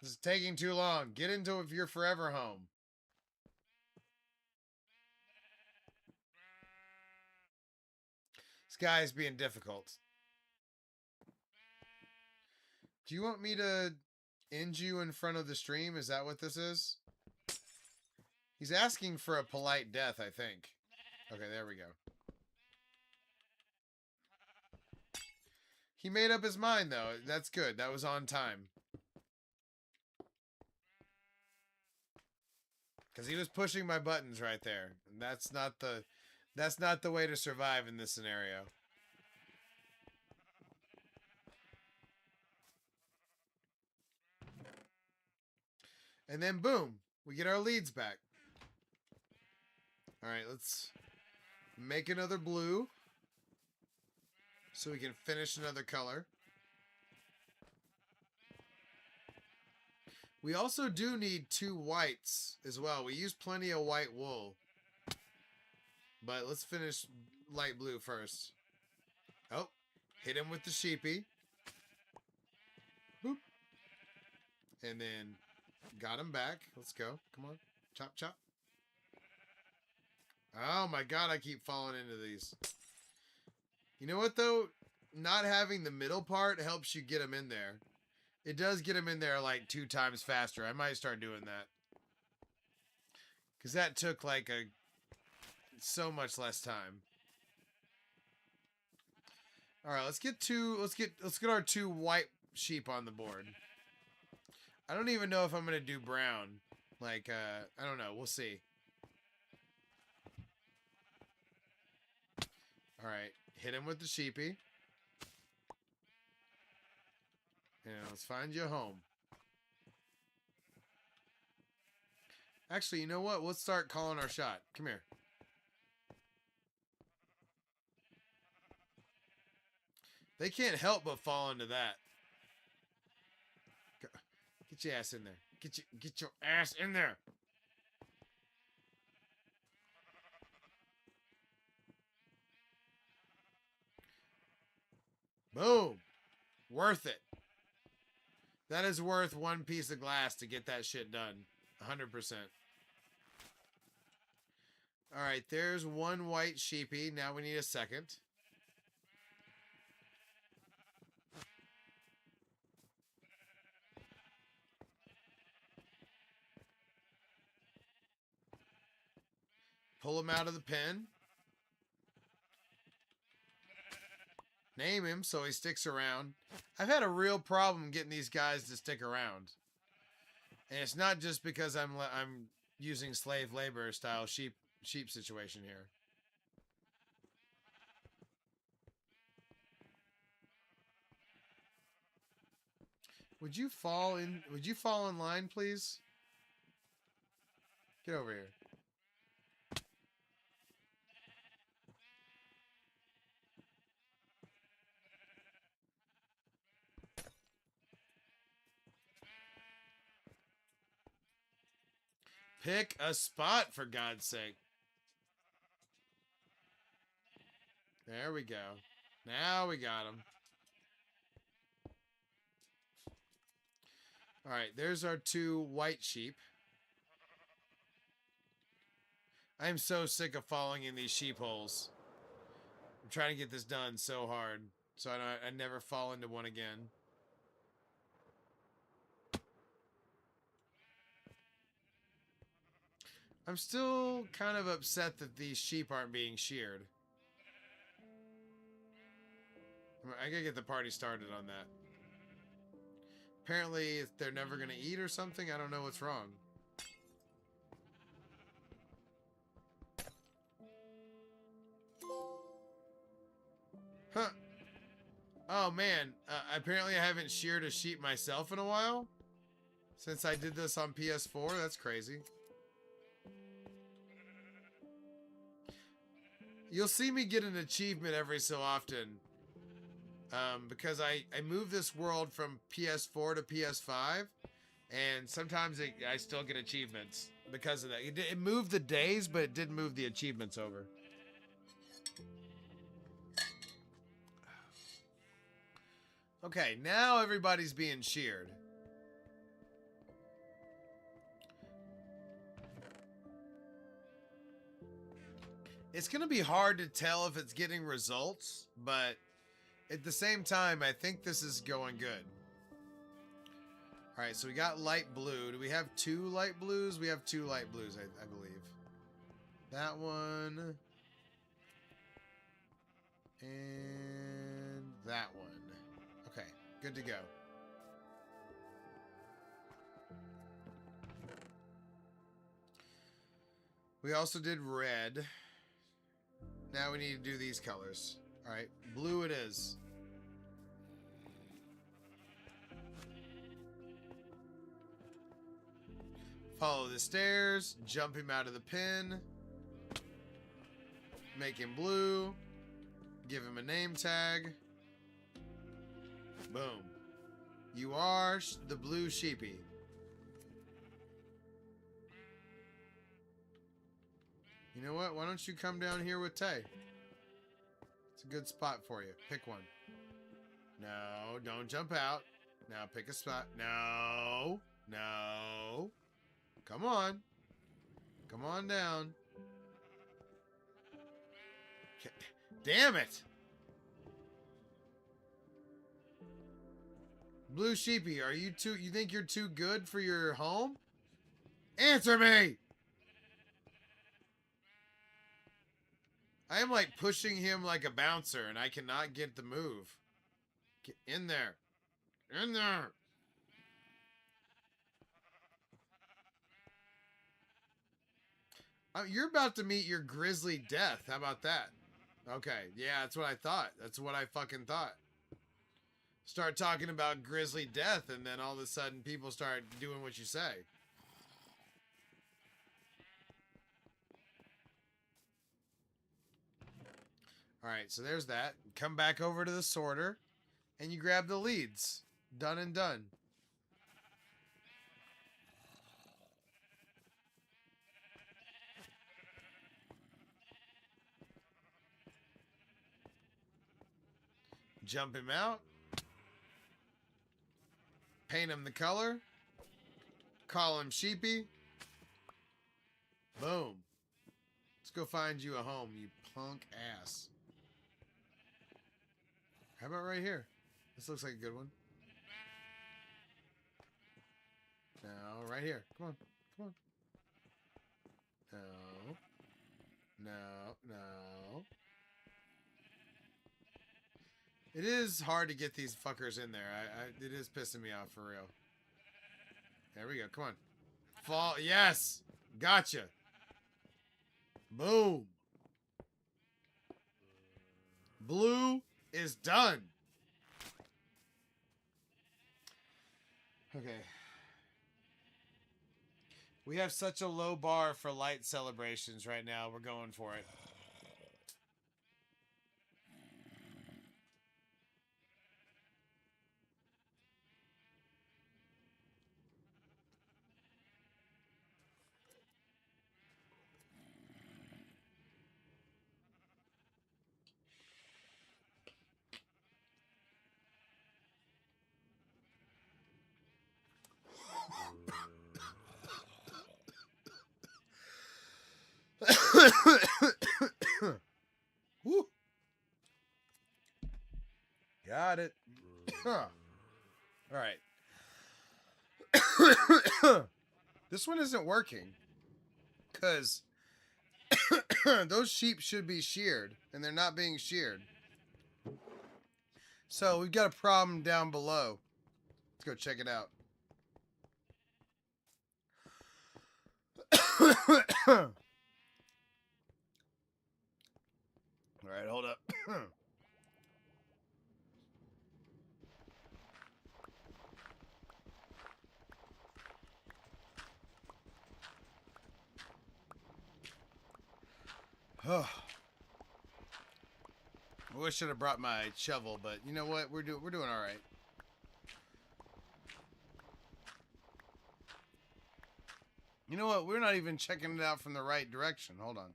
This is taking too long. Get into your forever home. This guy is being difficult. Do you want me to end you in front of the stream? Is that what this is? He's asking for a polite death, I think. Okay, there we go. He made up his mind, though. That's good. That was on time. Because he was pushing my buttons right there. And that's not the way to survive in this scenario. And then boom, we get our leads back. Alright, let's make another blue. So we can finish another color. We also do need 2 whites as well. We use plenty of white wool. But let's finish light blue first. Oh, hit him with the sheepy. Boop. And then got him back. Let's go. Come on. Chop, chop. Oh my god, I keep falling into these. You know what, though? Not having the middle part helps you get them in there. It does get them in there like 2 times faster. I might start doing that. Because that took like so much less time. Alright, let's get our 2 white sheep on the board. I don't even know if I'm going to do brown. Like, I don't know. We'll see. Alright, hit him with the sheepy. And let's find you a home. Actually, you know what? Let's start calling our shot. Come here. They can't help but fall into that. Get your ass in there. Get your ass in there. Boom. Worth it. That is worth 1 piece of glass to get that shit done. 100%. Alright, there's 1 white sheepy. Now we need a second. Pull him out of the pen. name him so he sticks around. I've had a real problem getting these guys to stick around. And it's not just because I'm using slave labor style sheep situation here. Would you fall in line, please? Get over here. Pick a spot, for God's sake. There we go. Now we got him. Alright, there's our 2 white sheep. I'm so sick of falling in these sheep holes. I'm trying to get this done so hard, so I never fall into one again. I'm still kind of upset that these sheep aren't being sheared. I gotta get the party started on that. Apparently, they're never gonna eat or something. I don't know what's wrong. Huh. Oh, man. Apparently, I haven't sheared a sheep myself in a while. Since I did this on PS4. That's crazy. You'll see me get an achievement every so often. Because I moved this world from PS4 to PS5. And sometimes I still get achievements because of that. It moved the days, but it didn't move the achievements over. Okay, now everybody's being sheared. It's going to be hard to tell if it's getting results, but at the same time, I think this is going good. Alright, so we got light blue. Do we have 2 light blues? We have 2 light blues, I believe. That one. And that one. Okay, good to go. We also did red. Now we need to do these colors. Alright, blue it is. Follow the stairs, jump him out of the pen, make him blue, give him a name tag. Boom. You are the blue sheepy. You know what? Why don't you come down here with Tay? It's a good spot for you. Pick one. No, don't jump out. Now pick a spot. No. No. Come on. Come on down. Damn it. Blue sheepy, are you think you're too good for your home? Answer me! I am like pushing him like a bouncer and I cannot get the move. Get in there. In there. You're about to meet your grisly death. How about that? Okay. Yeah, that's what I thought. That's what I fucking thought. Start talking about grisly death and then all of a sudden people start doing what you say. Alright, so there's that. Come back over to the sorter and you grab the leads. Done and done. Jump him out. Paint him the color. Call him Sheepy. Boom. Let's go find you a home, you punk ass. How about right here? This looks like a good one. No, right here. Come on. Come on. No. No. No. It is hard to get these fuckers in there. It is pissing me off for real. There we go. Come on. Fall. Yes. Gotcha. Boom. Blue is done. Okay. We have such a low bar for light celebrations right now. We're going for it. Woo. Got it. All right. This one isn't working because those sheep should be sheared and they're not being sheared. So we've got a problem down below. Let's go check it out. All right, hold up. I wish I should have brought my shovel, but you know what? We're doing all right. You know what? We're not even checking it out from the right direction. Hold on.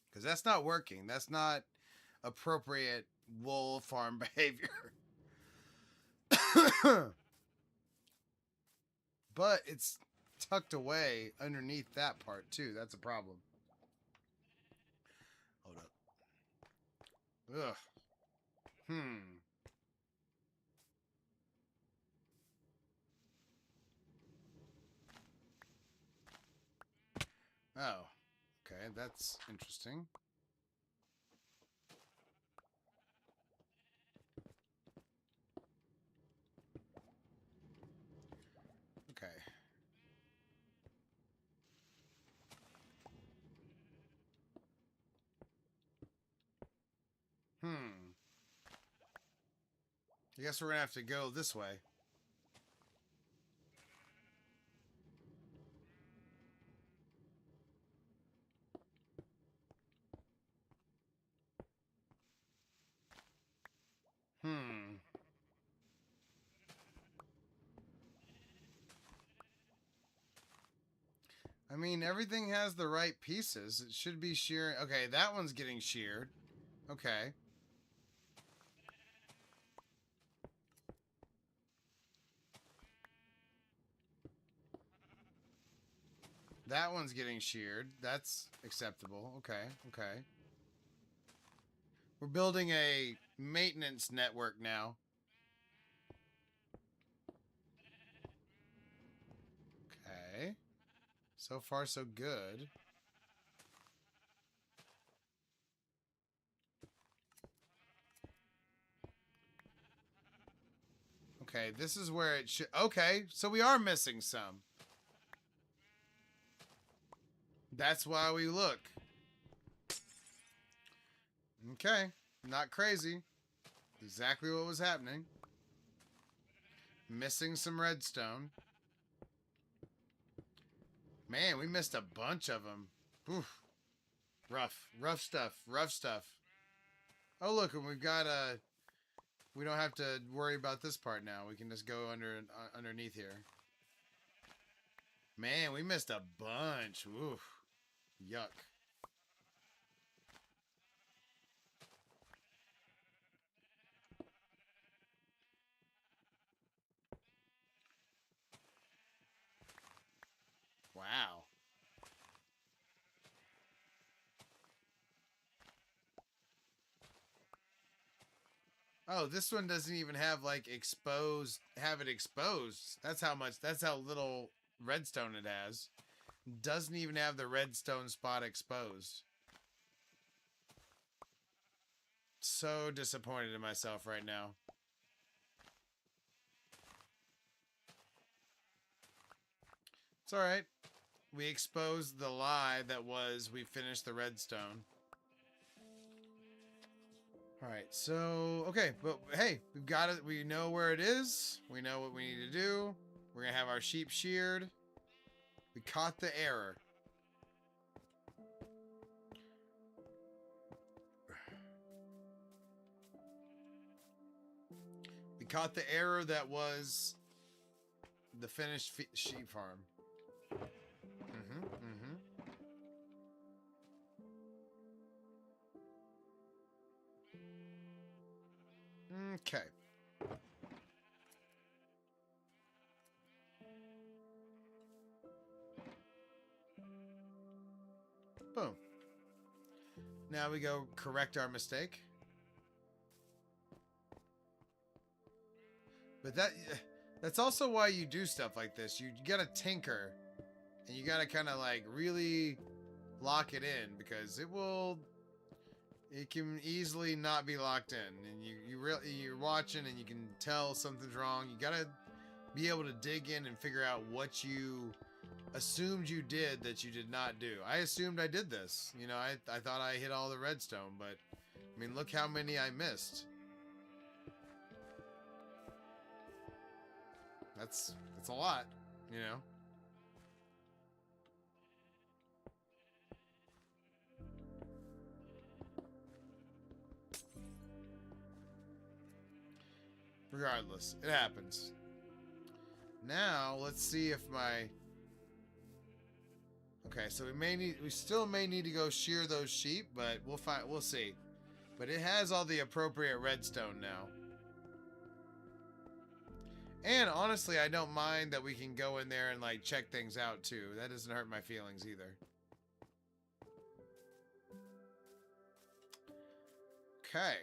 Because that's not working. That's not appropriate wool farm behavior. But it's tucked away underneath that part too. That's a problem. Hold up. Ugh. Oh. Okay, that's interesting. Okay. I guess we're gonna have to go this way. I mean, everything has the right pieces. It should be shearing. Okay, that one's getting sheared. Okay. That one's getting sheared. That's acceptable. Okay, okay. We're building a maintenance network now. Okay. So far, so good. Okay, this is where it should... Okay, so we are missing some. That's why we look. Okay, not crazy. Exactly what was happening. Missing some redstone. Man, we missed a bunch of them. Oof. Rough stuff. Rough stuff. Oh, look, and we've got a... We don't have to worry about this part now. We can just go underneath here. Man, we missed a bunch. Oof. Yuck. Wow. Oh, this one doesn't even have like have it exposed. That's how little redstone it has. Doesn't even have the redstone spot exposed. so disappointed in myself right now. It's alright. We exposed the lie that was we finished the redstone. Alright, so, okay, but hey, we've got it. We know where it is. We know what we need to do. We're going to have our sheep sheared. We caught the error. We caught the error that was the finished sheep farm. Okay. Boom. Now we go correct our mistake. But that's also why you do stuff like this. You gotta tinker. And you gotta kind of like really lock it in, because it can easily not be locked in, and you're watching and you can tell something's wrong. You gotta be able to dig in and figure out what you assumed you did that you did not do. I assumed I did this. You know, I thought I hit all the redstone, but I mean, look how many I missed. That's a lot, you know. Regardless, it happens. Now, let's see if my... Okay, so we still may need to go shear those sheep, but we'll see. But it has all the appropriate redstone now. And honestly, I don't mind that we can go in there and like check things out too. That doesn't hurt my feelings either. Okay.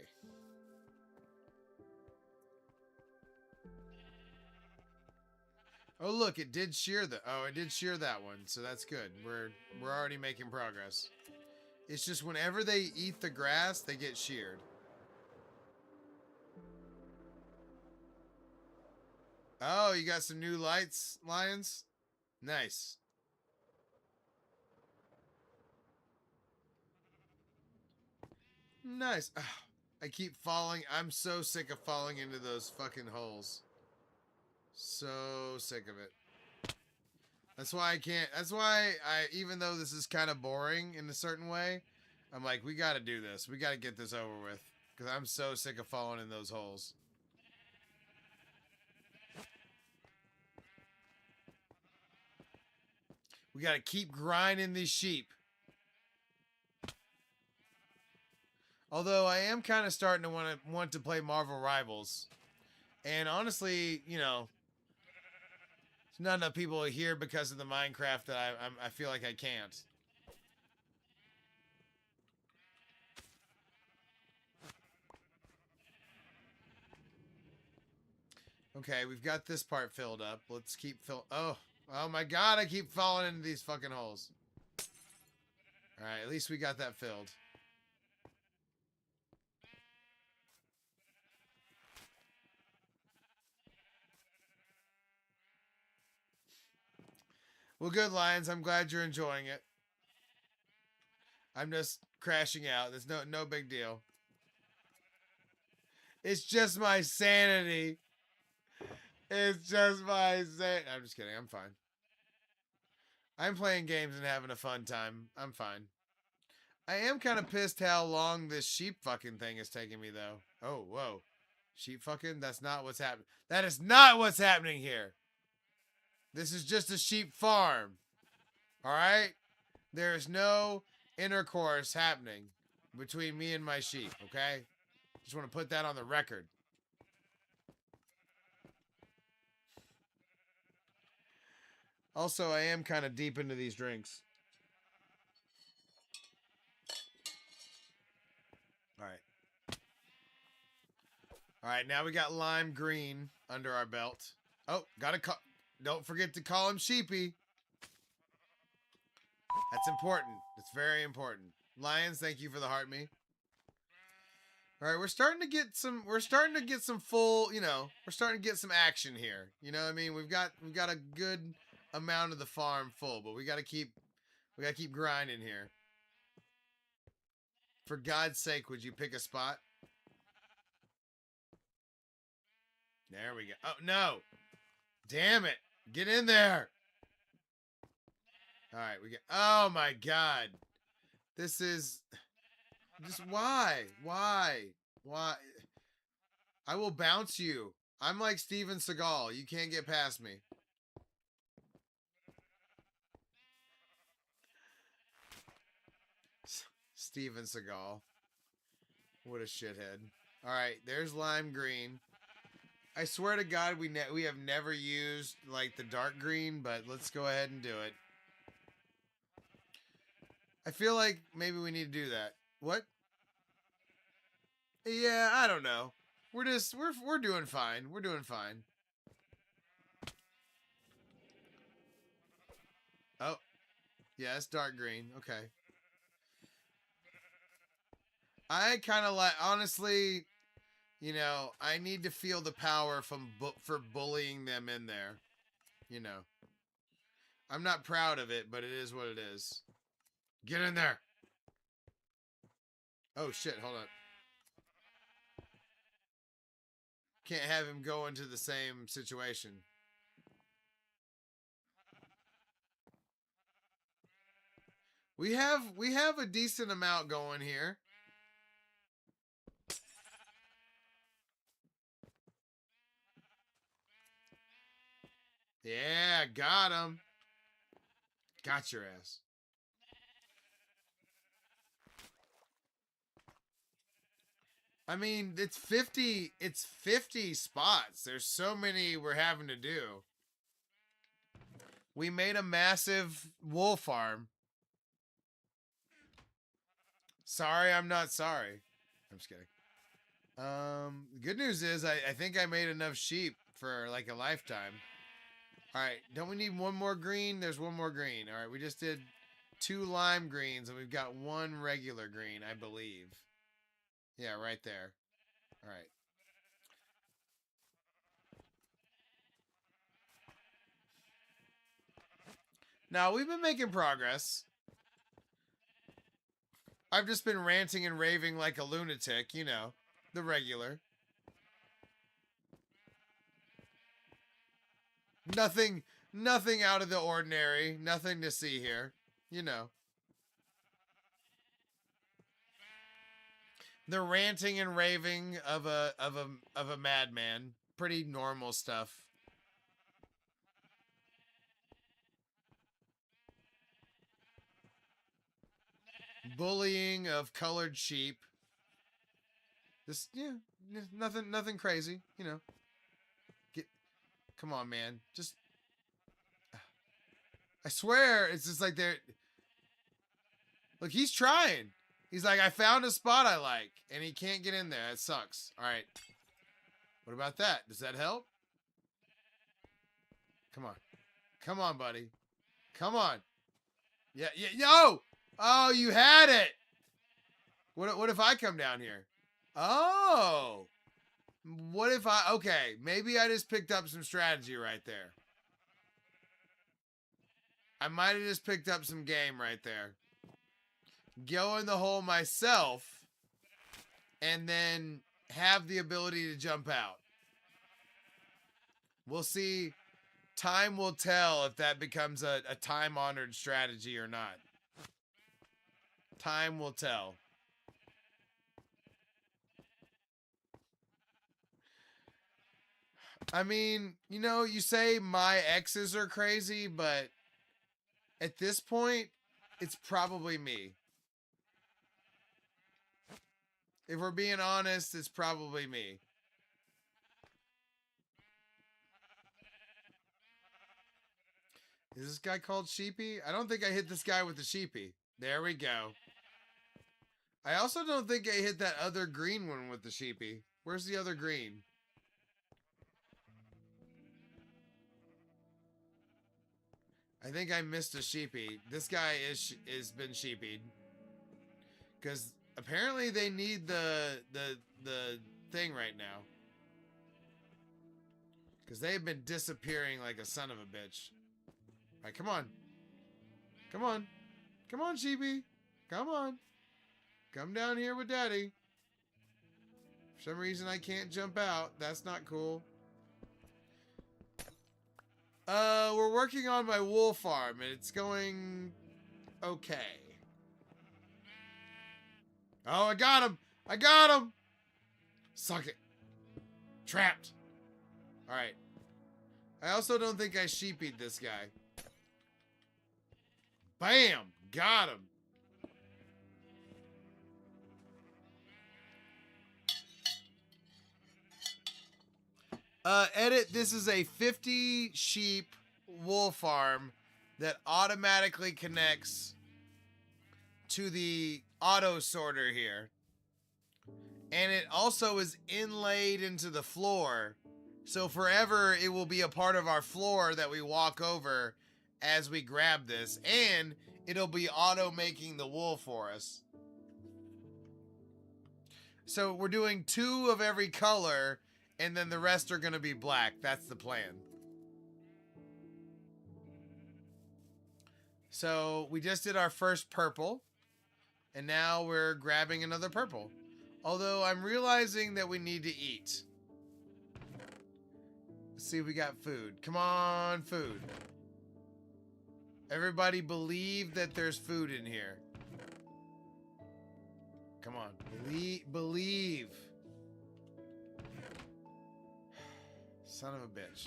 Oh look, it did shear it did shear that one, so that's good. We're already making progress. It's just whenever they eat the grass, they get sheared. Oh, you got some new lights, Lions? Nice. Nice. Ugh, I keep falling. I'm so sick of falling into those fucking holes. So sick of it. That's why I can't. That's why even though this is kind of boring in a certain way, I'm like, we got to do this. We got to get this over with. Because I'm so sick of falling in those holes. We got to keep grinding these sheep. Although I am kind of starting to want to play Marvel Rivals. And honestly, you know, there's not enough people here because of the Minecraft that I feel like I can't. Okay, we've got this part filled up. Let's keep oh my god, I keep falling into these fucking holes. Alright, at least we got that filled. Well, good, Lions. I'm glad you're enjoying it. I'm just crashing out. There's no big deal. It's just my sanity. It's just my sanity. I'm just kidding. I'm fine. I'm playing games and having a fun time. I'm fine. I am kind of pissed how long this sheep fucking thing is taking me, though. Oh, whoa. Sheep fucking? That's not what's happening. That is not what's happening here. This is just a sheep farm. Alright? There is no intercourse happening between me and my sheep, okay? Just want to put that on the record. Also, I am kind of deep into these drinks. Alright. Alright, now we got lime green under our belt. Oh, don't forget to call him Sheepy. That's important. It's very important. Lions, thank you for the heart me. All right, we're starting to get some full, you know, we're starting to get some action here. You know what I mean? We've got a good amount of the farm full, but we got to keep grinding here. For God's sake, would you pick a spot? There we go. Oh, no. Damn it. Get in there. All right, we get. Oh my God. This is just why? I will bounce you. I'm like Steven Seagal. You can't get past me. Steven Seagal. What a shithead. All right, there's lime green. I swear to God, we have never used like the dark green, but let's go ahead and do it. I feel like maybe we need to do that. What? Yeah, I don't know. We're doing fine. We're doing fine. Oh, yeah, it's dark green. Okay. I kind of like, honestly, you know, I need to feel the power for bullying them in there. You know, I'm not proud of it, but it is what it is. Get in there. Oh shit! Hold on. Can't have him go into the same situation. We have a decent amount going here. Yeah, got him. Got your ass. I mean, it's 50 spots. There's so many we're having to do. We made a massive wool farm. Sorry, I'm not sorry. I'm just kidding. Good news is I think I made enough sheep for like a lifetime. All right, don't we need one more green? There's one more green. All right, we just did 2 lime greens and we've got 1 regular green, I believe. Yeah, right there. All right. Now, we've been making progress. I've just been ranting and raving like a lunatic, you know, the regular. Nothing out of the ordinary. Nothing to see here, you know. The ranting and raving of a madman. Pretty normal stuff. Bullying of colored sheep. This, yeah, nothing crazy, you know. Come on, man. Just, I swear, it's just like they're. Look, he's trying. He's like, I found a spot I like, and he can't get in there. It sucks. All right. What about that? Does that help? Come on. Come on, buddy. Come on. Yeah, no! Oh, you had it! What if I come down here? Oh! What if okay, maybe I just picked up some strategy right there. I might have just picked up some game right there. Go in the hole myself, and then have the ability to jump out. We'll see. Time will tell if that becomes a time-honored strategy or not. Time will tell. I mean, you know, you say my exes are crazy, but at this point, it's probably me. If we're being honest, it's probably me. Is this guy called Sheepy? I don't think I hit this guy with the Sheepy. There we go. I also don't think I hit that other green one with the Sheepy. Where's the other green? I think I missed a Sheepy. This guy is been sheepied. Because apparently they need the thing right now. Because they've been disappearing like a son of a bitch. Alright, come on. Come on. Come on, Sheepy. Come on. Come down here with Daddy. For some reason I can't jump out. That's not cool. We're working on my wool farm and it's going okay. Oh, I got him! I got him! Suck it. Trapped. Alright. I also don't think I sheepied this guy. Bam! Got him. Edit, this is a 50 sheep wool farm that automatically connects to the auto sorter here. And it also is inlaid into the floor. So forever it will be a part of our floor that we walk over as we grab this. And it'll be auto making the wool for us. So we're doing 2 of every color. And then the rest are going to be black. That's the plan. So we just did our first purple. And now we're grabbing another purple. Although I'm realizing that we need to eat. Let's see if we got food. Come on, food. Everybody believe that there's food in here. Come on. Believe. Son of a bitch.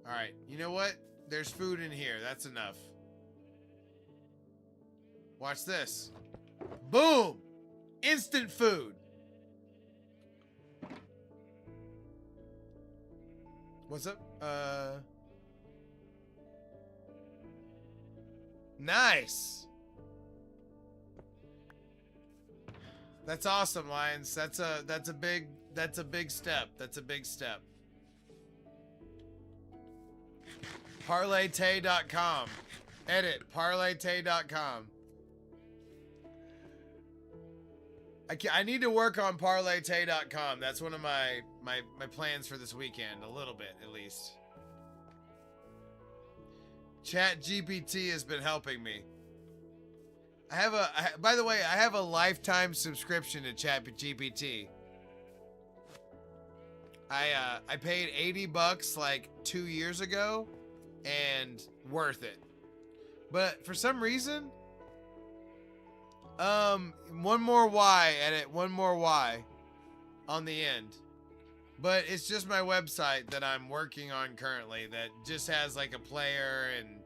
Alright, you know what? There's food in here. That's enough. Watch this. Boom! Instant food. What's up? Nice. That's awesome, Lions. That's a big step. That's a big step. ParlayTayy.com. Edit. ParlayTayy.com. I need to work on ParlayTayy.com. That's one of my plans for this weekend. A little bit, at least. ChatGPT has been helping me. By the way, I have a lifetime subscription to ChatGPT. I paid $80 like 2 years ago, and worth it. But for some reason, one more Y, edit, one more Y on the end. But it's just my website that I'm working on currently that just has like a player and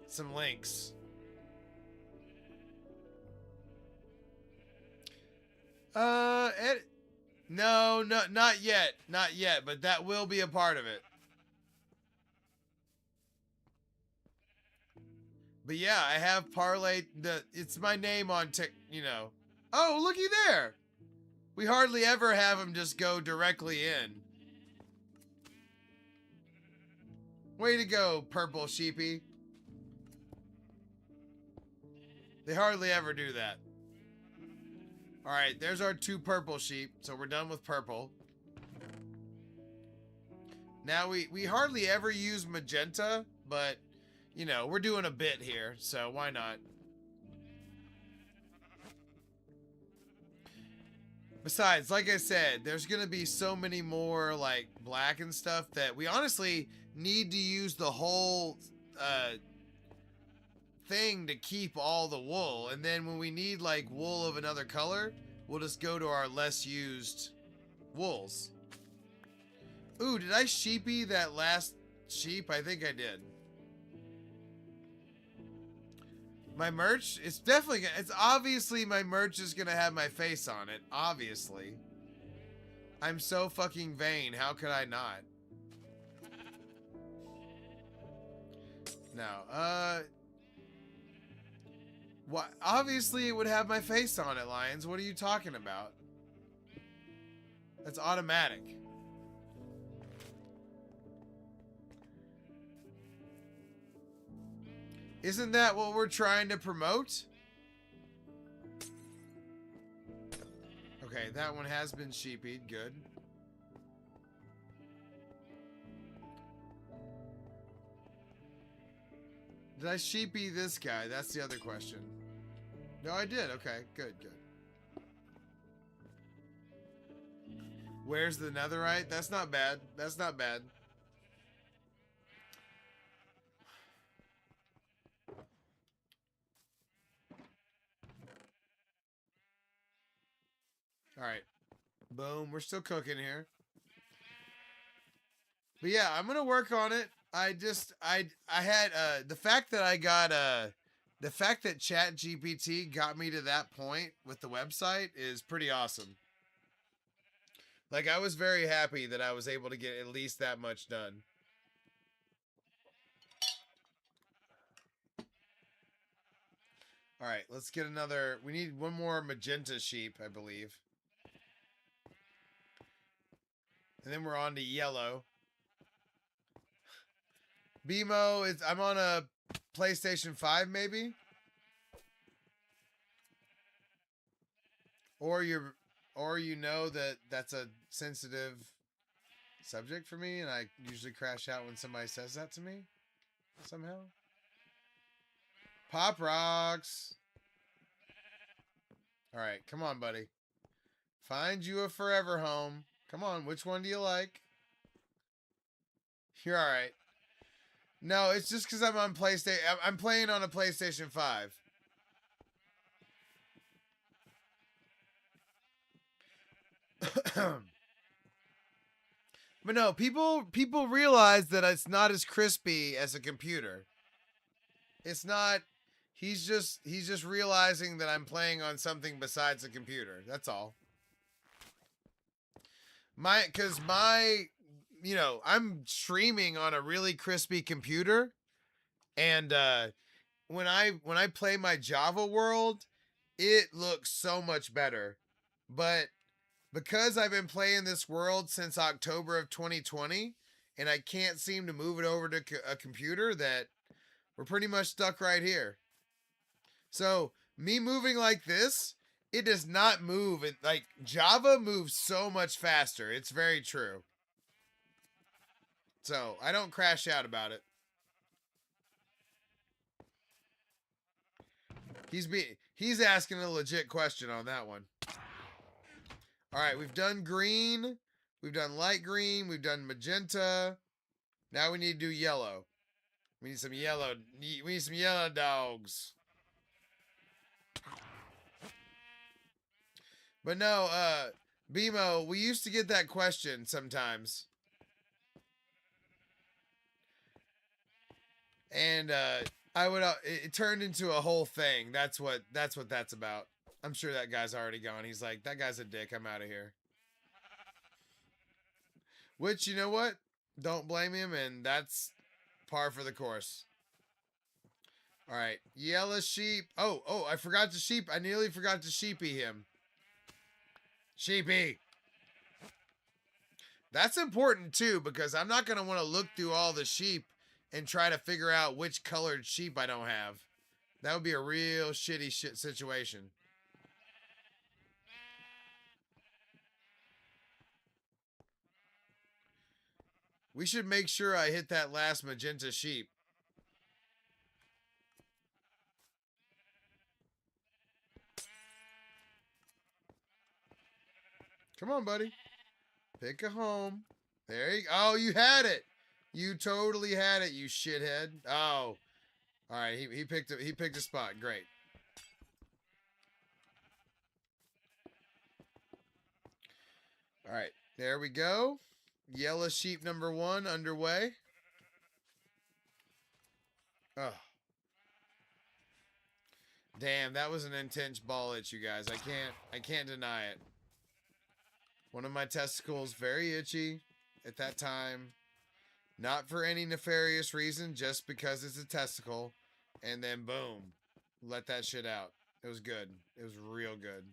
some links. No, not yet. Not yet, but that will be a part of it. But yeah, I have it's my name on you know. Oh, looky there. We hardly ever have them just go directly in. Way to go, purple sheepy. They hardly ever do that. Alright, there's our 2 purple sheep. So we're done with purple. Now we hardly ever use magenta, but, you know, we're doing a bit here, so why not? Besides, like I said, there's going to be so many more, like, black and stuff that we honestly need to use the whole thing to keep all the wool. And then when we need, like, wool of another color, we'll just go to our less used wools. Ooh, did I sheepy that last sheep? I think I did. My merch, it's obviously my merch is gonna have my face on it, obviously. I'm so fucking vain, how could I not? No, what? Obviously it would have my face on it, Lions. What are you talking about? That's automatic. Isn't that what we're trying to promote? Okay, that one has been sheepied. Good. Did I sheepy this guy? That's the other question. No, I did. Okay, good, good. Where's the netherite? That's not bad. That's not bad. Alright. Boom. We're still cooking here. But yeah, I'm gonna work on it. I had the fact that I got the fact that ChatGPT got me to that point with the website is pretty awesome. Like, I was very happy that I was able to get at least that much done. All right, let's get another. We need one more magenta sheep, I believe. And then we're on to yellow. BMO is. I'm on a PlayStation 5, maybe. Or you know that that's a sensitive subject for me, and I usually crash out when somebody says that to me. Somehow. Pop rocks. All right, come on, buddy. Find you a forever home. Come on, which one do you like? You're all right. No, it's just because I'm on PlayStation. I'm playing on a PlayStation 5. But no, people realize that it's not as crispy as a computer. It's not. He's just realizing that I'm playing on something besides a computer. That's all. Because I'm streaming on a really crispy computer, and when I play my Java world, it looks so much better. But because I've been playing this world since October of 2020, and I can't seem to move it over to a computer, that we're pretty much stuck right here. So me moving like this, it does not move. Like, Java moves so much faster. It's very true. So I don't crash out about it. He's asking a legit question on that one. All right, we've done green, we've done light green, we've done magenta. Now we need to do yellow. We need some yellow. We need some yellow dogs. But no, BMO, we used to get that question sometimes. And it turned into a whole thing. That's what that's about. I'm sure that guy's already gone. He's like, that guy's a dick. I'm out of here. Which, you know what? Don't blame him, and that's par for the course. All right, yellow sheep. Oh, I forgot to sheep. I nearly forgot to sheepy him. Sheepy. That's important too, because I'm not going to want to look through all the sheep and try to figure out which colored sheep I don't have. That would be a real shitty situation. We should make sure I hit that last magenta sheep. Come on, buddy. Pick a home. There you go. Oh, you had it. You totally had it, you shithead. Oh. All right, he picked a spot. Great. All right, there we go. Yellow sheep number 1 underway. Oh. Damn, that was an intense ball itch, you guys. I can't deny it. One of my testicles very itchy at that time. Not for any nefarious reason, just because it's a testicle. And then boom, let that shit out. It was good. It was real good.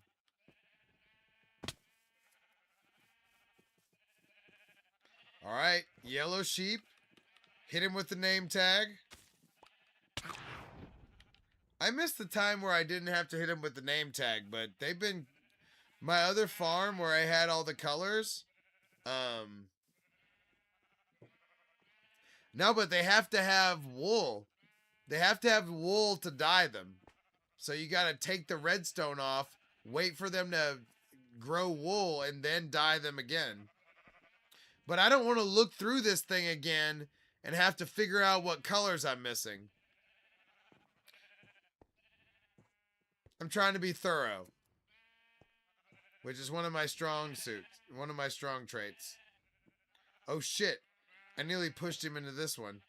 All right, yellow sheep. Hit him with the name tag. I missed the time where I didn't have to hit him with the name tag, but they've been My other farm where I had all the colors, no, but they have to have wool. They have to have wool to dye them. So you got to take the redstone off, wait for them to grow wool, and then dye them again. But I don't want to look through this thing again and have to figure out what colors I'm missing. I'm trying to be thorough, which is one of my strong suits, one of my strong traits. Oh shit, I nearly pushed him into this one.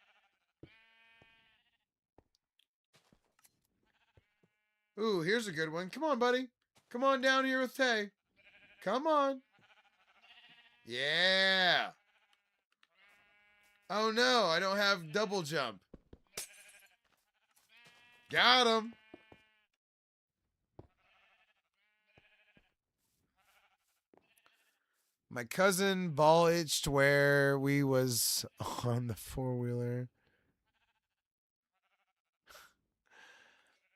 Ooh, here's a good one. Come on, buddy. Come on down here with Tay. Come on. Yeah. Oh no, I don't have double jump. Got him. My cousin ball itched where we was on the four-wheeler.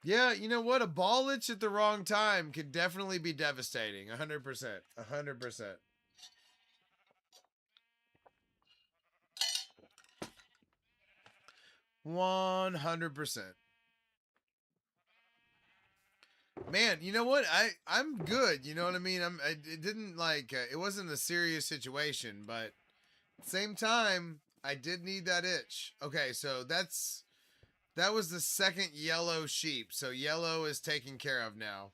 Yeah, you know what? A ball itch at the wrong time could definitely be devastating. 100%. 100%. $100. Man, you know what? I'm good. You know what I mean? It didn't like it wasn't a serious situation, but at the same time, I did need that itch. Okay, so that was the second yellow sheep. So yellow is taken care of now.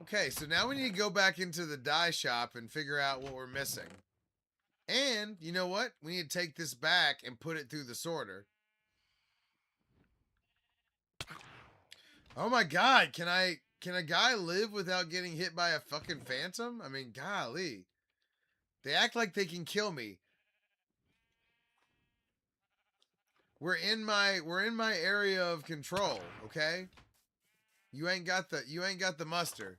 Okay, so now we need to go back into the dye shop and figure out what we're missing. And you know what? We need to take this back and put it through the sorter. Oh my god, can a guy live without getting hit by a fucking phantom? I mean, golly. They act like they can kill me. We're in my area of control, okay? You ain't got the muster.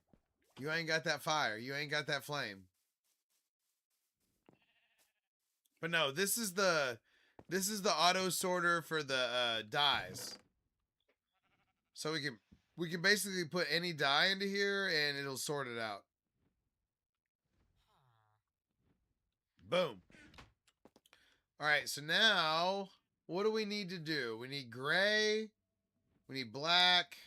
You ain't got that fire. You ain't got that flame. But no, this is the auto sorter for the dyes. So we can basically put any dye into here and it'll sort it out. Boom. All right, so now what do we need to do? We need gray. We need black.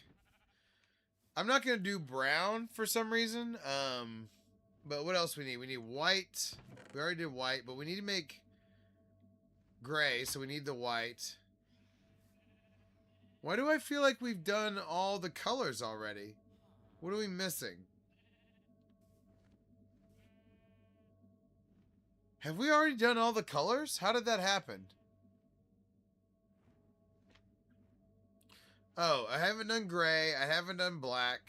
I'm not going to do brown for some reason. But what else we need? We need white. We already did white, but we need to make gray, so we need the white. Why do I feel like we've done all the colors already? What are we missing? Have we already done all the colors? How did that happen? Oh, I haven't done gray. I haven't done black.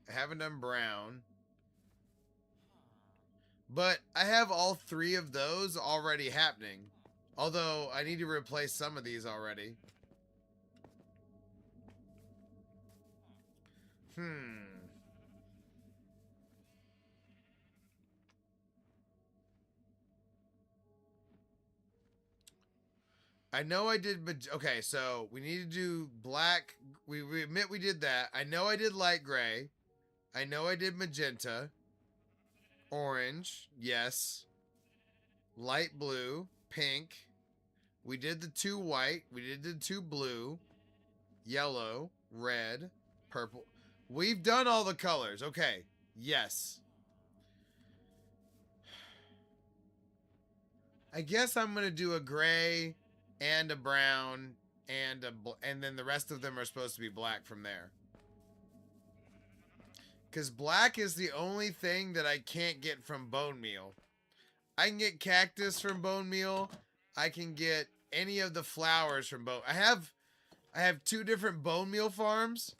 I haven't done brown. But I have all three of those already happening. Although, I need to replace some of these already. I know I did... Okay, so we need to do black. We admit we did that. I know I did light gray. I know I did magenta. Orange. Yes. Light blue. Pink. We did the 2 white. We did the 2 blue. Yellow. Red. Purple. We've done all the colors. Okay. Yes. I guess I'm going to do a gray and a brown and then the rest of them are supposed to be black from there. Because black is the only thing that I can't get from bone meal. I can get cactus from bone meal. I can get any of the flowers from bone. I have 2 different bone meal farms.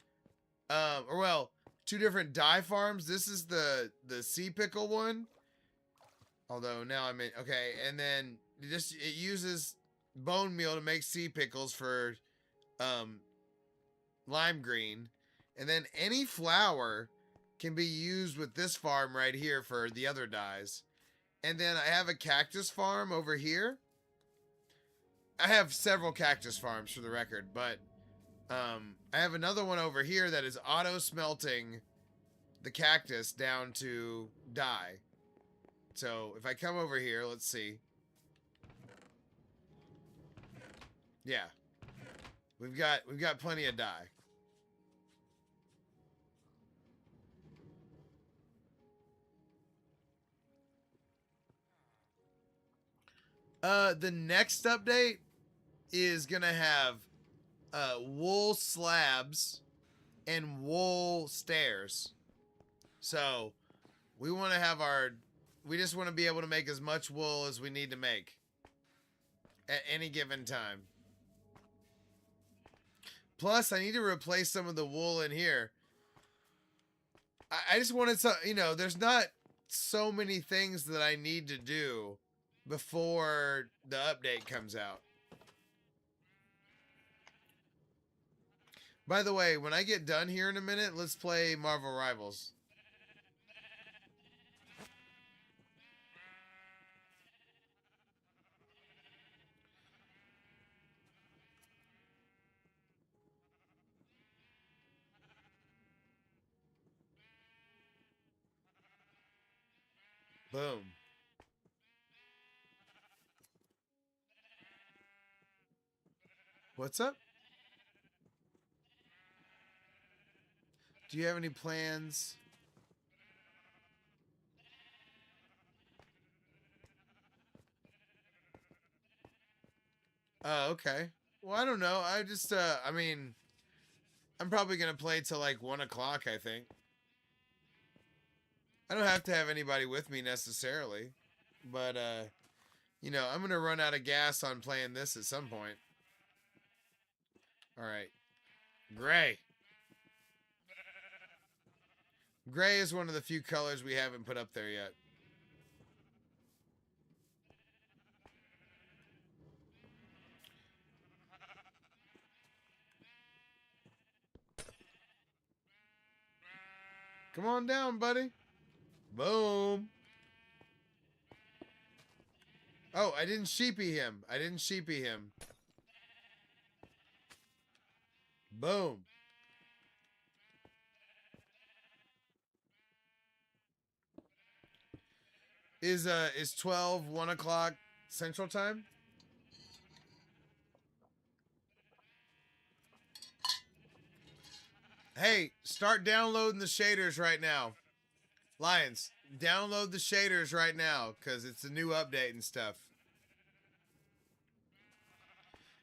Or well, 2 different dye farms. This is the sea pickle one. Although now I'm in, okay, and then it uses bone meal to make sea pickles for lime green. And then any flower can be used with this farm right here for the other dyes. And then I have a cactus farm over here. I have several cactus farms for the record, but I have another one over here that is auto smelting the cactus down to dye. So if I come over here, let's see. Yeah. We've got plenty of dye. The next update is gonna have wool slabs and wool stairs. So we want to have we just want to be able to make as much wool as we need to make at any given time. Plus, I need to replace some of the wool in here. I just wanted some, you know, there's not so many things that I need to do before the update comes out. By the way, when I get done here in a minute, let's play Marvel Rivals. Boom. What's up? Do you have any plans? Oh, okay. Well, I don't know. I just, I mean, I'm probably going to play till like 1 o'clock, I think. I don't have to have anybody with me necessarily. But, you know, I'm going to run out of gas on playing this at some point. Alright. Gray. Gray is one of the few colors we haven't put up there yet. Come on down, buddy. Boom. Oh, I didn't sheepy him. I didn't sheepy him. Boom. Is 12 1 o'clock Central Time? Hey, start downloading the shaders right now. Lions, download the shaders right now, because it's a new update and stuff.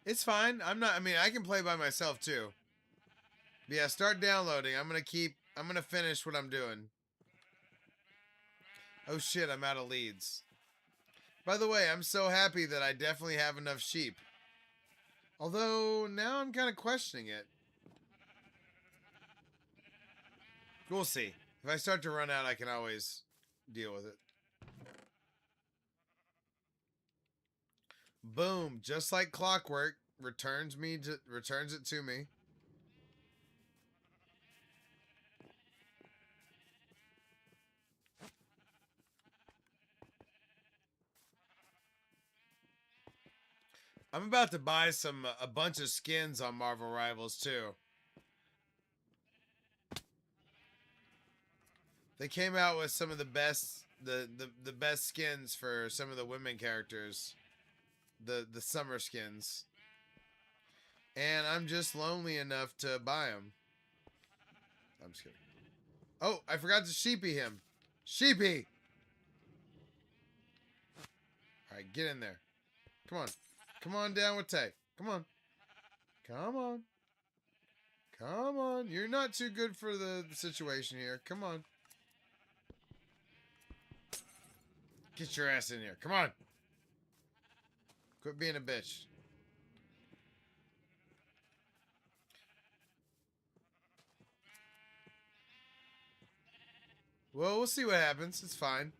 It's fine. I mean, I can play by myself too. But yeah, start downloading. I'm gonna finish what I'm doing. Oh shit, I'm out of leads. By the way, I'm so happy that I definitely have enough sheep. Although, now I'm kind of questioning it. We'll see. If I start to run out, I can always deal with it. Boom, just like clockwork, returns it to me. I'm about to buy a bunch of skins on Marvel Rivals too. They came out with some of the best the best skins for some of the women characters. The summer skins. And I'm just lonely enough to buy them. I'm just kidding. Oh, I forgot to sheepy him. Sheepy! Alright, get in there. Come on. Come on down with Tay. Come on. Come on. Come on. You're not too good for the situation here. Come on. Get your ass in here. Come on. Quit being a bitch. Well, we'll see what happens. It's fine.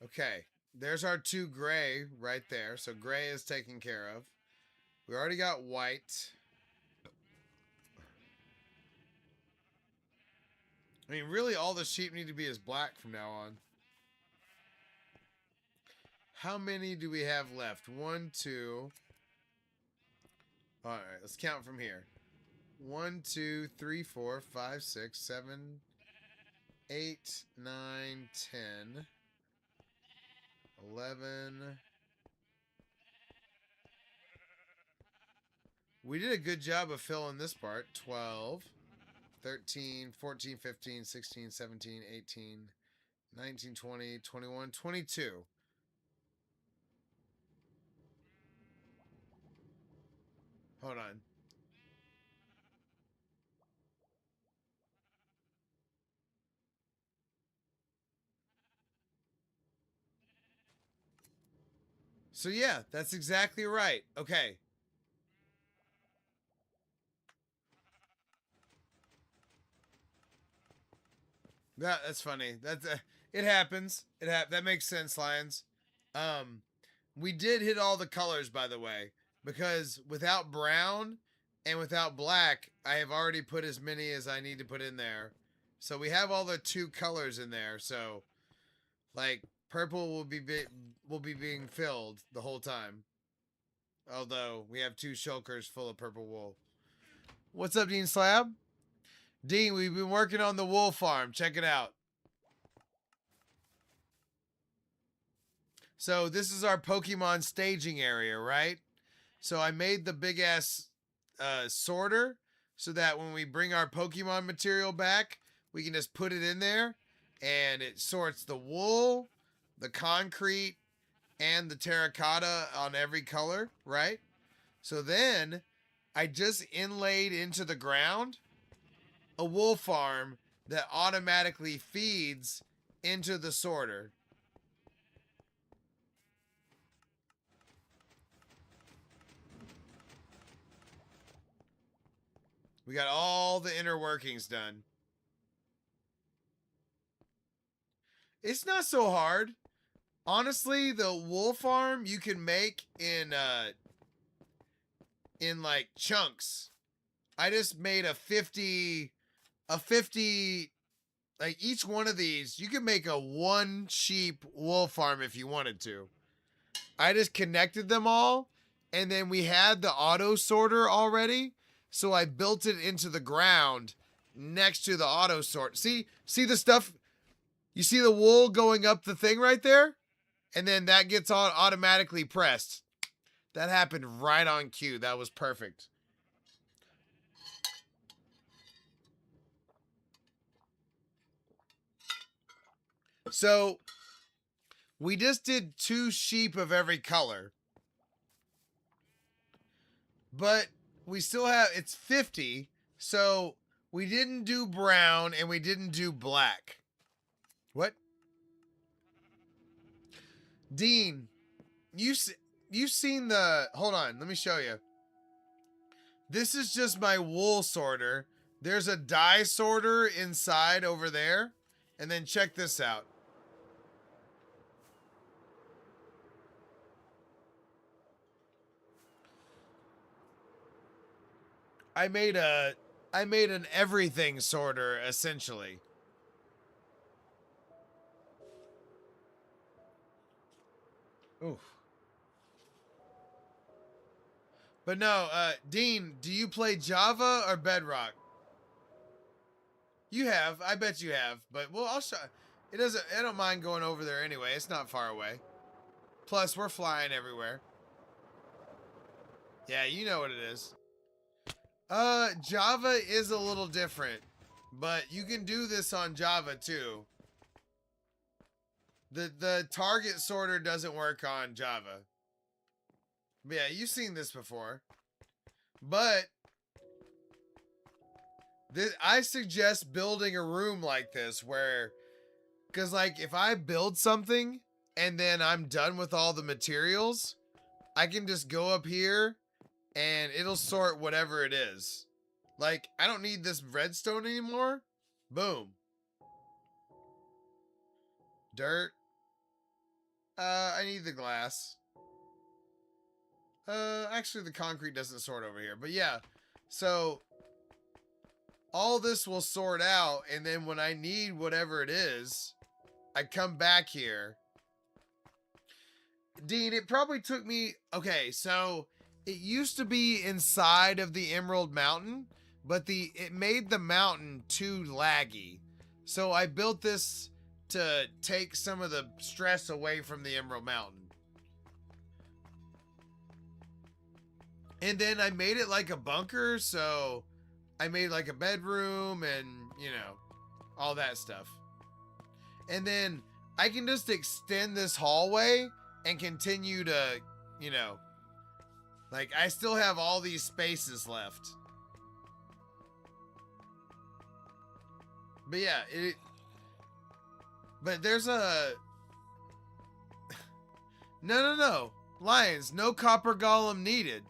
Okay. There's our 2 gray right there. So gray is taken care of. We already got white. I mean, really, all the sheep need to be is black from now on. How many do we have left? 1, 2. All right, let's count from here. 1, 2, 3, 4, 5, 6, 7, 8, 9, 10, 11. We did a good job of filling this part. 12, 13, 14, 15, 16, 17, 18, 19, 20, 21, 22. Hold on. So yeah, that's exactly right. Okay. That's funny. That's it happens. That makes sense, Lions. Um, we did hit all the colors, by the way, because without brown and without black, I have already put as many as I need to put in there. So we have all the 2 colors in there. So, like, purple will be being filled the whole time. Although we have 2 shulkers full of purple wool. What's up, Dean Slab? Dean, we've been working on the wool farm. Check it out. So this is our Pokemon staging area, right? So I made the big ass sorter so that when we bring our Pokemon material back, we can just put it in there and it sorts the wool, the concrete, and the terracotta on every color, right? So then I just inlaid into the ground a wool farm that automatically feeds into the sorter. We got all the inner workings done. It's not so hard. Honestly, the wool farm you can make in like chunks. I just made a 50 like each one of these, you can make a 1 sheep wool farm if you wanted to. I just connected them all and then we had the auto sorter already. So I built it into the ground next to the auto sort. See the stuff? You see the wool going up the thing right there? And then that gets automatically pressed. That happened right on cue. That was perfect. So we just did 2 sheep of every color. But we still have, it's 50. So we didn't do brown and we didn't do black. What? Dean, you've seen the, hold on, let me show you. This is just my wool sorter. There's a dye sorter inside over there. And then check this out. I made an everything sorter essentially. Oof. But no, Dean, do you play Java or Bedrock? You have, I bet you have. But well, I'll show. It doesn't. I don't mind going over there anyway. It's not far away. Plus, we're flying everywhere. Yeah, you know what it is. Java is a little different, but you can do this on Java too. The target sorter doesn't work on Java. But yeah, you've seen this before. But I suggest building a room like this where, because like if I build something and then I'm done with all the materials, I can just go up here and it'll sort whatever it is. Like, I don't need this redstone anymore. Boom. Dirt. I need the glass. Actually the concrete doesn't sort over here. But yeah. So all this will sort out, and then when I need whatever it is, I come back here. Dean, it probably took me... Okay, so it used to be inside of the Emerald Mountain, but it made the mountain too laggy. So I built this to take some of the stress away from the Emerald Mountain. And then I made it like a bunker, so I made like a bedroom and, you know, all that stuff. And then I can just extend this hallway and continue to, you know, like I still have all these spaces left. But yeah, but there's a... No. Lions, no copper golem needed.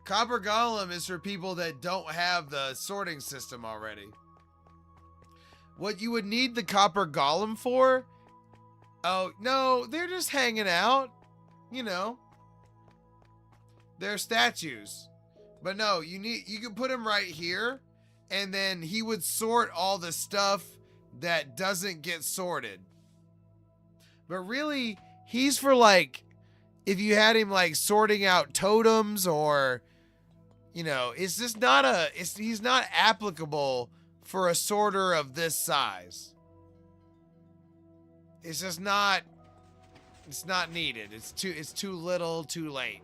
Copper golem is for people that don't have the sorting system already. What you would need the copper golem for? Oh, no, they're just hanging out. You know. They're statues. But no, you can put him right here, and then he would sort all the stuff that doesn't get sorted. But really, he's for like, if you had him like sorting out totems or, you know, it's just not he's not applicable for a sorter of this size. It's just not, it's not needed. It's too little, too late.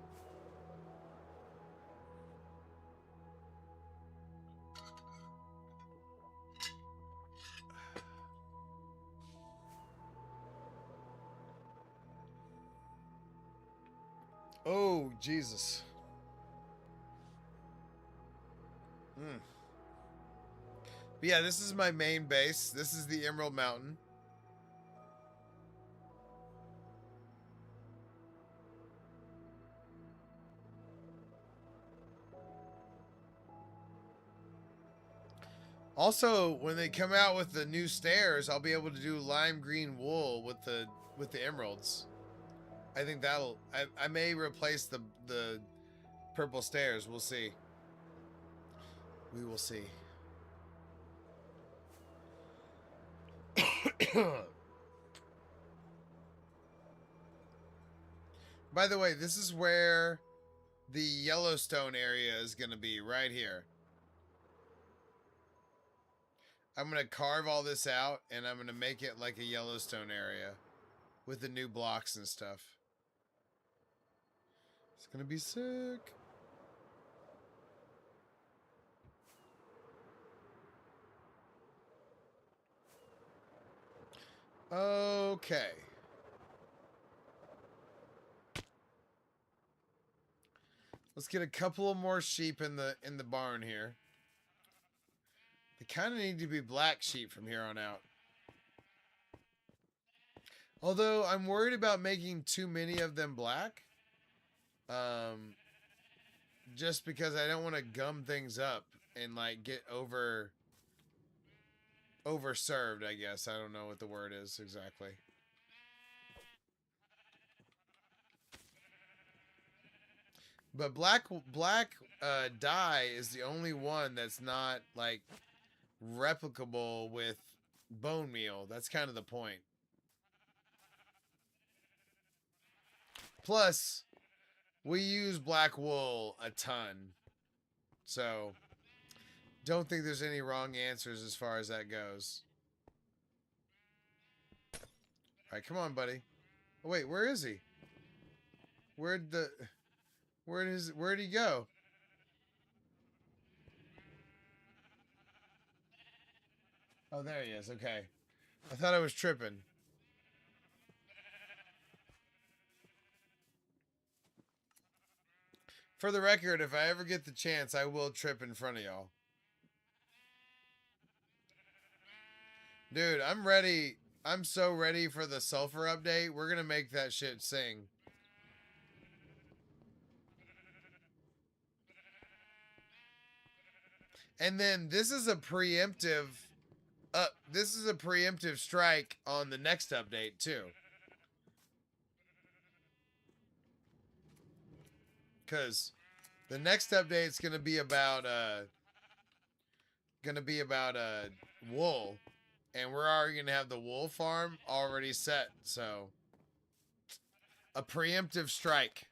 Oh, Jesus. But yeah, this is my main base. This is the Emerald Mountain. Also, when they come out with the new stairs, I'll be able to do lime green wool with the emeralds. I think that'll... I may replace the purple stairs. We'll see. We will see. By the way, this is where the Yellowstone area is going to be, right here. I'm going to carve all this out, and I'm going to make it like a Yellowstone area with the new blocks and stuff. It's going to be sick. Okay. Let's get a couple of more sheep in the barn here. They kind of need to be black sheep from here on out. Although I'm worried about making too many of them black. Just because I don't want to gum things up and like get overserved, I guess. I don't know what the word is exactly. But black dye is the only one that's not like replicable with bone meal. That's kind of the point. Plus, we use black wool a ton. So, don't think there's any wrong answers as far as that goes. Alright, come on, buddy. Oh, wait, where is he? Where'd he go? Oh, there he is. Okay. I thought I was tripping. For the record, if I ever get the chance, I will trip in front of y'all. Dude, I'm ready. I'm so ready for the sulfur update. We're going to make that shit sing. And then this is a preemptive strike on the next update too. Cuz The next update is gonna be about wool, and we're already gonna have the wool farm already set. So a preemptive strike.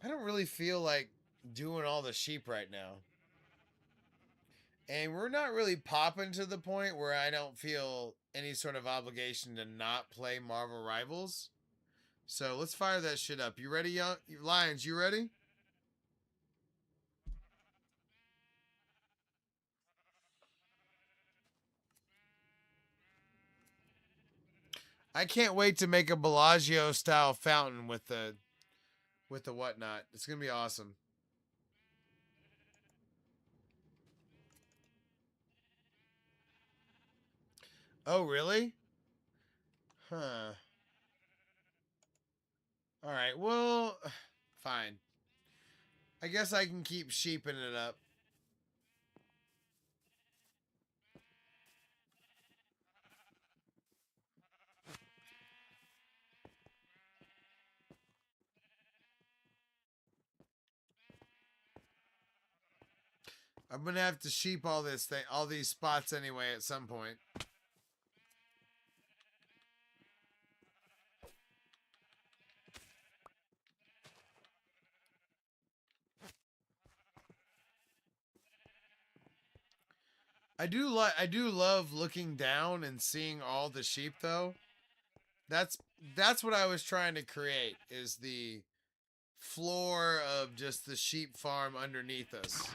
I don't really feel like doing all the sheep right now. And we're not really popping to the point where I don't feel any sort of obligation to not play Marvel Rivals. So let's fire that shit up. You ready, young Lions? You ready? I can't wait to make a Bellagio style fountain with the whatnot. It's gonna be awesome. Oh really? Huh. All right. Well, fine. I guess I can keep sheeping it up. I'm gonna have to sheep all these spots anyway at some point. I do love looking down and seeing all the sheep though. That's that's what I was trying to create is the floor of just the sheep farm underneath us.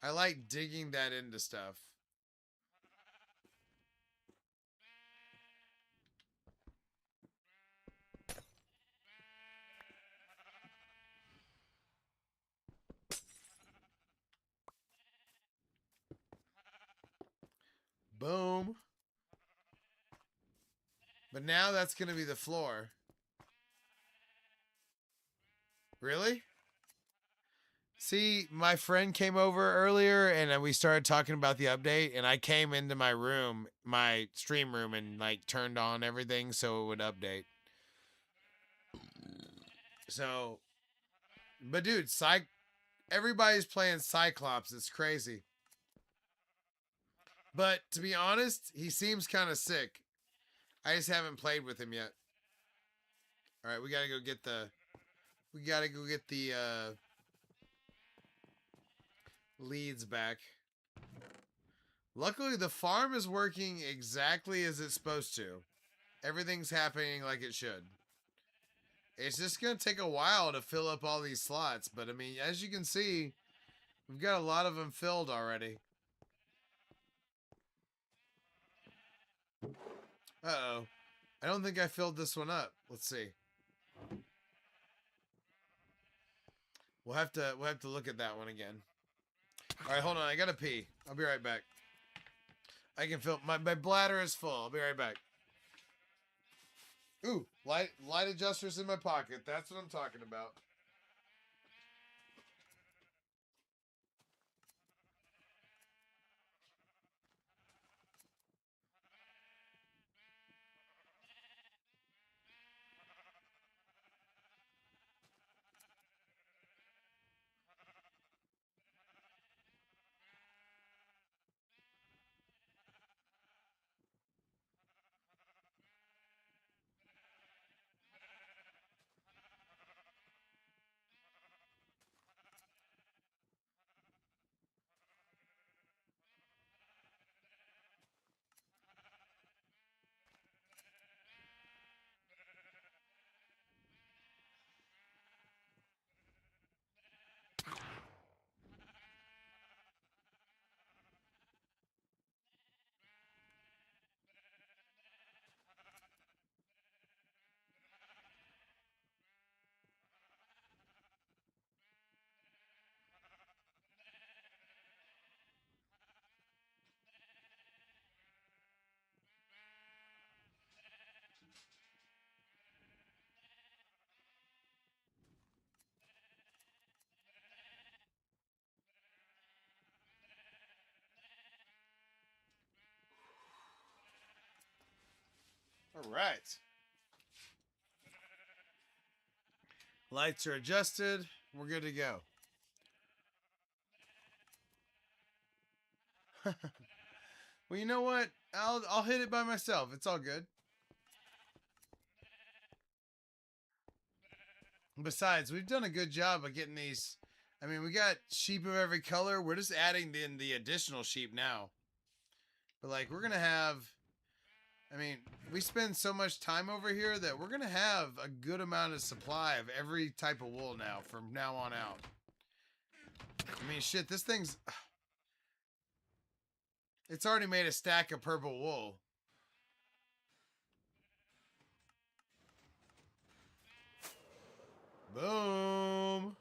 I like digging that into stuff. Boom. But now that's going to be the floor. Really? See, my friend came over earlier and we started talking about the update and I came into my room, my stream room and like turned on everything so it would update. So, but dude, everybody's playing Cyclops. It's crazy. But to be honest, he seems kind of sick. I just haven't played with him yet. All right, we got to go get the leads back. Luckily, the farm is working exactly as it's supposed to. Everything's happening like it should. It's just going to take a while to fill up all these slots. But, I mean, as you can see, we've got a lot of them filled already. Uh-oh. I don't think I filled this one up. Let's see. We'll have to look at that one again. All right, hold on. I got to pee. I'll be right back. I can feel my bladder is full. I'll be right back. Ooh, light adjusters in my pocket. That's what I'm talking about. All right. Lights are adjusted. We're good to go. Well, you know what? I'll hit it by myself. It's all good. Besides, we've done a good job of getting these. I mean, we got sheep of every color. We're just adding in the additional sheep now. But like, we're gonna have. I mean, we spend so much time over here that we're gonna have a good amount of supply of every type of wool now from now on out. I mean, shit, this thing's. It's already made a stack of purple wool. Boom.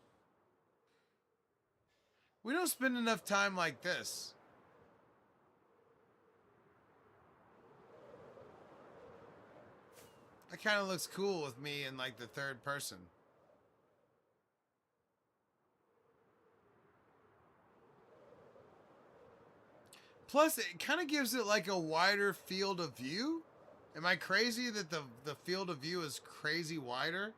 We don't spend enough time like this. That kind of looks cool with me in like the third person. Plus, it kind of gives it like a wider field of view. Am I crazy that the field of view is crazy wider?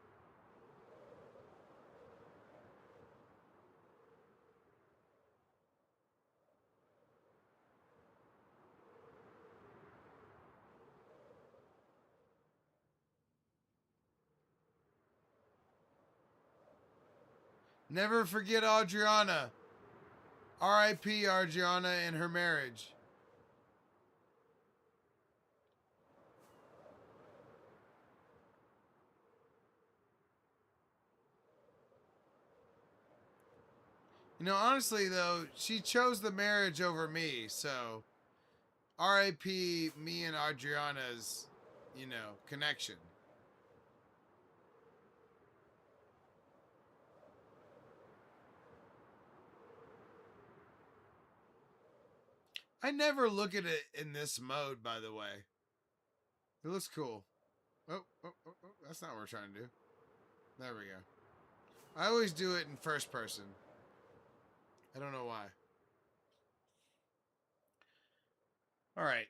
Never forget Adriana. R.I.P. Adriana and her marriage. You know, honestly, though, she chose the marriage over me, so R.I.P. me and Adriana's, you know, connection. I never look at it in this mode, by the way. It looks cool. Oh, that's not what we're trying to do. There we go. I always do it in first person. I don't know why. All right.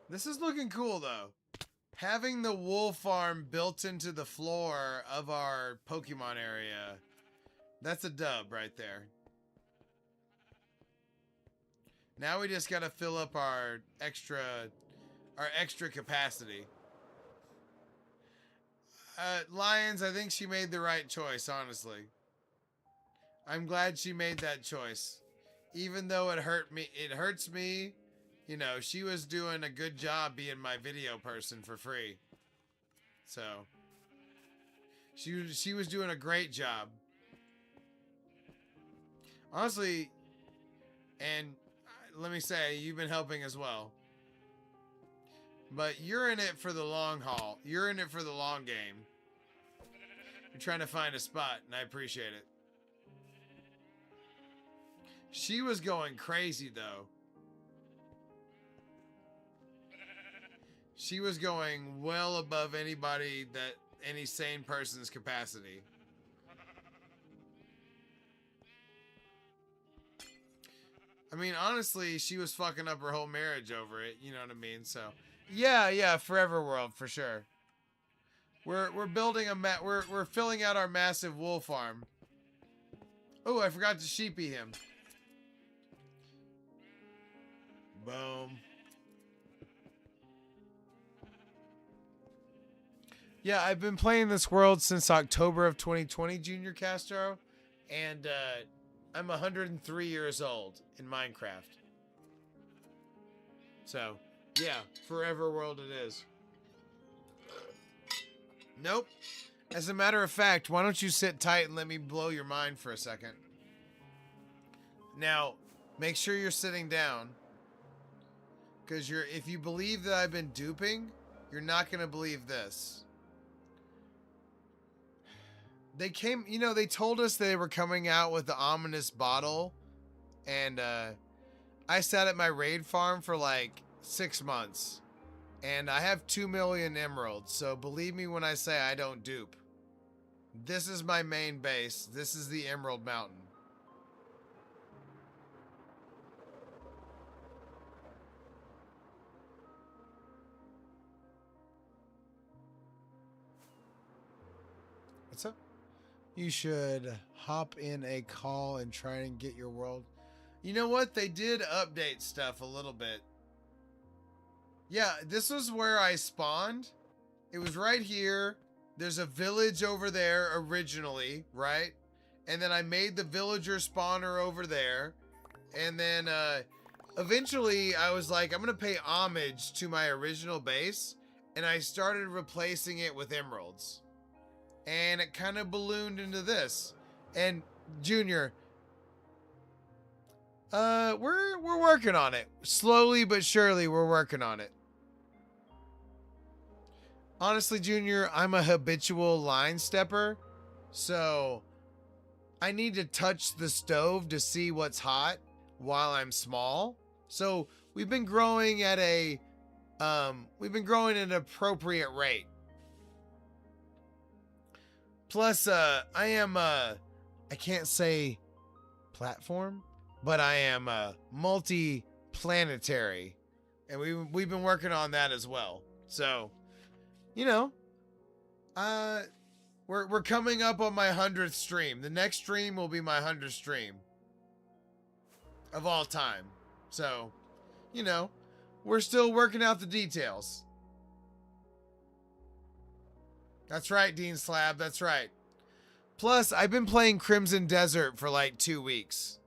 This is looking cool, though. Having the wool farm built into the floor of our Pokemon area, that's a dub right there. Now we just got to fill up our extra capacity. Lions, I think she made the right choice, honestly. I'm glad she made that choice. Even though it hurts me, you know, she was doing a good job being my video person for free. So, she was doing a great job. Honestly, and let me say, you've been helping as well. But you're in it for the long haul. You're in it for the long game. You're trying to find a spot, and I appreciate it. She was going crazy, though. She was going well above any sane person's capacity. I mean, honestly, she was fucking up her whole marriage over it. You know what I mean? So, yeah, Forever World for sure. We're building we're filling out our massive wool farm. Oh, I forgot to sheepy him. Boom. Yeah, I've been playing this world since October of 2020, Junior Castro, and I'm 103 years old in Minecraft. So, yeah, Forever World it is. Nope. As a matter of fact, why don't you sit tight and let me blow your mind for a second? Now, make sure you're sitting down. Because if you believe that I've been duping, you're not going to believe this. They they told us they were coming out with the ominous bottle. And I sat at my raid farm for like 6 months. And I have 2 million emeralds. So believe me when I say I don't dupe. This is my main base. This is the Emerald Mountain. What's up? You should hop in a call and try and get your world. You know what? They did update stuff a little bit. Yeah, this was where I spawned. It was right here. There's a village over there originally, right? And then I made the villager spawner over there. And then eventually I was like, I'm going to pay homage to my original base. And I started replacing it with emeralds. And it kind of ballooned into this. And Junior, we're working on it. Slowly but surely we're working on it. Honestly, Junior, I'm a habitual line stepper. So I need to touch the stove to see what's hot while I'm small. So we've been growing at an appropriate rate. Plus, I can't say platform, but I am multi-planetary. And we've been working on that as well. So, you know, we're coming up on my 100th stream. The next stream will be my 100th stream of all time. So, you know, we're still working out the details. That's right, Dean Slab. That's right. Plus, I've been playing Crimson Desert for like 2 weeks.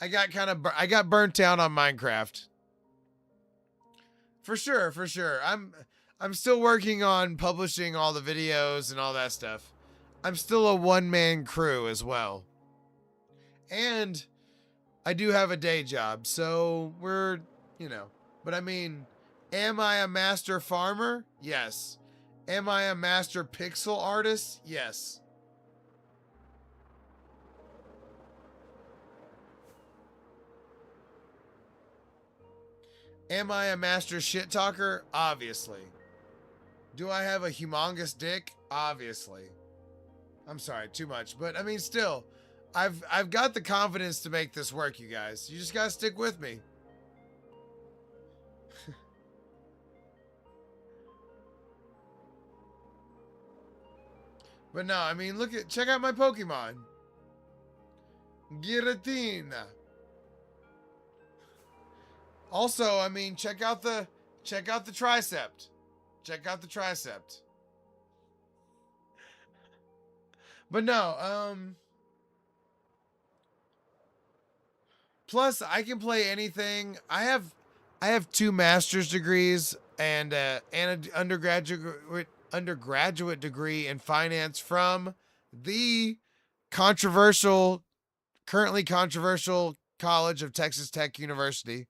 I got burnt out on Minecraft. For sure, for sure. I'm still working on publishing all the videos and all that stuff. I'm still a one-man crew as well. And I do have a day job, so we're, you know. But I mean, am I a master farmer? Yes. Am I a master pixel artist? Yes. Am I a master shit talker? Obviously. Do I have a humongous dick? Obviously. I'm sorry, too much. But I mean, still, I've got the confidence to make this work, you guys. You just gotta stick with me. But no, I mean, check out my Pokemon. Giratina. Also, I mean, check out the Tricept. Check out the Tricept. But no, plus I can play anything. I have 2 master's degrees and an undergraduate degree in finance from the currently controversial College of Texas Tech University.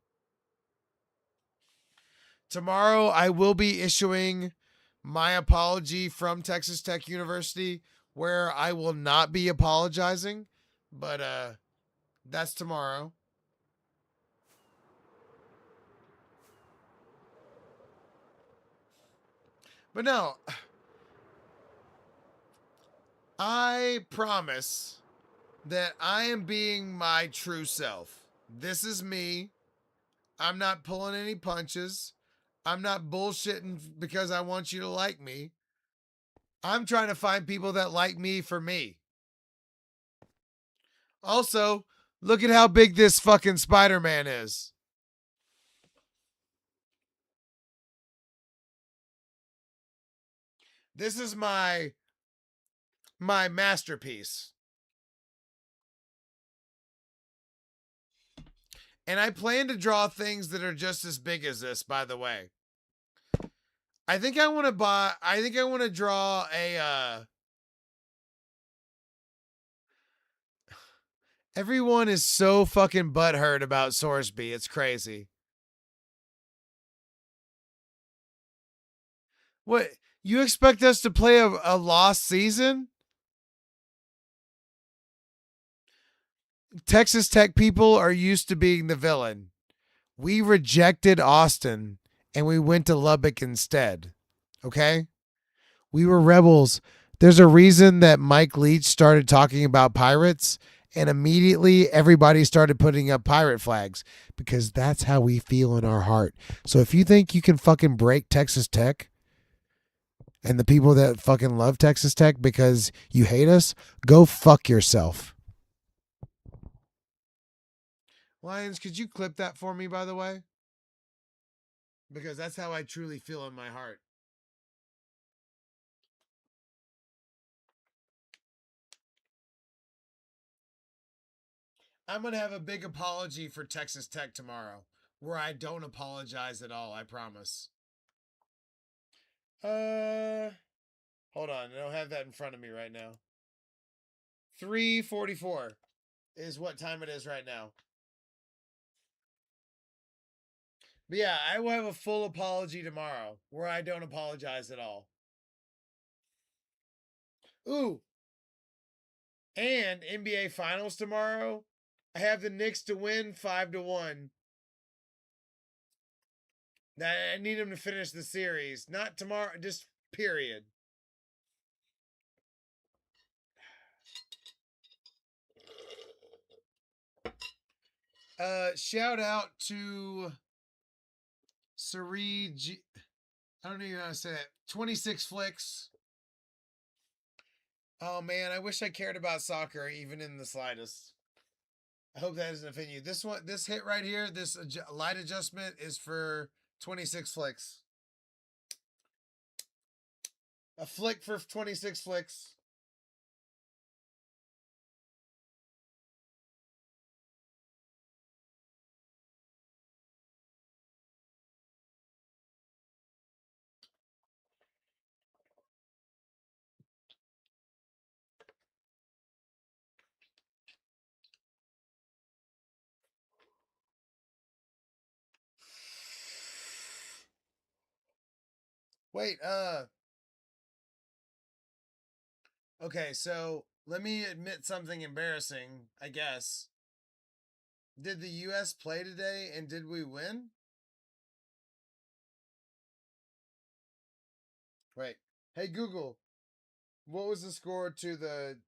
Tomorrow I will be issuing my apology from Texas Tech University, where I will not be apologizing, but that's tomorrow. But no, I promise that I am being my true self. This is me. I'm not pulling any punches. I'm not bullshitting because I want you to like me. I'm trying to find people that like me for me. Also, look at how big this fucking Spider-Man is. This is my masterpiece. And I plan to draw things that are just as big as this, by the way. I think I want to draw a everyone is so fucking butthurt about Sorsby. It's crazy. What? You expect us to play a lost season? Texas Tech people are used to being the villain. We rejected Austin and we went to Lubbock instead. Okay? We were rebels. There's a reason that Mike Leach started talking about pirates, and immediately everybody started putting up pirate flags because that's how we feel in our heart. So if you think you can fucking break Texas Tech, And the people that fucking love Texas Tech because you hate us, go fuck yourself. Lions, could you clip that for me, by the way? Because that's how I truly feel in my heart. I'm going to have a big apology for Texas Tech tomorrow, where I don't apologize at all, I promise. Hold on. I don't have that in front of me right now. 3:44 is what time it is right now. But yeah, I will have a full apology tomorrow where I don't apologize at all. Ooh. And NBA Finals tomorrow. I have the Knicks to win 5-1. I need them to finish the series. Not tomorrow, just period. Shout out to Sari G. I don't even know how to say that. 26 Flicks. Oh man, I wish I cared about soccer even in the slightest. I hope that doesn't offend you. This hit right here, this light adjustment is for 26 Flicks. A flick for 26 Flicks. Wait, okay, so let me admit something embarrassing, I guess. Did the US play today and did we win? Wait. Hey Google, what was the score to the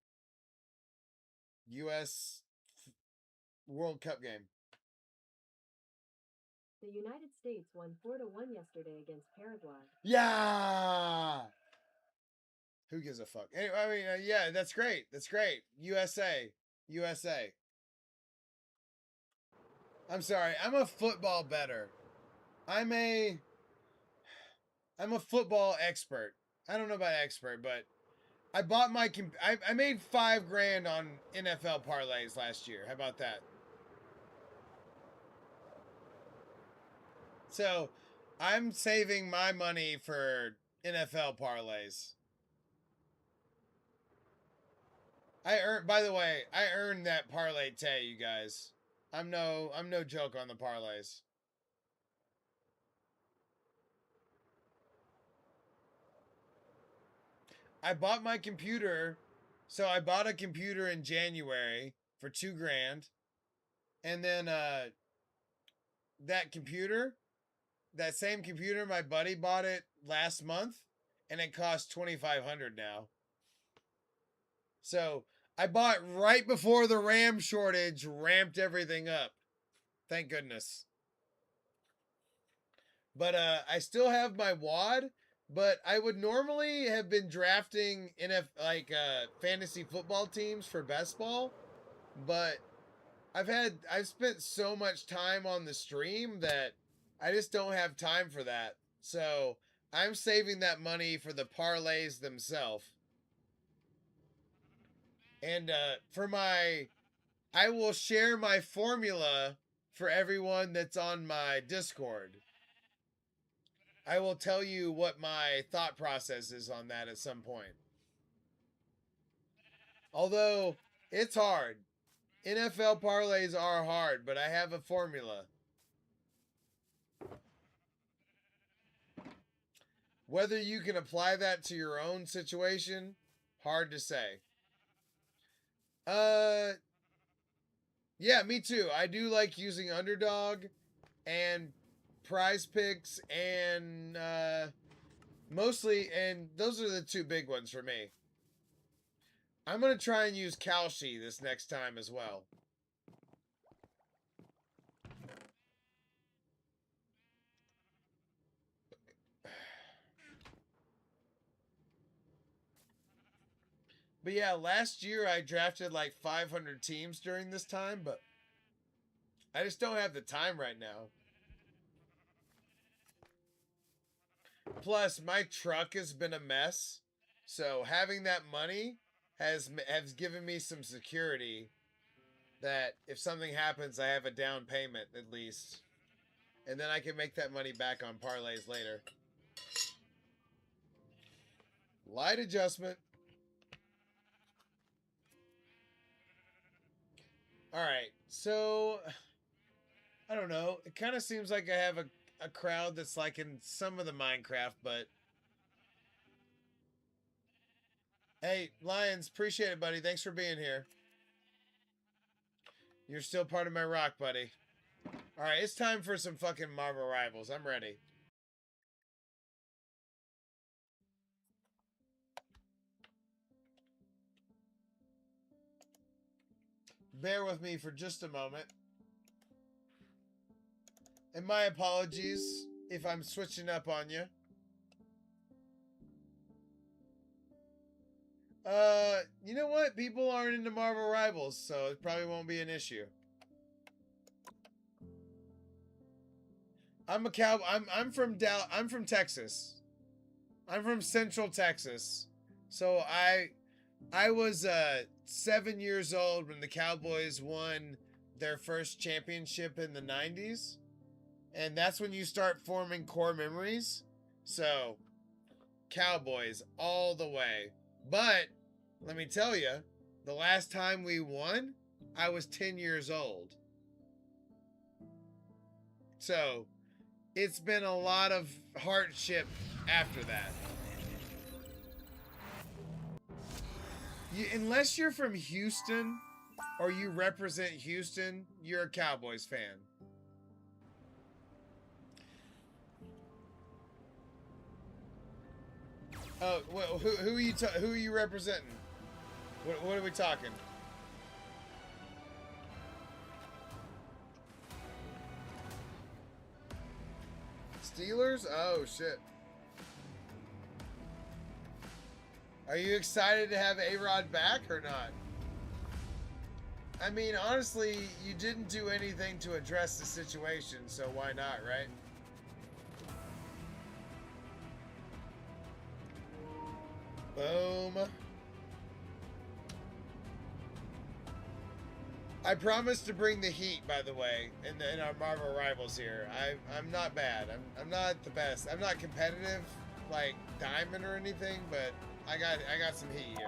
US World Cup game? The United States won 4-1 yesterday against Paraguay. Yeah. Who gives a fuck? Anyway, I mean, yeah, that's great. That's great. USA. USA. I'm sorry. I'm a football bettor. I'm a football expert. I don't know about expert, but I bought my I made $5,000 on NFL parlays last year. How about that? So, I'm saving my money for NFL parlays. By the way, I earned that ParlayTayy, you guys. I'm no joke on the parlays. I bought my computer. So I bought a computer in January for $2,000. And then that computer, that same computer, my buddy bought it last month and it costs $2,500 now. So I bought right before the RAM shortage ramped everything up. Thank goodness. But I still have my WAD, but I would normally have been drafting fantasy football teams for best ball, but I've spent so much time on the stream that I just don't have time for that. So I'm saving that money for the parlays themselves. And I will share my formula for everyone that's on my Discord. I will tell you what my thought process is on that at some point. Although it's hard. NFL parlays are hard, but I have a formula. Whether you can apply that to your own situation, hard to say. Uh yeah, me too. I do like using underdog and prize picks and mostly, and those are the two big ones for me. I'm going to try and use Kalshi this next time as well. But yeah, last year I drafted like 500 teams during this time, but I just don't have the time right now. Plus, my truck has been a mess, so having that money has given me some security that if something happens, I have a down payment at least, and then I can make that money back on parlays later. Light adjustment. All right, so I don't know. It kind of seems like I have a crowd that's like in some of the Minecraft, but hey, Lions, appreciate it, buddy. Thanks for being here. You're still part of my rock, buddy. All right, it's time for some fucking Marvel Rivals. I'm ready. Bear with me for just a moment. And my apologies if I'm switching up on you. You know what? People aren't into Marvel Rivals, so it probably won't be an issue. I'm from Texas. I'm from Central Texas. So I was 7 years old when the Cowboys won their first championship in the 90s. And that's when you start forming core memories. So, Cowboys all the way. But, let me tell you, the last time we won, I was 10 years old. So, it's been a lot of hardship after that. Unless you're from Houston, or you represent Houston, you're a Cowboys fan. Oh, well, who are you representing? What are we talking? Steelers? Oh shit. Are you excited to have A-Rod back or not? I mean, honestly, you didn't do anything to address the situation, so why not, right? Boom. I promised to bring the heat, by the way, in our Marvel Rivals here. I'm not bad. I'm not the best. I'm not competitive like Diamond or anything, but I got some heat here.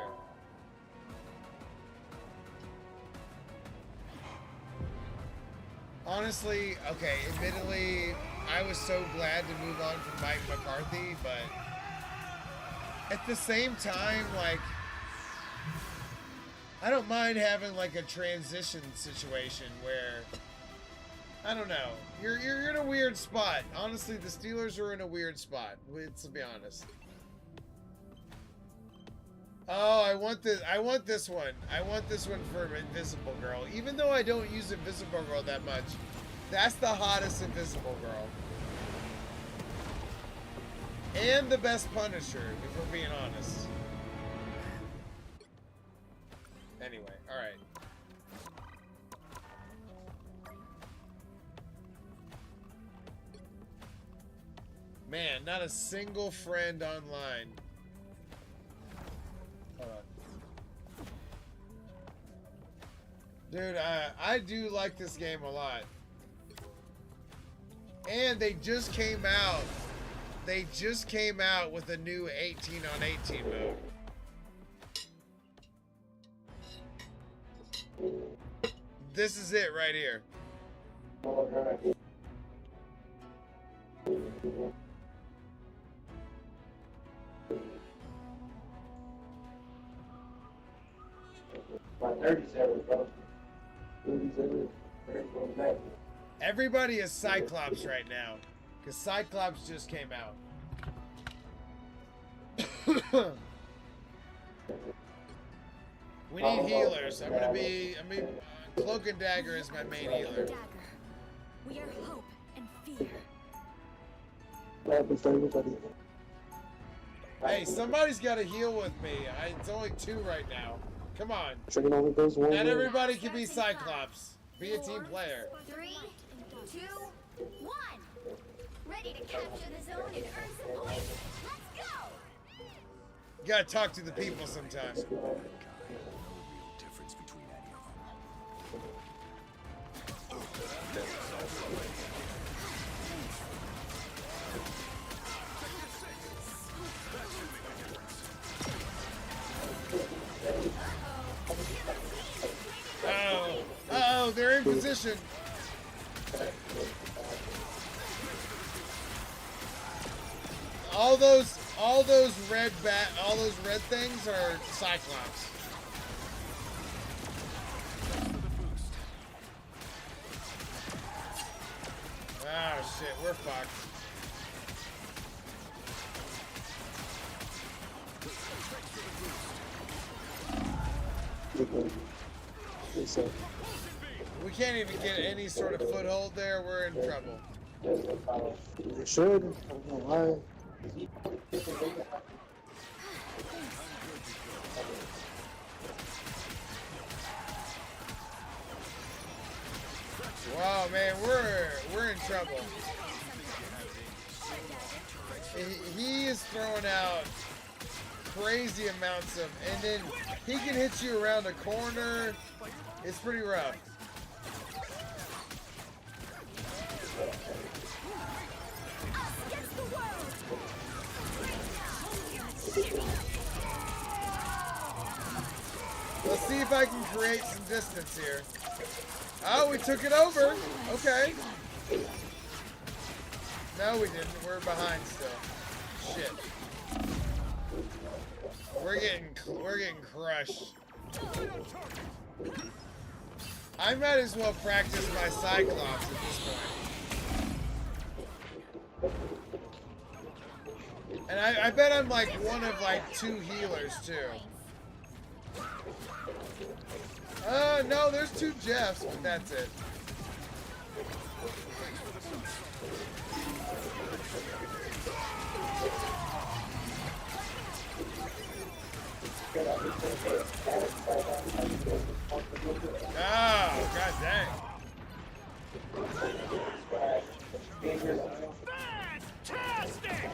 Honestly, okay, admittedly, I was so glad to move on from Mike McCarthy, but at the same time, like, I don't mind having like a transition situation where, I don't know, you're in a weird spot. Honestly, the Steelers are in a weird spot. Let's be honest. Oh, I want this one. I want this one for Invisible Girl. Even though I don't use Invisible Girl that much, that's the hottest Invisible Girl. And the best Punisher, if we're being honest. Anyway, alright. Man, not a single friend online. Hold on. Dude, I do like this game a lot. And they just came out. They just came out with a new 18 on 18 mode. This is it right here. Everybody is Cyclops right now, because Cyclops just came out. We need healers. I'm gonna be Cloak and Dagger is my main healer. Dagger. We are hope and fear. Hey, somebody's got to heal with me. It's only 2 right now. Come on. Chicken only goes one Not way. everybody can be Cyclops. Be a team player. 3, 2, 1. Ready to capture the zone and earn some points. Let's go. You gotta talk to the people sometimes. difference between any of them. Oh, uh-oh, they're in position. All those red things are Cyclops. Oh shit, we're fucked. We can't even get any sort of foothold there. We're in trouble. You should. I don't know why. Wow, man, we're in trouble. He is throwing out crazy amounts of, and then he can hit you around a corner. It's pretty rough. Let's see if I can create some distance here. Oh, we took it over. Okay. No, we didn't. We're behind still. Shit. We're getting crushed. I might as well practice my Cyclops at this point. And I bet I'm like one of like 2 healers too. No, there's 2 Jeffs, but that's it. Oh, god dang. Fantastic!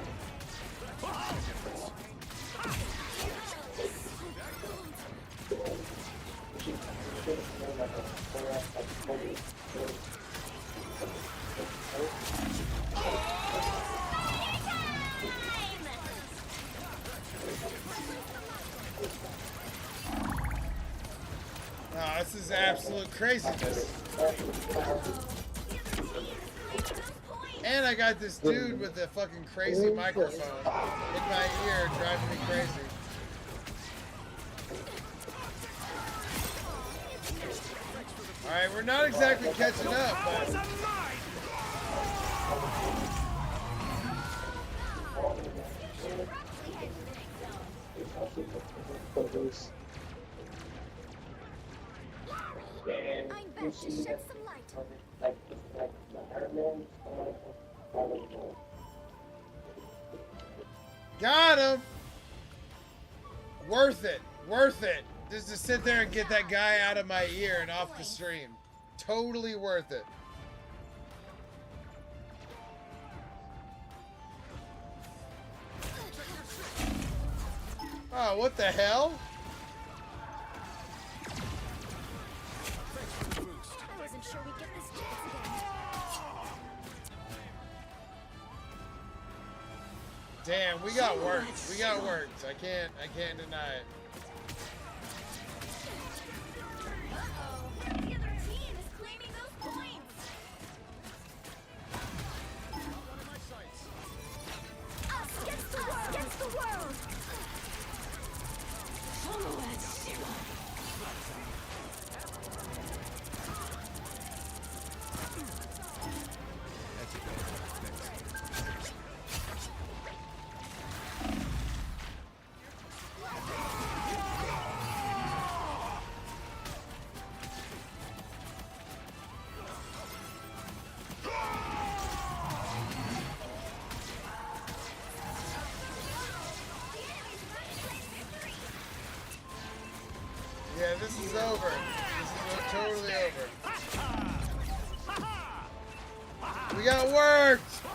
Oh, this is absolute craziness. And I got this dude with a fucking crazy microphone in my ear driving me crazy. Alright, we're not exactly catching up, but... I'm back to shed some light. Got him! Worth it. Worth it. Just to sit there and get that guy out of my ear and off the stream. Totally worth it. Oh, what the hell? I wasn't sure we'd get this chance again. Damn, we got worked. We got worked. I can't deny it. Uh-oh. The other team is claiming those points. Us against the world. Yeah, this is over. This is totally over. We got worked!